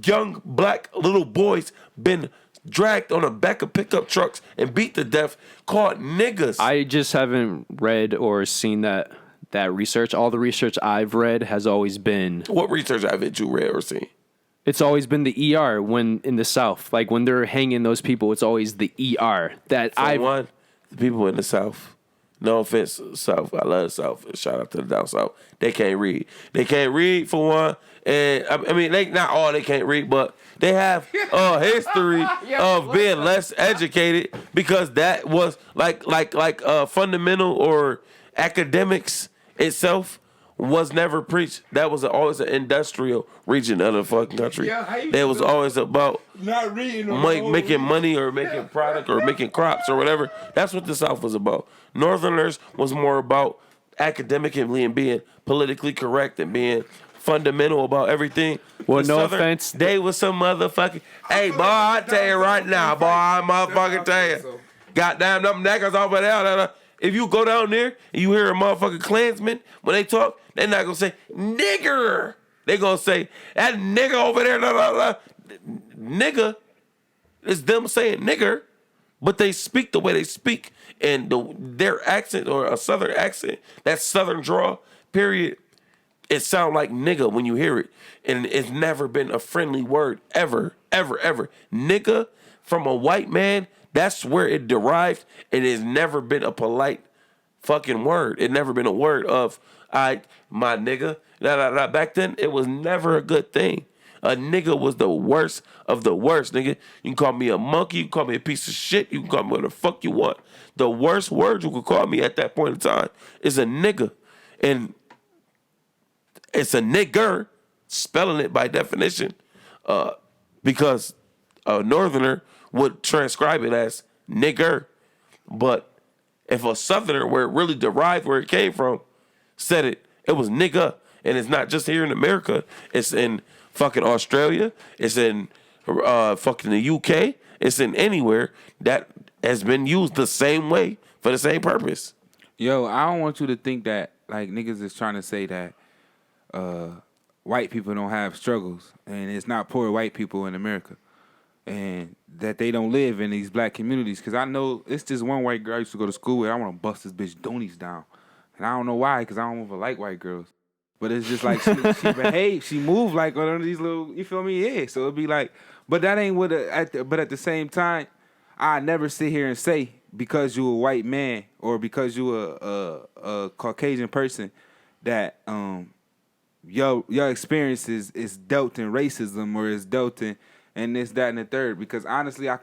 Young black little boys been dragged on the back of pickup trucks and beat to death called niggas. I just haven't read or seen that research. All the research I've read has always been... What research haven't you read or seen? It's always been the ER when in the South. Like when they're hanging those people, it's always the ER. The people in the South... No offense, South. I love the South. Shout out to the down South. They can't read. They can't read for one. And I mean, they not all they can't read, but they have a history of being less educated because that was like fundamental or academics itself was never preached. That was always an industrial region of the fucking country. It was always about not reading making money or making product or making crops or whatever. That's what the South was about. Northerners was more about academically and being politically correct and being fundamental about everything. Well, no offense. They was some motherfucking... Hey, boy, I tell you right now, boy, I motherfucking tell you. Goddamn, them niggas over there. If you go down there and you hear a motherfucking Klansman, when they talk, they're not going to say, nigger. They're going to say, that nigga over there, blah, blah, blah. Nigga is them saying nigger, but they speak the way they speak. And their accent or a southern accent, that southern draw, period, it sounds like nigga when you hear it. And it's never been a friendly word, ever, ever, ever. Nigga from a white man, that's where it derived. It has never been a polite fucking word. It never been a word of, my nigga. Back then, it was never a good thing. A nigga was the worst of the worst, nigga. You can call me a monkey. You can call me a piece of shit. You can call me whatever the fuck you want. The worst word you could call me at that point in time is a nigga. And it's a nigger, spelling it by definition, because a northerner would transcribe it as nigger. But if a southerner, where it really derived, where it came from, said it, it was nigga. And it's not just here in America. It's in fucking Australia. It's in fucking the UK. It's in anywhere that has been used the same way for the same purpose. Yo, I don't want you to think that like niggas is trying to say that white people don't have struggles and it's not poor white people in America and that they don't live in these black communities. Because I know it's this one white girl I used to go to school with. I want to bust this bitch doonies down. And I don't know why, because I don't even like white girls. But it's just like she behaves, she move like one of these little, you feel me? Yeah. So it'd be like, but that ain't what. But at the same time, I never sit here and say because you a white man or because you a Caucasian person that your experience is dealt in racism or is dealt in and this, that, and the third. Because honestly, I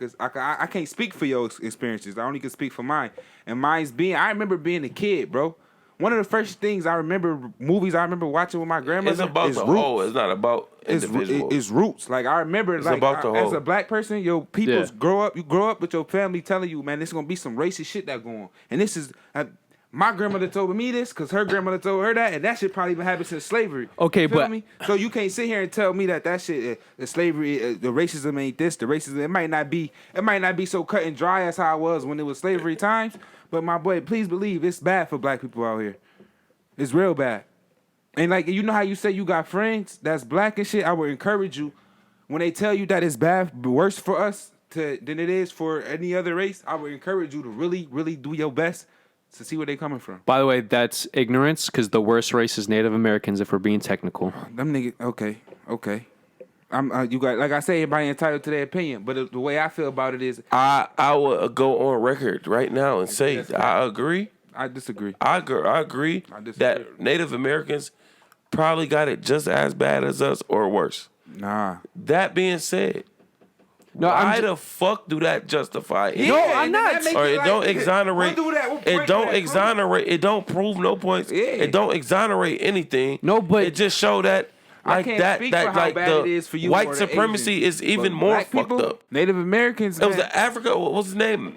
can't speak for your experiences. I only can speak for mine. And mine's being, I remember being a kid, bro. one of the first things I remember watching with my grandmother. It's about the whole. It's not about individual. It's roots. Like I remember, it's about the whole. As a black person, you grow up with your family telling you, man, this is gonna be some racist shit that going on, and this is. My grandmother told me this because her grandmother told her that, and that shit probably been happening since slavery. Okay, but so you can't sit here and tell me that shit, the slavery, the racism ain't this, the racism. It might not be so cut and dry as how it was when it was slavery times. But my boy, please believe it's bad for black people out here. It's real bad. And like you know how you say you got friends that's black and shit. I would encourage you when they tell you that it's bad, worse for us than it is for any other race. I would encourage you to really, really do your best to see where they coming from. By the way, that's ignorance because the worst race is Native Americans. If we're being technical, them niggas. Okay. You got like I say, everybody entitled to their opinion. But the way I feel about it is, I will go on record right now and say I agree. I disagree. I agree that Native Americans probably got it just as bad as us or worse. Nah. That being said. No, why the fuck do that justify it? No, I'm not. Or it don't exonerate. It don't exonerate. It don't prove no points. Yeah. It don't exonerate anything. No, but it just show that like that like the white supremacy is even more fucked up. Native Americans. It was the Africa. What was his name?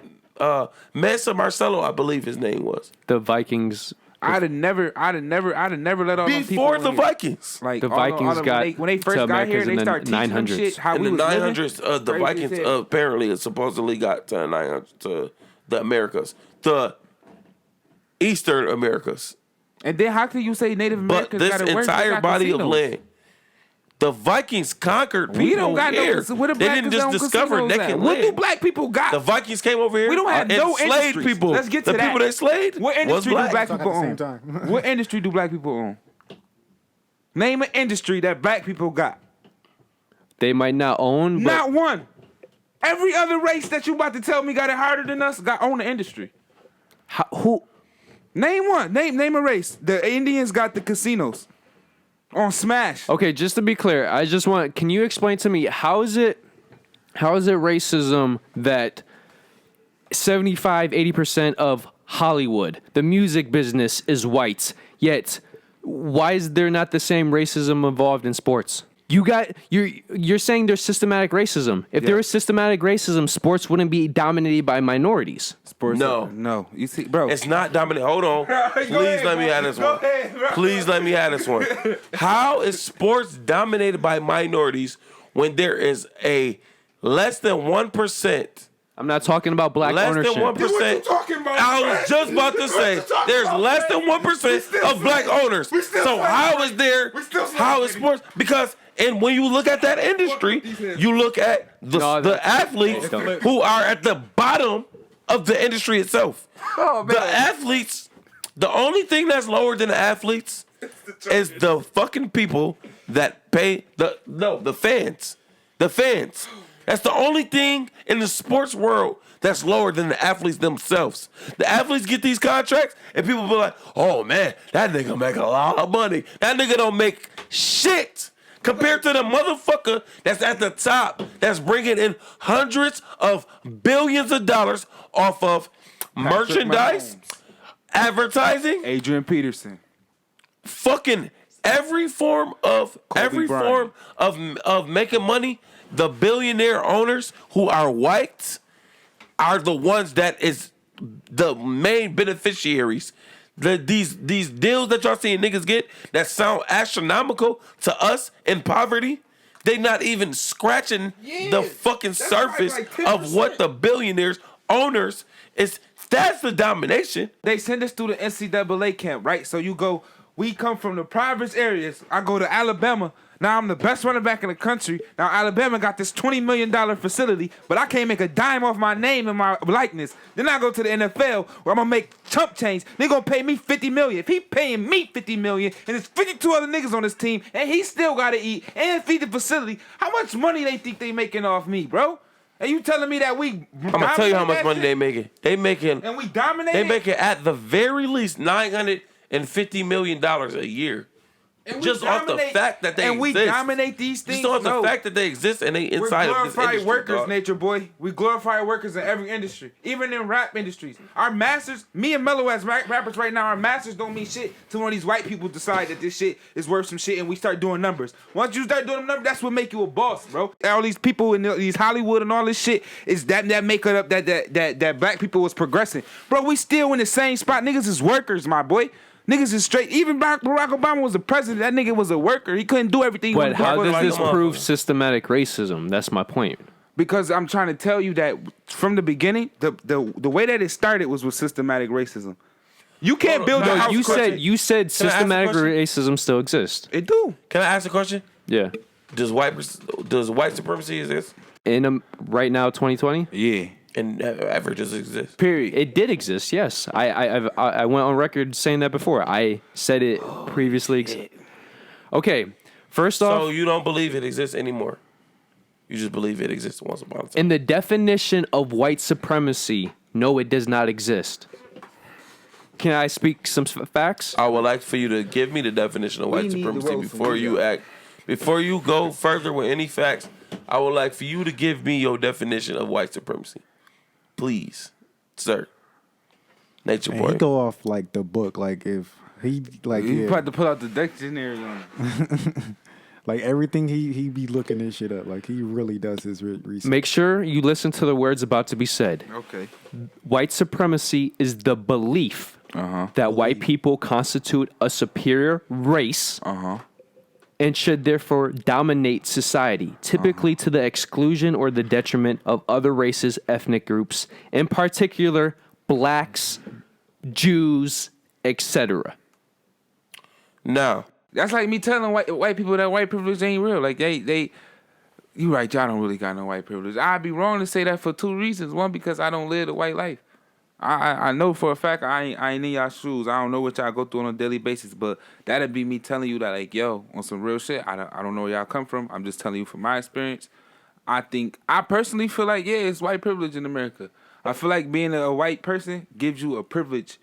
Mesa Marcelo, I believe his name was. The Vikings. I'd have never let all those people before the Vikings. Like the Vikings when they first got here, they started teaching them shit how in we the was 900s. The Vikings apparently supposedly got to 900 to the Americas, the Eastern Americas. And then how can you say Native Americans got it worse? But this entire body of land, the Vikings conquered people. We don't got here. They didn't just discover naked land. What do black people got? The Vikings came over here. We don't have no enslaved people. Let's get to the that. people they slaved. What industry do black people own? What industry do black people own? Name an industry that black people got. They might not own, but not one. Every other race that you about to tell me got it harder than us own the industry. Who? Name one. Name a race. The Indians got the casinos. On Smash. Okay, just to be clear, can you explain to me how is it racism that 75-80% of Hollywood, the music business, is white, yet why is there not the same racism involved in sports? You're saying there's systematic racism. If there was systematic racism, sports wouldn't be dominated by minorities. No. You see, bro, it's not dominated. Hold on. Please let me have this one. Please let me have this one. How is sports dominated by minorities when there is a less than 1%? I'm not talking about black ownership. Less than 1%. I was just about to say there's less than 1% of black owners. So how is sports? Because and when you look at that industry, you look at the athletes who are at the bottom of the industry itself. Oh, man. The athletes, the only thing that's lower than the athletes is the fucking people that pay the fans. The fans. That's the only thing in the sports world that's lower than the athletes themselves. The athletes get these contracts, and people be like, oh, man, that nigga make a lot of money. That nigga don't make shit compared to the motherfucker that's at the top that's bringing in hundreds of billions of dollars off of merchandise, advertising, Adrian Peterson, fucking every form of making money. The billionaire owners who are white are the ones that is the main beneficiaries. These deals that y'all seeing niggas get that sound astronomical to us in poverty, they not even scratching the fucking surface of what the billionaires owners is. That's the domination. They send us through the NCAA camp, right? So we come from the private areas. I go to Alabama. Now I'm the best running back in the country. Now Alabama got this $20 million facility, but I can't make a dime off my name and my likeness. Then I go to the NFL where I'm gonna make chump change. They're gonna pay me $50 million. If he paying me $50 million and there's 52 other niggas on this team and he still gotta eat and feed the facility, how much money they think they making off me, bro? And you telling me that we? I'm gonna tell you how much money they making. They making, and we dominate. They making at the very least $950 million a year. just off the fact that they exist. And we dominate these things. Just off the fact that they exist and they inside of this industry. We're glorified workers, nature boy. We glorify workers in every industry, even in rap industries. Our masters, me and Mello as rappers right now, our masters don't mean shit till one of these white people decide that this shit is worth some shit and we start doing numbers. Once you start doing them numbers, that's what make you a boss, bro. All these people in these Hollywood and all this shit is that make it up that black people was progressing. Bro, we still in the same spot. Niggas is workers, my boy. Niggas is straight. Even Barack Obama was the president. That nigga was a worker. He couldn't do everything. But how does this prove systematic racism? That's my point. Because I'm trying to tell you that from the beginning, the way that it started was with systematic racism. You can't build a house. You said systematic racism still exists. It do. Can I ask a question? Yeah. Does white supremacy exist? Right now, 2020? Yeah. And ever just exist? Period. It did exist, yes. I went on record saying that before. I said it previously. Okay, first off... So you don't believe it exists anymore? You just believe it existed once upon a time? In the definition of white supremacy, no, it does not exist. Can I speak some facts? I would like for you to give me the definition of white supremacy before you act. Before you go further with any facts, I would like for you to give me your definition of white supremacy. Please, sir. Nature boy. He go off like the book. Like if he like you about to pull out the dictionary on it. Like everything he be looking this shit up. Like he really does his research. Make sure you listen to the words about to be said. Okay. White supremacy is the belief that white people constitute a superior race and should therefore dominate society, typically to the exclusion or the detriment of other races, ethnic groups, in particular blacks, Jews, etc. No. That's like me telling white people that white privilege ain't real. Like they you right, y'all don't really got no white privilege. I'd be wrong to say that for two reasons. One, because I don't live the white life. I know for a fact I ain't in y'all shoes. I don't know what y'all go through on a daily basis, but that'd be me telling you that, like, yo, on some real shit, I don't know where y'all come from. I'm just telling you from my experience. I personally feel like, yeah, it's white privilege in America. I feel like being a white person gives you a privilege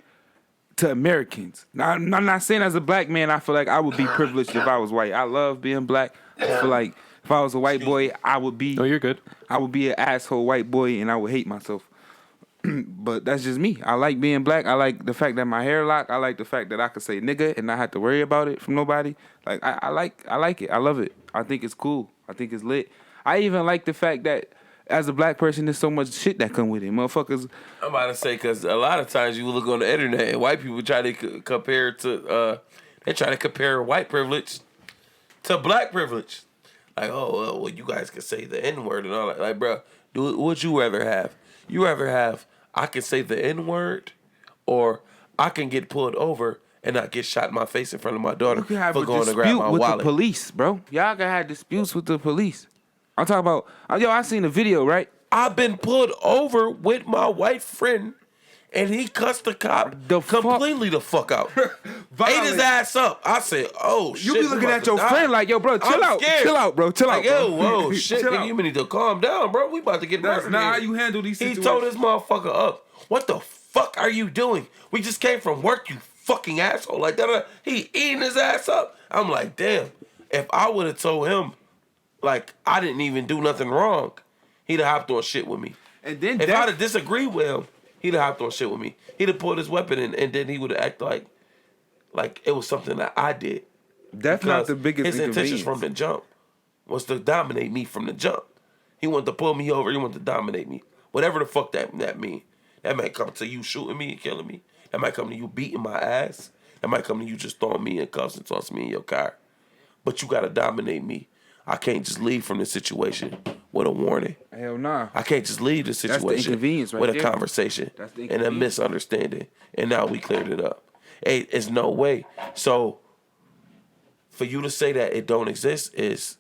to Americans. Now, I'm not saying as a black man, I feel like I would be privileged if I was white. I love being black. I feel like if I was a white boy, I would be... Oh, you're good. I would be an asshole white boy and I would hate myself. But that's just me. I like being black. I like the fact that my hair locked. I like the fact that I could say nigga and not have to worry about it from nobody. Like I like it. I love it. I think it's cool. I think it's lit. I even like the fact that as a black person, there's so much shit that come with it. Motherfuckers. I'm about to say, because a lot of times you look on the internet and white people try to compare white privilege to black privilege. Like, oh, well, you guys can say the N-word and all that. Like, bro, what would you rather have? You rather have I can say the N-word or I can get pulled over and not get shot in my face in front of my daughter for going to grab my with wallet. The police, bro. Y'all can have disputes with the police. I'm talking about, I seen the video, right? I've been pulled over with my white friend and he cussed the cop completely the fuck out. Ate his ass up. I said, oh, shit. You be looking at your friend like, yo, bro, chill out. Chill out, bro. Chill out, bro. Yo, whoa, shit, nigga, you need to calm down, bro. We about to get murdered. That's not how you handle these situations. He told this motherfucker up. What the fuck are you doing? We just came from work, you fucking asshole. Like that. He eating his ass up. I'm like, damn. If I would have told him, like, I didn't even do nothing wrong, he'd have hopped on shit with me. And then if I'd have disagreed with him, he'd have hopped on shit with me. He'd have pulled his weapon and then he would have acted like it was something that I did. That's not the biggest his intentions from the jump was to dominate me from the jump. He wanted to pull me over. He wanted to dominate me. Whatever the fuck that mean. That might come to you shooting me and killing me. That might come to you beating my ass. That might come to you just throwing me in cuffs and tossing me in your car. But you got to dominate me. I can't just leave from the situation with a warning. Hell nah. I can't just leave the situation with a conversation and a misunderstanding. And now we cleared it up. Hey, it's no way. So for you to say that it don't exist is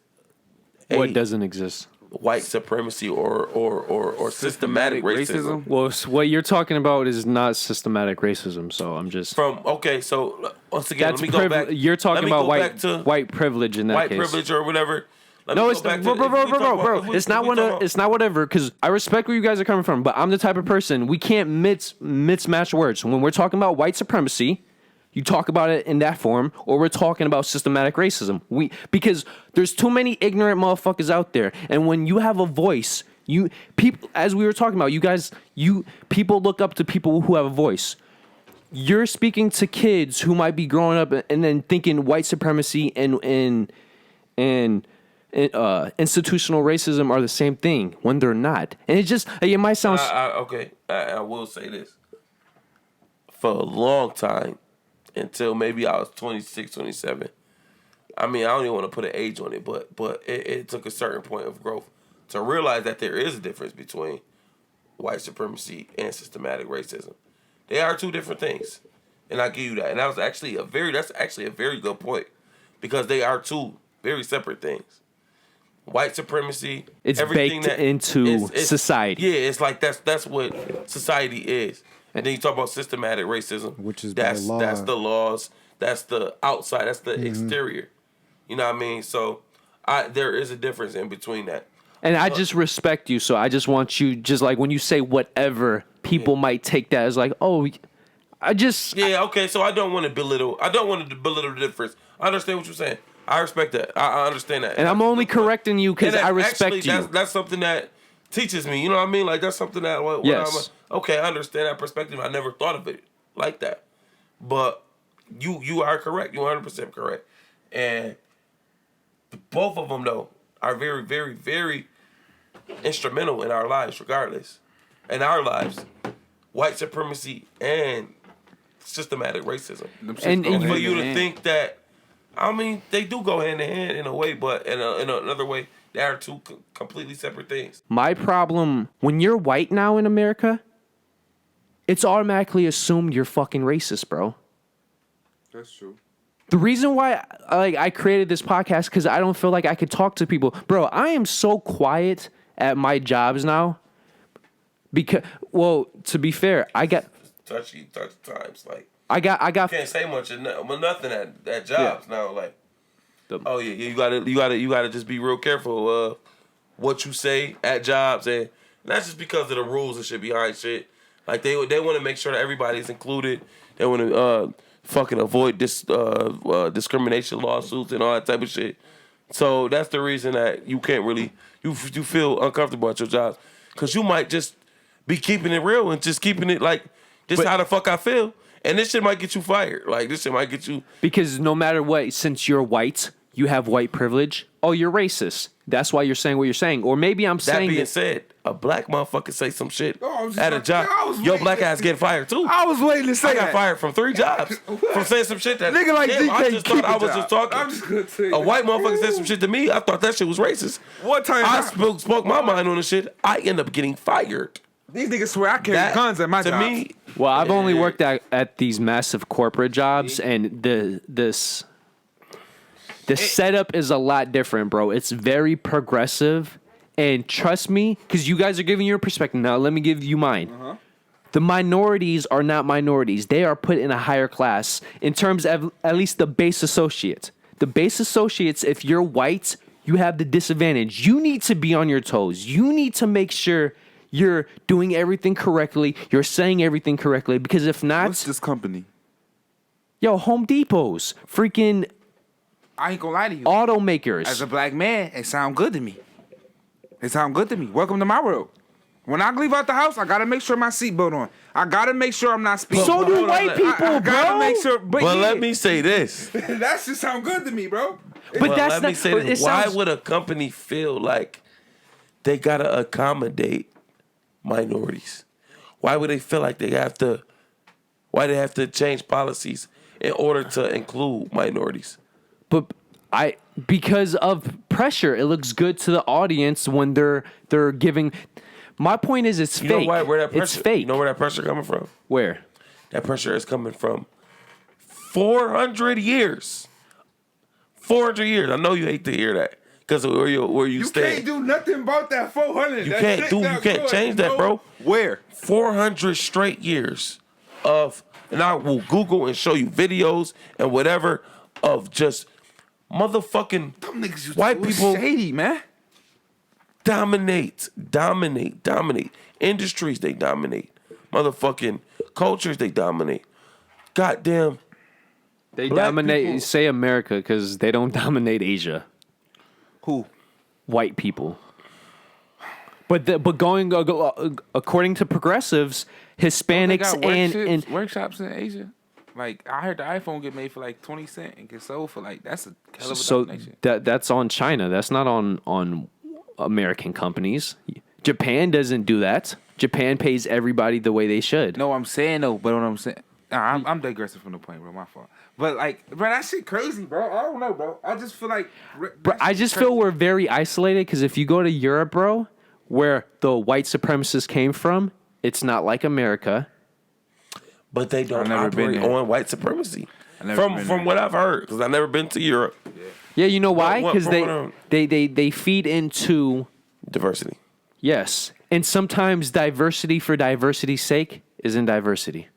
what doesn't exist? White supremacy or systematic racism. Well, what you're talking about is not systematic racism. So I'm just So once again, let me go back. You're talking about white privilege in that white case. White privilege or whatever. No, it's bro. It's not whatever. Because I respect where you guys are coming from, but I'm the type of person we can't mismatch words. When we're talking about white supremacy, you talk about it in that form, or we're talking about systematic racism. Because there's too many ignorant motherfuckers out there, and when you have a voice, people, as we were talking about, people look up to people who have a voice. You're speaking to kids who might be growing up and then thinking white supremacy and institutional racism are the same thing when they're not. And it might sound... Okay, I will say this. For a long time, until maybe I was 26, 27, I mean, I don't even want to put an age on it, but it took a certain point of growth to realize that there is a difference between white supremacy and systematic racism. They are two different things, and I give you that. And that's actually a very good point, because they are two very separate things. White supremacy, it's everything baked into society. Yeah, it's like that's what society is. And then you talk about systematic racism, which is that's by law. That's the laws, that's the outside, that's the exterior. You know what I mean? So there is a difference in between that. And I just respect you, so I just want you, just like when you say whatever, people might take that as like, oh, okay. So I don't want to belittle the difference. I understand what you're saying. I respect that. I understand that. And I'm only correcting you because I respect you. That's something that teaches me. You know what I mean? Like, that's something that yes. Okay, I understand that perspective. I never thought of it like that. But you are correct. You're 100% correct. And both of them, though, are very, very, very instrumental in our lives, regardless. In our lives, white supremacy and systematic racism. And for you to think that, I mean, they do go hand in hand in a way, but in another way, they are two completely separate things. My problem, when you're white now in America, it's automatically assumed you're fucking racist, bro. That's true. The reason why I created this podcast because I don't feel like I could talk to people. Bro, I am so quiet at my jobs now. Because, well, to be fair, I got... Touchy times, like... I got. You can't say much of nothing at jobs now. Like, you gotta just be real careful what you say at jobs, and that's just because of the rules and shit behind shit. Like they want to make sure that everybody's included. They want to fucking avoid discrimination lawsuits and all that type of shit. So that's the reason that you can't really you feel uncomfortable at your jobs, because you might just be keeping it real and just keeping it like this. How the fuck I feel. And this shit might get you fired. Like, this shit might get you... Because no matter what, since you're white, you have white privilege. Oh, you're racist. That's why you're saying what you're saying. Or maybe I'm saying... That being said, a black motherfucker say some shit at a job. Your black ass getting fired, too. I was waiting to say that. I got fired from 3 jobs from saying some shit that... Nigga like DK I just thought I was job. just talking. I'm just gonna say a white motherfucker said some shit to me. I thought that shit was racist. What time... I spoke my mind on the shit. I end up getting fired. These niggas swear I carry guns at my job. To me... Well, I've only worked at these massive corporate jobs, and the setup is a lot different, bro. It's very progressive, and trust me, because you guys are giving your perspective. Now, let me give you mine. Uh-huh. The minorities are not minorities. They are put in a higher class in terms of at least the base associate. The base associates, if you're white, you have the disadvantage. You need to be on your toes. You need to make sure you're doing everything correctly. You're saying everything correctly. Because if not... What's this company? Yo, Home Depot's. Freaking... I ain't gonna lie to you. Automakers. As a black man, it sound good to me. Welcome to my world. When I leave out the house, I gotta make sure my seatbelt on. I gotta make sure I'm not speeding. So do white people, bro. I gotta make sure. But let me say this. That shit sound good to me, bro. But that's let me say this. Why would a company feel like they gotta accommodate minorities? Why would they feel like they have to change policies in order to include minorities? But because of pressure, it looks good to the audience when they're giving. My point is, it's fake. You know where that pressure? It's fake. You know where that pressure coming from? Where? That pressure is coming from 400 years. 400 years. I know you hate to hear that. Because where you stand. You can't do nothing about that 400. You can't change that, bro. Where? 400 straight years of, and I will Google and show you videos and whatever of just motherfucking white people shady, man. Dominate. Industries, they dominate. Motherfucking cultures, they dominate. Goddamn They Black dominate. people- Say America because they don't dominate Asia. Who? White people. But going according to progressives, Hispanics and workshops in Asia. Like I heard the iPhone get made for like 20 cents and get sold for like that's a hell of a domination. That's on China. That's not on American companies. Japan doesn't do that. Japan pays everybody the way they should. No, I'm saying though, but what I'm saying, I'm digressing from the point, bro. My fault. But like, bro, that shit crazy, bro. I don't know, bro. I just feel like, bro, I just feel we're very isolated because if you go to Europe, bro, where the white supremacists came from, it's not like America. But they don't operate on white supremacy. From what I've heard, because I've never been to Europe. Yeah, you know why? Because they feed into diversity. Yes, and sometimes diversity for diversity's sake isn't diversity.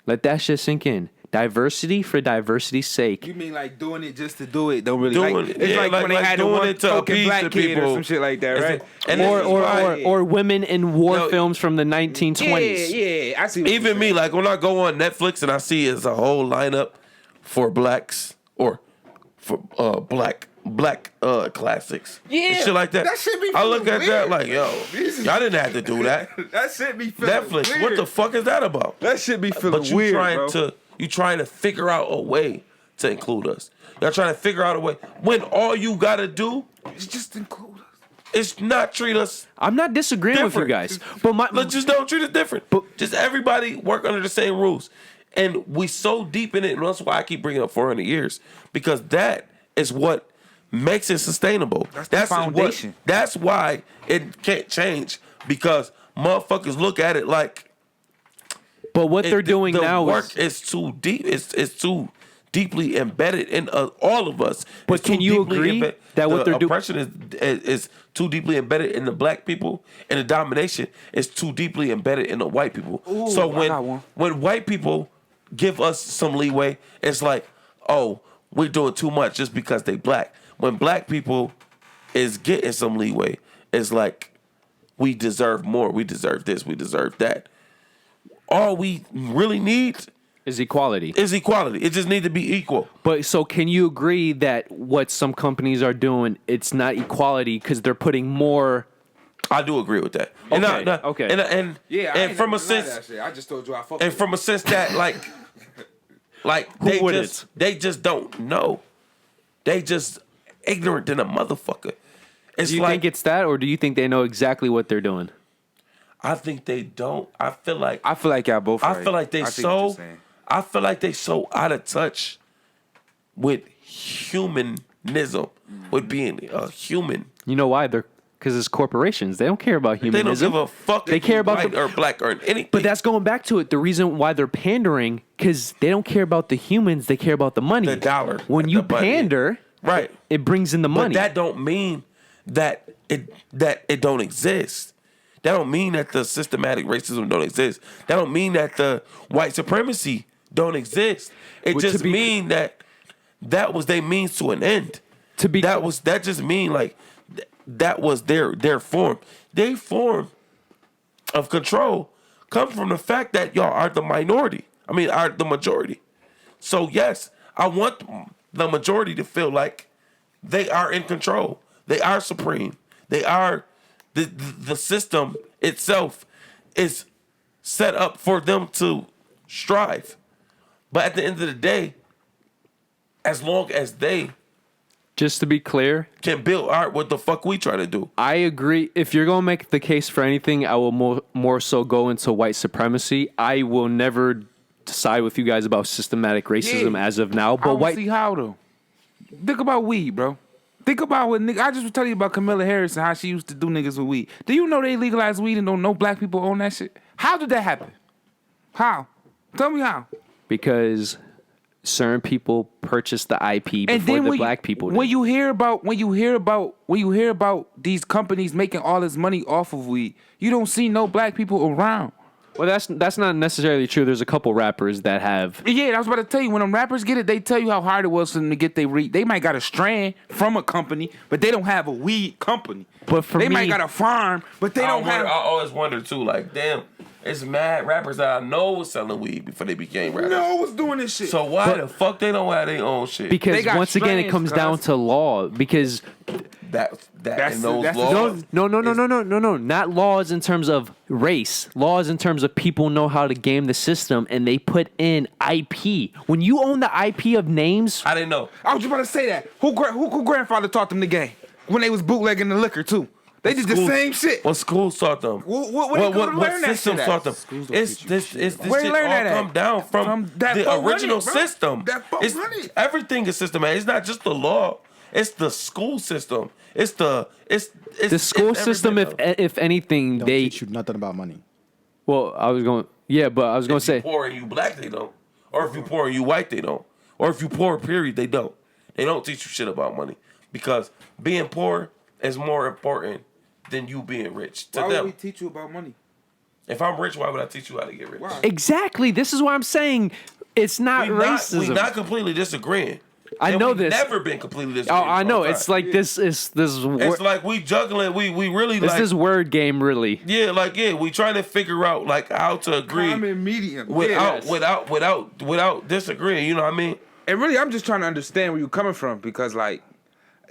Let that shit sink in. Diversity for diversity's sake. You mean like doing it just to do it? Don't really doing like it. It's Yeah, like when they had doing one it to token appease black the kid people. or some shit like that, right? And or women in war films from the 1920s. Yeah, I see. Even me, like when I go on Netflix and I see it's a whole lineup for blacks or for black classics. Yeah, and shit like that. That shit be I look at weird, that like, yo, y'all didn't have to do that. That shit be feeling Netflix, weird. what the fuck is that about? That shit be feeling but you weird, trying to figure out a way to include us. Y'all trying to figure out a way when all you gotta do is just include us. Is not treat us. I'm not disagreeing with you guys, but let's just don't treat us different. But just everybody work under the same rules, and we so deep in it, and that's why I keep bringing up 400 years because that is what makes it sustainable. That's the foundation. That's why it can't change because motherfuckers look at it like. But what they're doing now work is too deep. It's too deeply embedded in all of us. But can you agree that what they're doing? Oppression is too deeply embedded in the black people, and the domination is too deeply embedded in the white people. Ooh, so when white people give us some leeway, it's like, oh, we're doing too much just because they black. When black people is getting some leeway, it's like we deserve more. We deserve this. We deserve that. All we really need is equality. It just needs to be equal. But so can you agree that what some companies are doing, it's not equality because they're putting more? I do agree with that. Okay. And from a sense, I just told you I fuck. And from a sense that they just don't know. They just ignorant than a motherfucker. Do you think it's that, or do you think they know exactly what they're doing? I think they don't. I feel like y'all both. I feel like they so out of touch with humanism, with being a human. You know why? Because it's corporations. They don't care about humanism. They don't give a fuck. They care about white or black or anything. But that's going back to it. The reason why they're pandering, because they don't care about the humans. They care about the money. The dollar. When you pander, right, it brings in the money. But that don't mean that it don't exist. That don't mean that the systematic racism don't exist. That don't mean that the white supremacy don't exist. It just mean that was their means to an end. That just mean like that was their form. Their form of control comes from the fact that y'all are the minority. Are the majority. So yes, I want the majority to feel like they are in control. They are supreme. They are the system itself is set up for them to strive. But at the end of the day, as long as they just to be clear, can build art, what the fuck we try to do? I agree. If you're gonna make the case for anything, I will more so go into white supremacy. I will never side with you guys about systematic racism as of now. But I don't see how though. Think about weed, bro. Think about what nigga. I just was telling you about Camilla Harris and how she used to do niggas with weed. Do you know they legalized weed and don't know black people own that shit? How did that happen? How? Tell me how. Because certain people purchased the IP before the black people did. When you hear about these companies making all this money off of weed, you don't see no black people around. Well, that's not necessarily true. There's a couple rappers that have. Yeah, I was about to tell you, when them rappers get it, they tell you how hard it was for them to get their They might got a strand from a company, but they don't have a weed company. But for they me, might got a farm, but they don't have. I always wonder too, like, damn, It's mad rappers that I know was selling weed before they became rappers. No was doing this shit. So why the fuck they don't have their own shit? Because once again, it comes down to law. Because that's laws. No. Not laws in terms of race. Laws in terms of people know how to game the system, and they put in IP. When you own the IP of names, I didn't know. I was just about to say that. Who grandfather taught them the game when they was bootlegging the liquor too? They did the same shit. What schools taught them? What systems taught them? It's this shit all come down from the original system. Everything is systematic. It's not just the law. It's the school system. It's the school system. If anything, don't they teach you nothing about money. Well, I was going to say, if you poor and you black, they don't. Or if you poor and you white, they don't. Or if you poor, period, they don't. They don't teach you shit about money because being poor is more important than you being rich to them. Why would we teach you about money? If I'm rich, why would I teach you how to get rich? Why? Exactly. This is why I'm saying it's not racism. We're not completely disagreeing. I know this. Never been completely disagreeing. Oh, I know. It's like this. It's like we juggling. We really like this word game. Really. Yeah, we trying to figure out like how to agree. Common medium. Without disagreeing. You know what I mean? And really, I'm just trying to understand where you're coming from because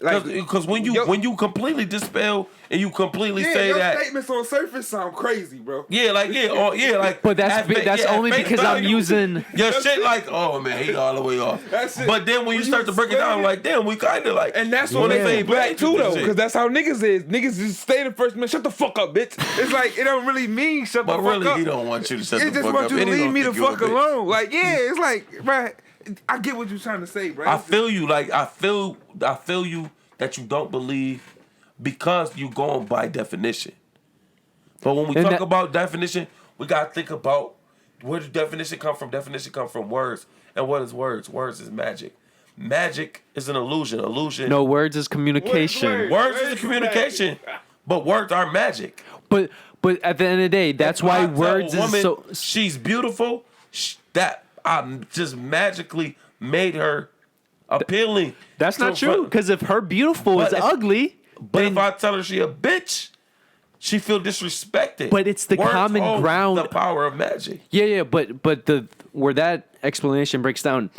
because when you completely dispel and you completely say your that statements on surface sound crazy, bro. But that's only because I'm using your shit like, oh man, he all the way off. But then when you start to break it down, like, damn, we kind of like, and that's what they say black too, though, because that's how niggas is. Niggas just stay the first man. Shut the fuck up, bitch. It's like it don't really mean shut the fuck up. But really, he don't want you to shut the fuck up. He just wants you to leave me the fuck alone. Like, yeah, it's like, right. I get what you're trying to say, bro. I feel you. Like, I feel you that you don't believe because you going by definition. But when we talk about definition, we gotta think about where does definition come from. Definition come from words. And what is words? Words is magic. Magic is an illusion. No, words is communication. Words is communication. But words are magic. But at the end of the day, that's why words is so. She's beautiful. That I just magically made her appealing. That's not true. Because if her beautiful is ugly, but if I tell her she a bitch, she feel disrespected. But it's the common ground. The power of magic. Yeah. But where that explanation breaks down,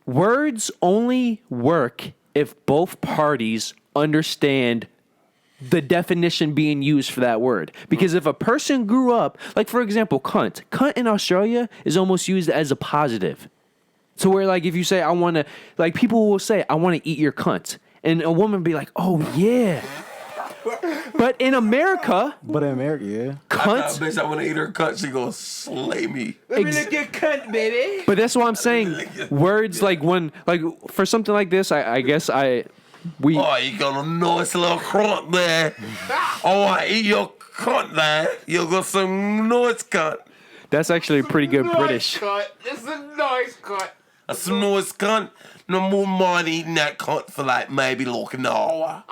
words only work if both parties understand the definition being used for that word. Because if a person grew up, like for example, cunt in Australia is almost used as a positive. So where like if you say I want to, like people will say I want to eat your cunt, and a woman be like, oh yeah. But in America, yeah, cunt. Bitch, I want to eat her cunt. She gonna slay me. Let me lick your cunt, baby. But that's why I'm saying words like when like for something like this, I guess we. Oh, you got a nice little cunt there. Oh, I eat your cunt there. You got some nice cunt. That's actually pretty good British. Cut. It's a nice cut. That's a nice cunt. No more mind eating that cunt for like maybe like an hour.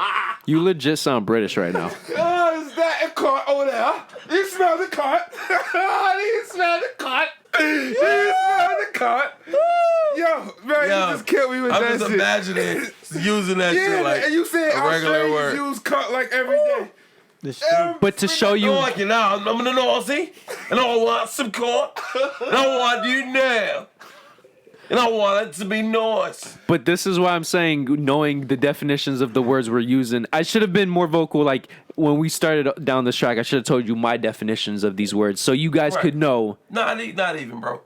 You legit sound British right now. Oh, is that a cunt over there? You smell the cunt? You smell the cunt? You smell the cunt? Yo, man, you just killed me with that shit. I'm just imagining using that shit like and you said a regular word. Use cunt like every day. But to show you, like you now, I'm an Aussie, and I want some cunt, and I want you now. And I want it to be nice. But this is why I'm saying, knowing the definitions of the words we're using, I should have been more vocal. Like when we started down this track, I should have told you my definitions of these words so you guys could know. Not even, bro.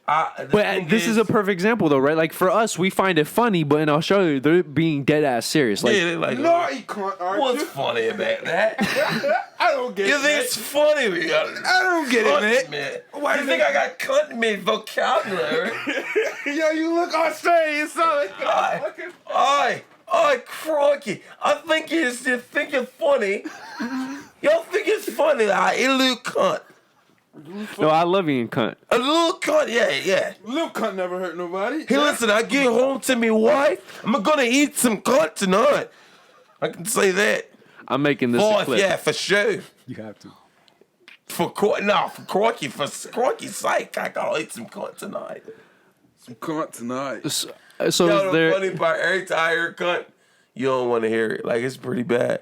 But this is a perfect example, though, right? Like for us, we find it funny, but in Australia, they're being dead ass serious. Like, they're like, naughty cunt, what's funny about that? I don't get it. You think it's funny? I don't get it, man. Why do you think I got cunt in my vocabulary? Yo, you look Australian, son. Oi, crikey. I think you think it's funny. Y'all think it's funny that I look cunt. No, I love eating cunt. A little cunt, yeah. Little cunt never hurt nobody. Hey, listen, I get home to me wife, I'm gonna eat some cunt tonight. I can say that. I'm making this a clip. Yeah, for sure. You have to. For crikey's sake, I gotta eat some cunt tonight. Some cunt tonight. So the funny part, every time I hear cunt, you don't want to hear it. Like, it's pretty bad.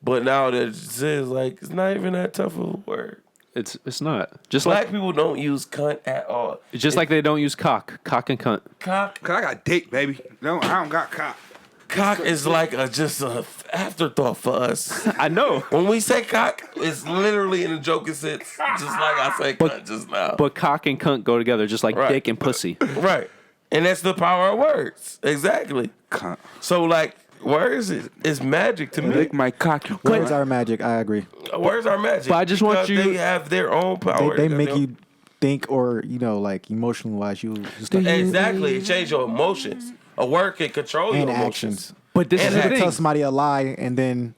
But now that it says, like, it's not even that tough of a word. It's not. Just Black like people don't use cunt at all. just like they don't use cock and cunt. Cock. Cause I got dick, baby. No, I don't got cock. Cock is like just a afterthought for us. I know. When we say cock, it's literally in a joking sense, just like I say cunt just now. But cock and cunt go together just like Right. dick and pussy. Right. And that's the power of words. Exactly. Cunt. So, like, words is magic to me. Lick my cock. You Words cunt. are magic. I agree. Words are magic. But I just want because you- They have their own power. They make you think, or like emotional wise, you just Exactly. It changes your emotions. A word can control your and emotions. actions. But this And is You the can thing. tell somebody a lie, and then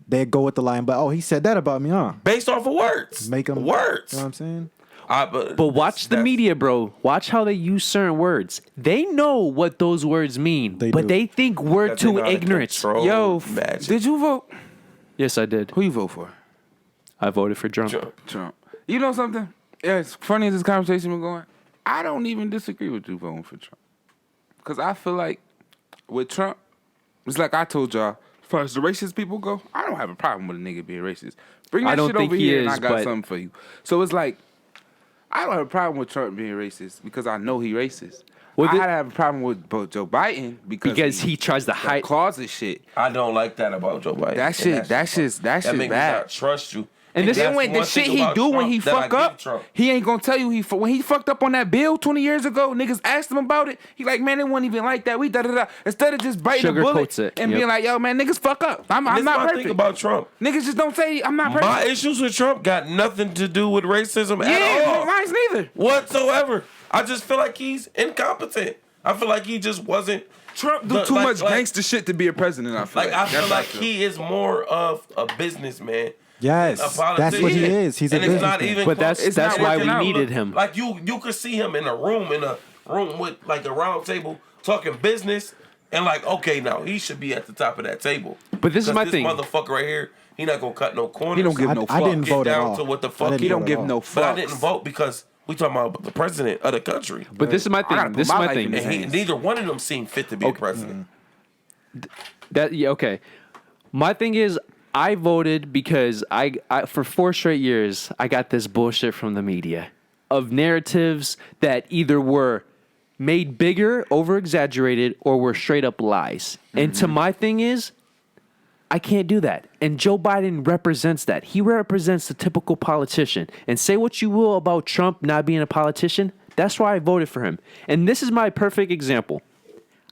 they go with the lie, but he said that about me, huh? Based off of words. Make them Words. You know what I'm saying? But watch the that's- media, bro. Watch how they use certain words. They know what those words mean, They but do. they think we're because they too know how to ignorant. control Yo, magic. did you vote? Yes, I did. Who you vote for? I voted for Trump. Trump. You know something? Yeah, it's funny as this conversation was going. I don't even disagree with you voting for Trump. Because I feel like with Trump, it's like I told y'all, as far as the racist people go, I don't have a problem with a nigga being racist. Bring I that don't shit think over he here and is, I got but- something for you. So it's like, I don't have a problem with Trump being racist because I know he racist. Well, I had to have a problem with Joe Biden because he tries to hide. causes shit. I don't like that about Joe Biden. That shit, that shit that make me bad. not trust you. And this- Then that's when the one shit thing he about do when Trump he that I fuck give up, Trump. he ain't gonna tell you when he fucked up on that bill 20 years ago. Niggas asked him about it. He like, man, it wasn't even like that. We da da da. Instead of just biting the bullet Sugarcoats it. and Yep. being like, yo, man, niggas fuck up. I'm This not my perfect. thing about Trump. Niggas just don't say I'm not perfect. My issues with Trump got nothing to do with racism at yeah, all. mine's neither. Whatsoever. I just feel like he's incompetent. I feel like he just wasn't. Trump do The- too like- much like- gangster shit to be a president. I feel Like, like I feel That's like how I he is more of a businessman. Yes, A that's what he politician. is. He's a and it's not businessman. even But close. that's It's that's not why working we out. needed him. Like you could see him in a room with like a round table talking business, and like, okay, now he should be at the top of that table. But this is 'Cause my this thing. motherfucker right here, he not gonna cut no corners. He don't give I, no I fuck. didn't Get vote at down all. to what the I fuck didn't He don't vote give at no all. fucks. But I didn't vote because we talking about the president of the country. But this is my I gotta thing. put This is my my life thing. in his And hands. neither one of them seemed fit to be a president. That yeah, okay. My thing is, I voted because I for 4 straight years I got this bullshit from the media of narratives that either were made bigger, over exaggerated, or were straight up lies. And to my thing is, I can't do that. And Joe Biden represents that. He represents the typical politician. And say what you will about Trump not being a politician, that's why I voted for him. And this is my perfect example.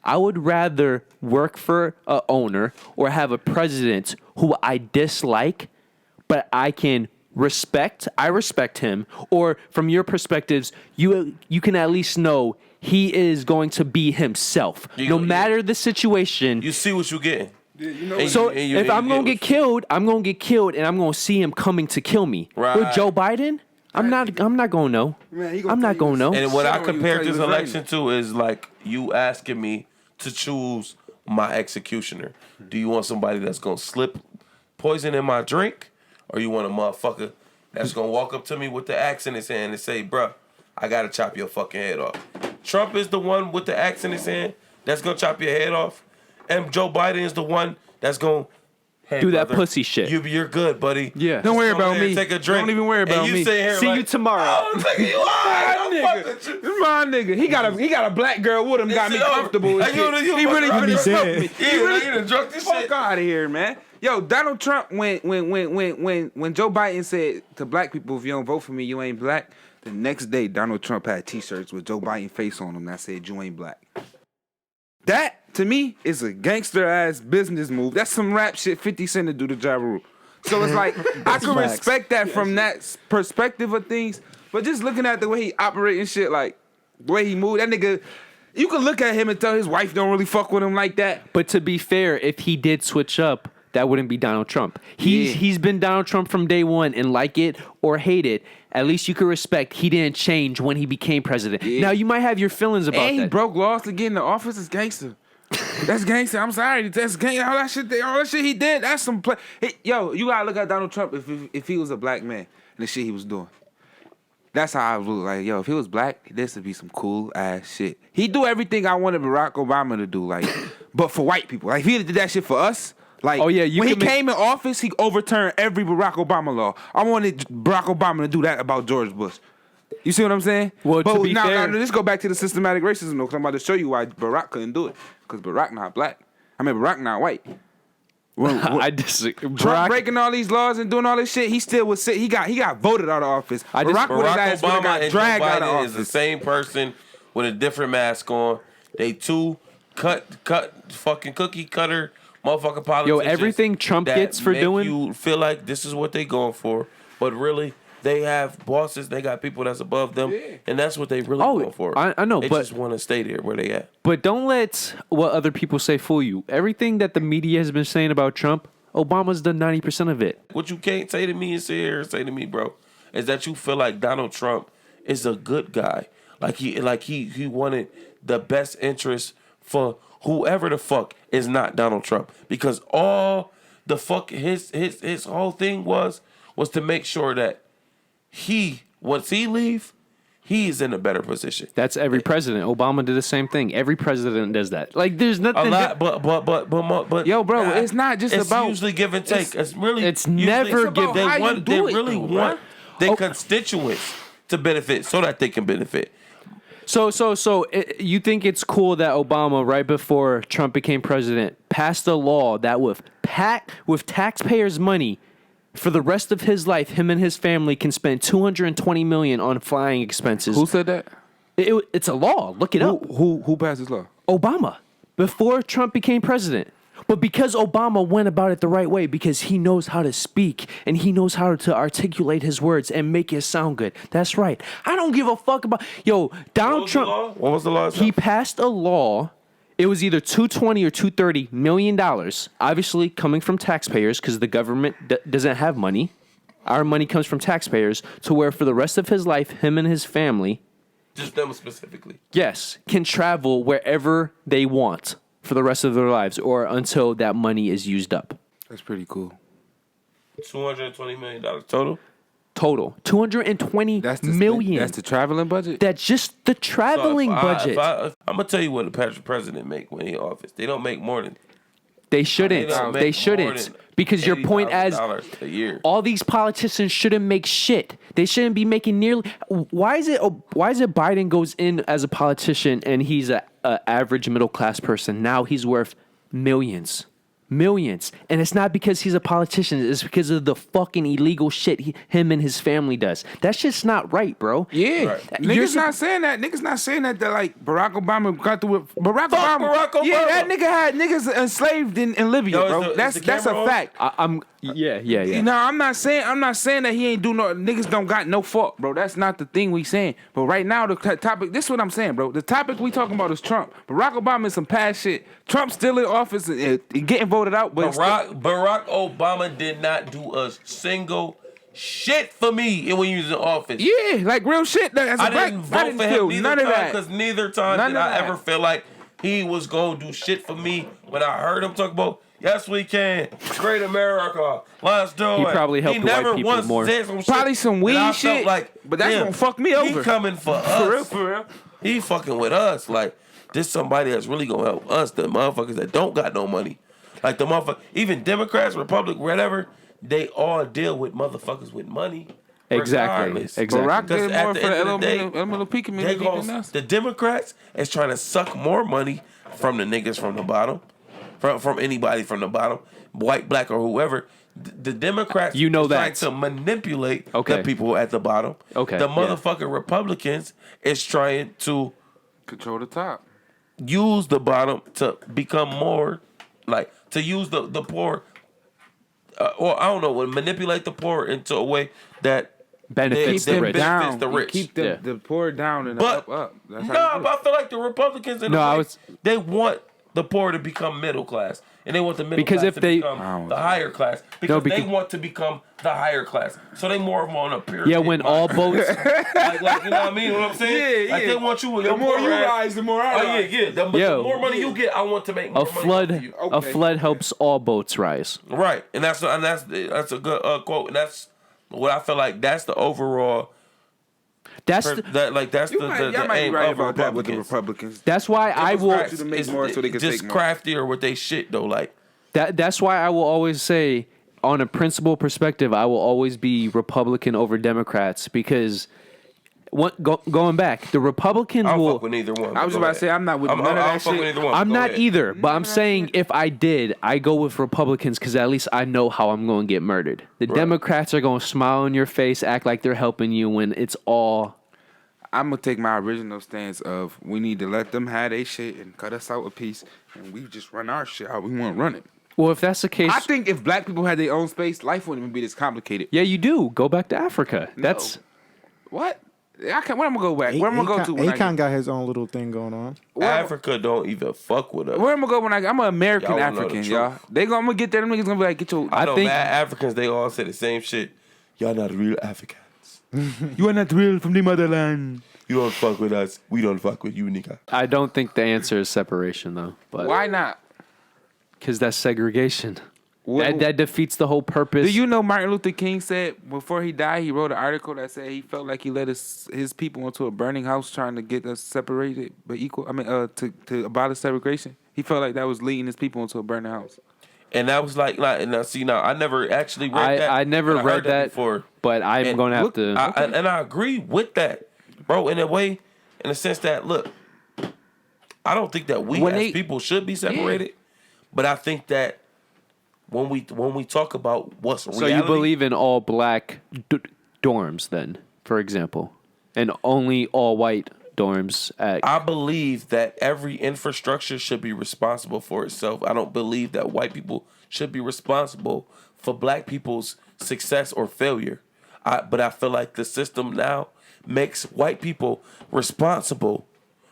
I would rather work for a owner or have a president who I dislike, but I can respect. I respect him. Or from your perspectives, you can at least know he is going to be himself, no matter the situation. You see what you getting. So if I'm gonna get killed, I'm gonna get killed, and I'm gonna see him coming to kill me. Right. With Joe Biden, I'm not gonna know. Man, he gonna I'm tell not you gonna this. know. And what I Sharron, you compared tell this you it's election to is like you asking me to choose my executioner. Do you want somebody that's gonna slip poison in my drink, or you want a motherfucker that's gonna walk up to me with the axe in his hand and say, "Bruh, I gotta chop your fucking head off"? Trump is the one with the axe in his hand that's gonna chop your head off, and Joe Biden is the one that's gonna hey, Do that brother, pussy shit. You're good, buddy. Yeah. Don't worry Come over about here me. and take a drink. Don't even worry about and you me. sit here See like, you tomorrow. Oh, I'm taking you out. I'm fucking with you. This is my nigga. He got a black girl with him. Got me comfortable. And Like, shit. you He really fucking finna smoke dead. me. Yeah, He really you done drunk this fuck shit. out of here, man. Yo, Donald Trump when Joe Biden said to black people, if you don't vote for me, you ain't black. The next day, Donald Trump had T-shirts with Joe Biden face on them that said, "You ain't black." That to me is a gangster ass business move. That's some rap shit 50 Cent to do the Ja Rule. So it's like I can facts. respect that from that perspective of things, but just looking at the way he operate and shit, like the way he move, that nigga, you can look at him and tell his wife don't really fuck with him like that. But to be fair, if he did switch up, that wouldn't be Donald Trump. He's been Donald Trump from day one, and like it or hate it, at least you could respect he didn't change when he became president. Yeah. Now you might have your feelings about And he that. broke laws to get in the office. Is gangster. That's gangster. I'm sorry. That's gangster. All that shit he did. That's some play. Yo, you gotta look at Donald Trump if he was a black man and the shit he was doing. That's how I look. Like, yo, if he was black, this would be some cool ass shit. He do everything I wanted Barack Obama to do, like, but for white people. Like, if he did that shit for us, Like, when he came in office, he overturned every Barack Obama law. I wanted Barack Obama to do that about George Bush. You see what I'm saying? Well, to be fair, let's go back to the systematic racism, though, because I'm about to show you why Barack couldn't do it. Because Barack not black. Barack not white. I disagree. Trump breaking all these laws and doing all this shit, he still was sick. He got voted out of office. Barack Obama and Joe Biden is the same person with a different mask on. They two cut fucking cookie cutter motherfucking politicians. Yo, everything Trump gets for doing, you feel like this is what they going for, but really they have bosses. They got people that's above them, and that's what they really going for. I know, they but just want to stay there where they at. But don't let what other people say fool you. Everything that the media has been saying about Trump, Obama's done 90% of it. What you can't say to me and sit here and say to me, bro, is that you feel like Donald Trump is a good guy. Like he wanted the best interest for whoever the fuck is not Donald Trump. Because all the fuck his whole thing was to make sure that once he leave, he's in a better position. That's every president. Obama did the same thing. Every president does that. Like, there's nothing. A lot, but yo, bro, it's not just it's about. It's usually give and take. It's never give. They really want their constituents to benefit so that they can benefit. So, you think it's cool that Obama, right before Trump became president, passed a law that with taxpayers' money, for the rest of his life, him and his family can spend $220 million on flying expenses. Who said that? It's a law. Look it up. Who passed this law? Obama, before Trump became president. But because Obama went about it the right way, because he knows how to speak and he knows how to articulate his words and make it sound good. That's right. I don't give a fuck about Donald Trump. What was the law? He passed a law. It was either $220 or $230 million, obviously coming from taxpayers because the government doesn't have money. Our money comes from taxpayers, to where for the rest of his life, him and his family, just them specifically, yes, can travel wherever they want for the rest of their lives or until that money is used up. That's pretty cool. $220 million total? Total. $220 million. That's the traveling budget? That's just the traveling budget. I'm going to tell you what the president make when he in office. They don't make more than... They shouldn't. They shouldn't. Because your point as a year. All these politicians shouldn't make shit. They shouldn't be making nearly... Why is it Biden goes in as a politician and he's a average middle class person? Now he's worth millions. And it's not because he's a politician. It's because of the fucking illegal shit him and his family does. That's just not right, bro. Yeah. Right. Niggas not saying that. Niggas not saying that like Barack Obama got through with Barack Obama. Yeah, that nigga had niggas enslaved in Libya, bro. That's a fact. Yeah. No, I'm not saying that he ain't do no niggas don't got no fault, bro. That's not the thing we saying. But right now the topic, this is what I'm saying, bro. The topic we talking about is Trump. Barack Obama is some past shit. Trump's still in office and getting voted out. But Barack Obama did not do a single shit for me when he was in office. Yeah, like real shit. I didn't vote for him neither time because neither time did I ever feel like he was going to do shit for me. When I heard him talk about, yes, we can, great America, let's do it. He probably helped white people more. Probably some weed shit, but that's gonna fuck me over. He coming for us. For real. He fucking with us. Like, this somebody that's really gonna help us, the motherfuckers that don't got no money. Like the motherfuckers, even Democrats, Republic, whatever, they all deal with motherfuckers with money. Exactly. Barack did more for the LMLP community than us. The Democrats is trying to suck more money from the niggas from the bottom, from anybody from the bottom, white, black, or whoever. The Democrats trying to manipulate the people at the bottom. Okay. The motherfucking Republicans is trying to control the top. Use the bottom to become more, like, to use the poor, or I don't know, manipulate the poor into a way that benefits the rich. Benefits the rich. Keep the poor down and up. That's but I feel like the Republicans they want the poor to become middle class. And they want the middle class to become the higher class. Because they want to become the higher class. So they more of them on a pyramid. Yeah, when all boats... like, you know what I mean? What I'm saying? Yeah. Like, they want you... The more you rise, the more I rise. Yeah. The more money you get, I want to make more money for you. A flood helps all boats rise. Right. And that's a good quote. And that's what I feel like that's the overall... That's the aim of Republicans. That's why I will just craftier with they shit though. Like That's why I will always say, on a principle perspective, I will always be Republican over Democrats because going back, the Republicans I don't will. fuck with neither one. I was about to say I'm not with none of that shit. With either one. I'm not ahead. either, but I'm saying if I did, I go with Republicans because at least I know how I'm going to get murdered. The Democrats are going to smile in your face, act like they're helping you when it's all. I'm gonna take my original stance of we need to let them have their shit and cut us out a piece, and we just run our shit how we want to run it. Well, if that's the case, I think if black people had their own space, life wouldn't even be this complicated. yeah, you do. Go back to Africa. No. That's What? I can't. Where am I gonna go back? Where am I gonna go to? Akon got his own little thing going on. Africa don't even fuck with us. Where am I going when I'm an American Y'all know the African, truth. y'all? I'm gonna get there. Them niggas gonna be like, get your. I know think- mad Africans, they all say the same shit. Y'all not real Africans. You are not real from the motherland. You don't fuck with us. We don't fuck with you, nigga. I don't think the answer is separation though. But Why not? Because that's segregation. What- That defeats the whole purpose. Do you know Martin Luther King said before he died, he wrote an article that said he felt like he led his people into a burning house trying to get us separated but equal. I mean, to abolish segregation. He felt like that was leading his people into a burning house. And that was like now see, now I never actually read that. I never but I read heard that before. but I'm And going to have look, to. and I agree with that, bro. In a way, in the sense that look, I don't think that we as people should be separated, but I think that when we talk about what's so reality, you believe in all black dorms then, for example, and only all white dorms at. I believe that every infrastructure should be responsible for itself. I don't believe that white people should be responsible for black people's success or failure. But I feel like the system now makes white people responsible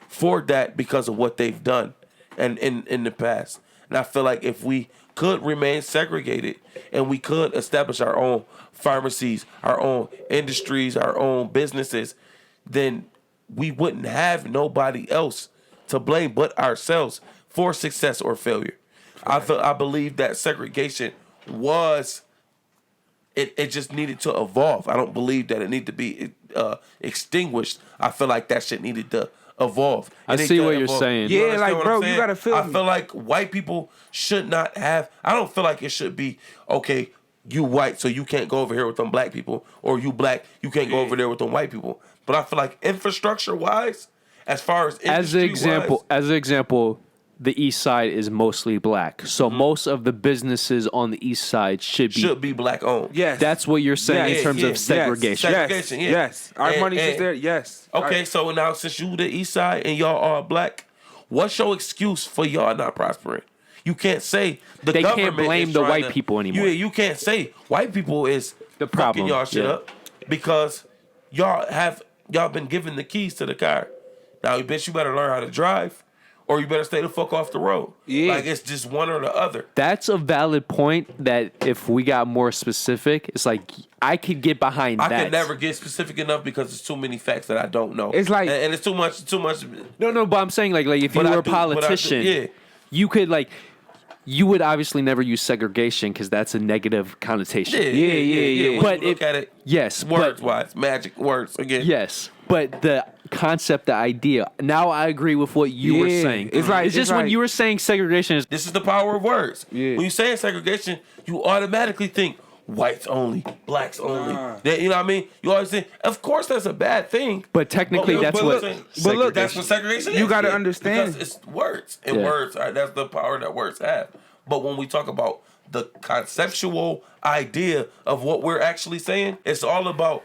for that because of what they've done and in the past. And I feel like if we could remain segregated and we could establish our own pharmacies, our own industries, our own businesses, then we wouldn't have nobody else to blame but ourselves for success or failure. I believe that segregation was it just needed to evolve. I don't believe that it needed to be extinguished. I feel like that shit needed to evolve. I see what you're saying. Yeah, You like, understand what bro, I'm saying? you gotta feel I me. feel like white people should not have. I don't feel like it should be okay. You white, so you can't go over here with them black people, or you black, you can't go over there with them white people. But I feel like infrastructure wise, as far as As an example, the East Side is mostly black, so most of the businesses on the East Side should be black owned. Yes. That's what you're saying Yeah, in terms yeah, of segregation. yes. Segregation, yeah. Yes. Our And- money's just and- there. Yes. Okay, so now since you the East Side and y'all are black, what's your excuse for y'all not prospering? You can't say They can't government blame is the trying white to- people anymore. You can't say white people is The fucking problem, y'all shit yeah. up because y'all been given the keys to the car. Now, bitch, you better learn how to drive, or you better stay the fuck off the road. Yeah. Like it's just one or the other. That's a valid point. That if we got more specific, it's like I could get behind I that. can never get specific enough because there's too many facts that I don't know. It's like- and it's too much. No, but I'm saying like if you But I were a do- but I do- politician, yeah. you could like. You would obviously never use segregation because that's a negative connotation. Yeah. When But you look at it, yes, words but wise, magic words again. yes, but the concept, the idea. Now I agree with what you were Yeah, saying. it's like- it's just it's when like- you were saying segregation is This is the power of words. Yeah. When you say segregation, you automatically think whites only, blacks only. You know what I mean? You always think, of course, that's a bad thing. But technically, that's what. But look, that's what segregation is. you gotta yeah. understand. Because it's words, and Yeah. words are that's the power that words have. But when we talk about the conceptual idea of what we're actually saying, it's all about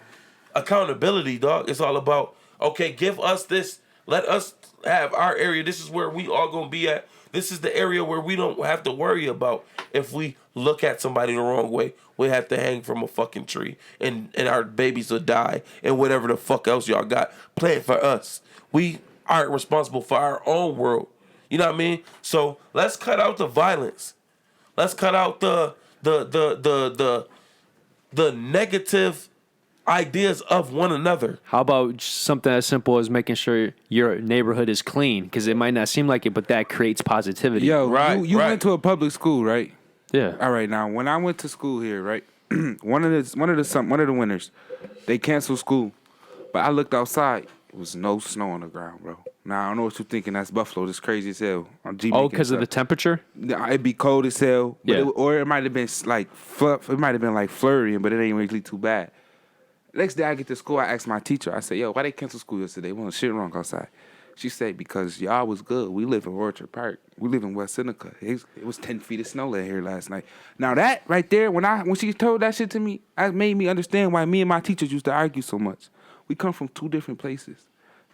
accountability, dog. It's all about, okay, give us this, let us have our area. This is where we all gonna be at. This is the area where we don't have to worry about if we look at somebody the wrong way. We have to hang from a fucking tree and our babies will die and whatever the fuck else y'all got planned for us. We aren't responsible for our own world. You know what I mean? So let's cut out the violence. Let's cut out the negative ideas of one another. How about just something as simple as making sure your neighborhood is clean? Because it might not seem like it, but that creates positivity. Yo, Right, you right. went to a public school, right? Yeah. All right, now when I went to school here, right, one of the winners, they canceled school, but I looked outside. It was no snow on the ground, bro. Nah, I don't know what you're thinking. That's Buffalo. That's crazy as hell. Because of the temperature? It'd be cold as hell. Yeah. Or it might have been like it might have been like flurrying, but it ain't really too bad. Next day I get to school, I asked my teacher, I said, yo, why they cancel school yesterday? Wasn't shit wrong outside. She said, because y'all was good. We live in Orchard Park. We live in West Seneca. It was 10 feet of snow in here last night. Now that right there, when she told that shit to me, it made me understand why me and my teachers used to argue so much. We come from two different places.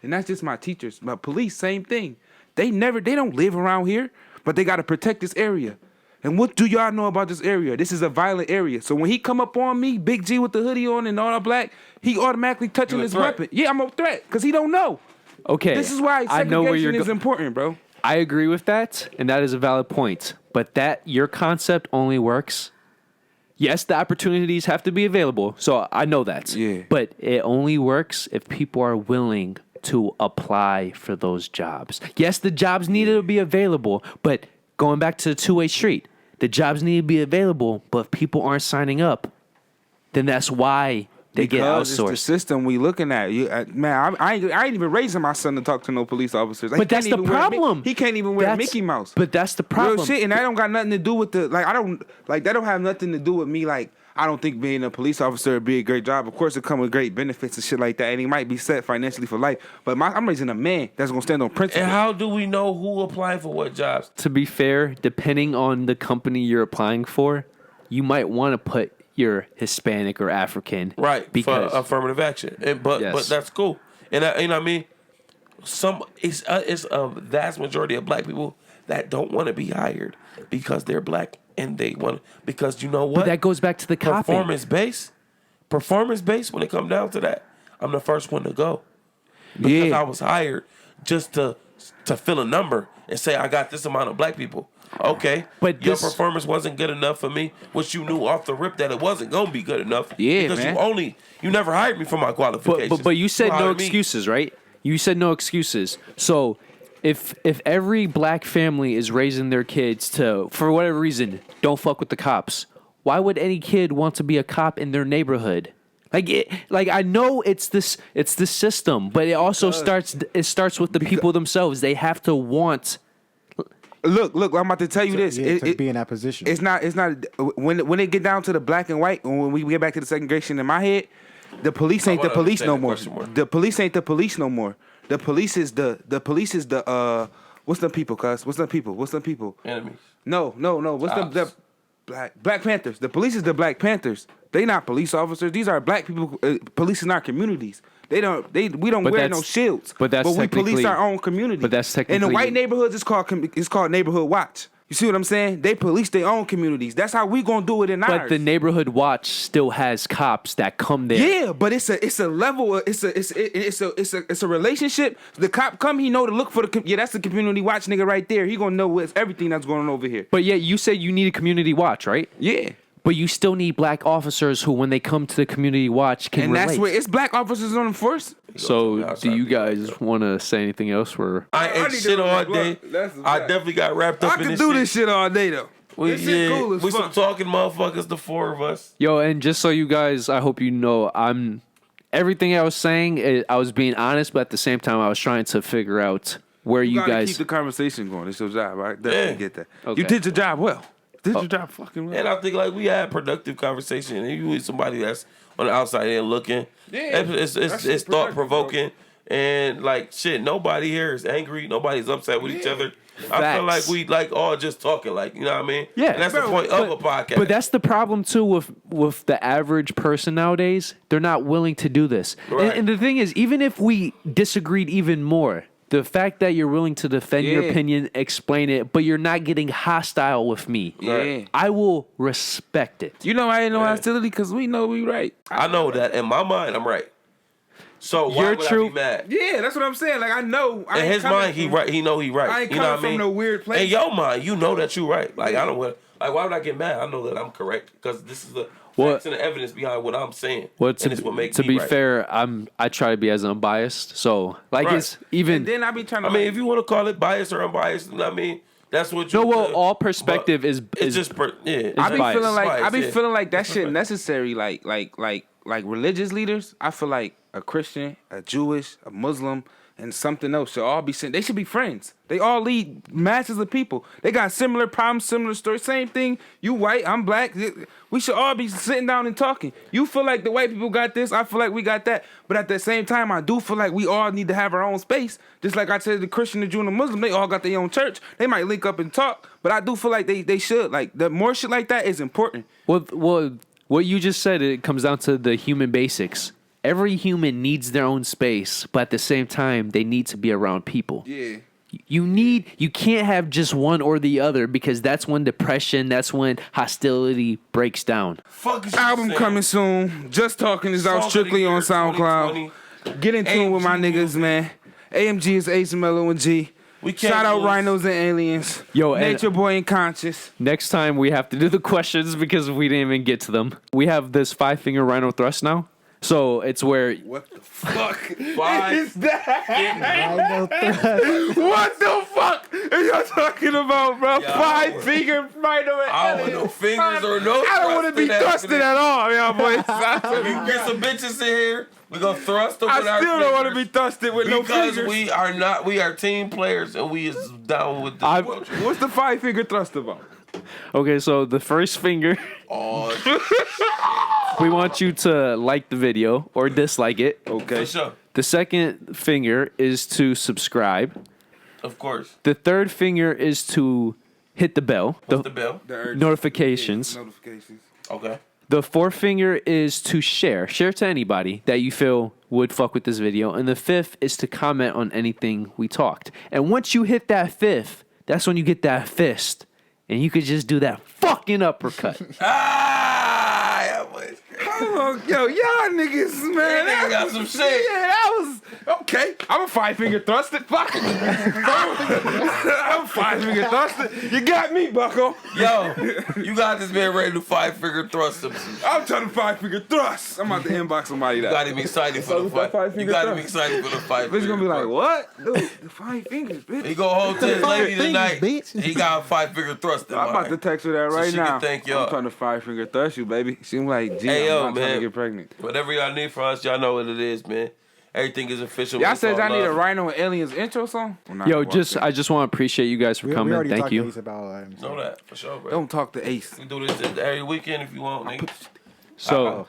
And that's just my teachers. My police, same thing. They don't live around here, but they got to protect this area. And what do y'all know about this area? This is a violent area. So when he come up on me, Big G with the hoodie on and all black, he automatically touching his weapon. Yeah, I'm a threat because he don't know. Okay. This is why segregation is important, bro. I agree with that, and that is a valid point. But your concept only works. Yes, the opportunities have to be available. So I know that. Yeah. But it only works if people are willing to apply for those jobs. Yes, the jobs need to be available, but going back to the two-way street, the jobs need to be available, but if people aren't signing up, then that's why they get outsourced. It's the system we looking at. I ain't even raising my son to talk to no police officers. But that's the problem. He can't even wear Mickey Mouse. But that's the problem. Real shit, and that don't got nothing to do with that don't have nothing to do with me. Like, I don't think being a police officer would be a great job. Of course, it comes with great benefits and shit like that, and he might be set financially for life. But I'm raising a man that's gonna stand on principle. And how do we know who applying for what jobs? To be fair, depending on the company you're applying for, you might want to put you're Hispanic or African, right? Because for affirmative action, but that's cool. And you know what I mean, it's a vast majority of black people that don't want to be hired because they're black and they want because you know what? But that goes back to the copy. Performance based. When it comes down to that, I'm the first one to go because I was hired just to fill a number and say I got this amount of black people. Okay, but your performance wasn't good enough for me, which you knew off the rip that it wasn't gonna be good enough. Yeah, because man. you never hired me for my qualifications. But you said no excuses, right? You said no excuses. So if every black family is raising their kids to, for whatever reason, don't fuck with the cops, why would any kid want to be a cop in their neighborhood? Like I know it's the system, but it also starts with the people themselves. They have to want. Look! I'm about to tell you this. To be in that position, it's not. When it get down to the black and white, when we get back to the segregation in my head, the police ain't the police no more. The police ain't the police no more. The police is the what's the people? Cuz what's the people? Enemies. No. What's the Black Panthers? The police is the Black Panthers. They not police officers. These are black people policing our communities. We don't wear no shields. But we police our own community. But that's technically in the white neighborhoods. It's called neighborhood watch. You see what I'm saying? They police their own communities. That's how we gonna do it in ours. But the neighborhood watch still has cops that come there. Yeah, but it's a level. It's a relationship. The cop come, he know to look for that's the community watch nigga right there. He gonna know what's everything that's going on over here. But yeah, you say you need a community watch, right? Yeah. But you still need black officers who, when they come to the community watch, can relate. And that's where it's black officers on the force. So, do you guys want to say anything else? I ate shit all day. I definitely got wrapped up in this shit. I can do this shit all day, though. We some talking motherfuckers, the four of us. Yo, and just so you guys, I hope you know, everything I was saying, I was being honest, but at the same time, I was trying to figure out where you guys keep the conversation going. It's your job, right? Definitely get that. Okay. You did your job well. Your job fucking well. And I think we had productive conversation. And you with somebody that's on the outside there looking. Yeah, it's thought provoking. And shit, nobody here is angry. Nobody's upset with each other. Facts. I feel like we all just talking, you know what I mean? Yeah, and that's the point of a podcast. But that's the problem too with the average person nowadays. They're not willing to do this. Right. And the thing is, even if we disagreed even more, the fact that you're willing to defend your opinion, explain it, but you're not getting hostile with me, I will respect it. You know I ain't no hostility because we know we right. I know that. In my mind, I'm right. So why would I be mad? Yeah, that's what I'm saying. I know. In his mind, he right. He know he right. I ain't you know coming from no weird place. In your mind, you know that you right. I don't want. Why would I get mad? I know that I'm correct because this is the facts and the evidence behind what I'm saying. To be fair, I try to be as unbiased. So it's even. And then I be trying to. I mean, if you want to call it biased or unbiased, I mean. That's what you. No, well, all perspective is just I be feeling like that shit necessary. Like religious leaders. I feel like a Christian, a Jewish, a Muslim, and something else should all be sent. They should be friends. They all lead masses of people. They got similar problems, similar stories. Same thing. You white, I'm black. We should all be sitting down and talking. You feel like the white people got this. I feel like we got that. But at the same time, I do feel like we all need to have our own space. Just like I said, the Christian, the Jew, and the Muslim, they all got their own church. They might link up and talk. But I do feel like they should. Like, the more shit like that is important. Well, what you just said, it comes down to the human basics. Every human needs their own space, but at the same time, they need to be around people. Yeah. You can't have just one or the other, because that's when depression, that's when hostility breaks down. Fuck is Album coming soon. Just Talking is out strictly on SoundCloud. Get in tune with my niggas, man. AMG is Ace, Mello, and G. Shout out Rhinos and Aliens. Yo, Nature Boy and Conscious. Next time we have to do the questions because we didn't even get to them. We have this 5-finger rhino thrust now. So it's where... What the fuck Five. is that? Rhino thrust. What the fuck are you talking about, bro? Yeah, 5-finger rhino and I don't want no fingers or no I don't want to be thrusted at all, y'all boys. If you get some bitches in here, we gonna thrust them I with our still don't want to be fingers. thrusted with no Because fingers. we are team players and we is down with the What's the 5-finger thrust about? Okay, so the first finger, Oh, we want you to like the video or dislike it. Okay. for sure. The second finger is to subscribe. Of course. The third finger is to hit the bell. What's the bell? Notifications. Notifications. Okay. The fourth finger is to share. Share to anybody that you feel would fuck with this video. And the fifth is to comment on anything we talked. And once you hit that fifth, that's when you get that fist. And you could just do that fucking uppercut. Yeah, boys. Yo, y'all niggas, man. That nigga got some shit. Yeah, that was okay. I'm a 5-finger thrusted. Fuck it. I'm a 5-finger thrusted. You got me, Bucko. Yo, you got this man ready to 5-finger thrust him. I'm trying to 5-finger thrust. I'm about to inbox somebody that. You got him excited for the fight. You got him excited for the fight. Bitch gonna be like, what? Dude, the 5 fingers, bitch. He go home to his lady tonight. bitch. He got a 5-finger thrust in I'm about to text her that right she now. can thank y'all. I'm trying to 5-finger thrust you, baby. She like, gee, Hey, yo, I'm not trying man. to get pregnant. Whatever y'all need from us, y'all know what it is, man. Everything is official. Y'all It's said all y'all need a love. Rhino and Aliens intro song? Yo, I just want to appreciate you guys for We coming. already Thank talked to you. Ace about Know that for sure, bro. Don't talk to Ace. We do this every weekend if you want, nigga. So,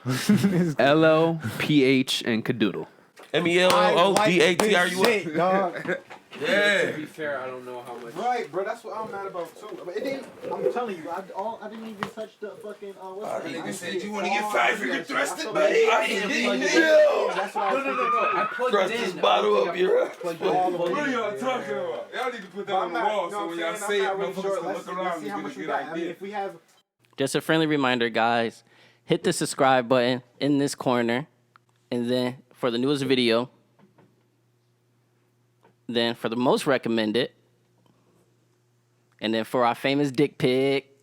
LL, PH, and Cadoodle. MELODATRU. dog. Yeah. be fair, I don't know how much. Right, bro. That's what I'm mad about too. But it didn't. I'm telling you, I didn't even touch the fucking. What's the name? said you wanna get 5-finger thrusted, buddy? That's what I was thinking. I plugged Thrust this bottle up your ass. What are y'all talking about? Y'all need to put that on the wall so when y'all say it, motherfuckers can look around and get a good idea. If we have. Just a friendly reminder, guys. Hit the subscribe button in this corner. And then for the newest video. Then for the most recommended. And then for our famous dick pic.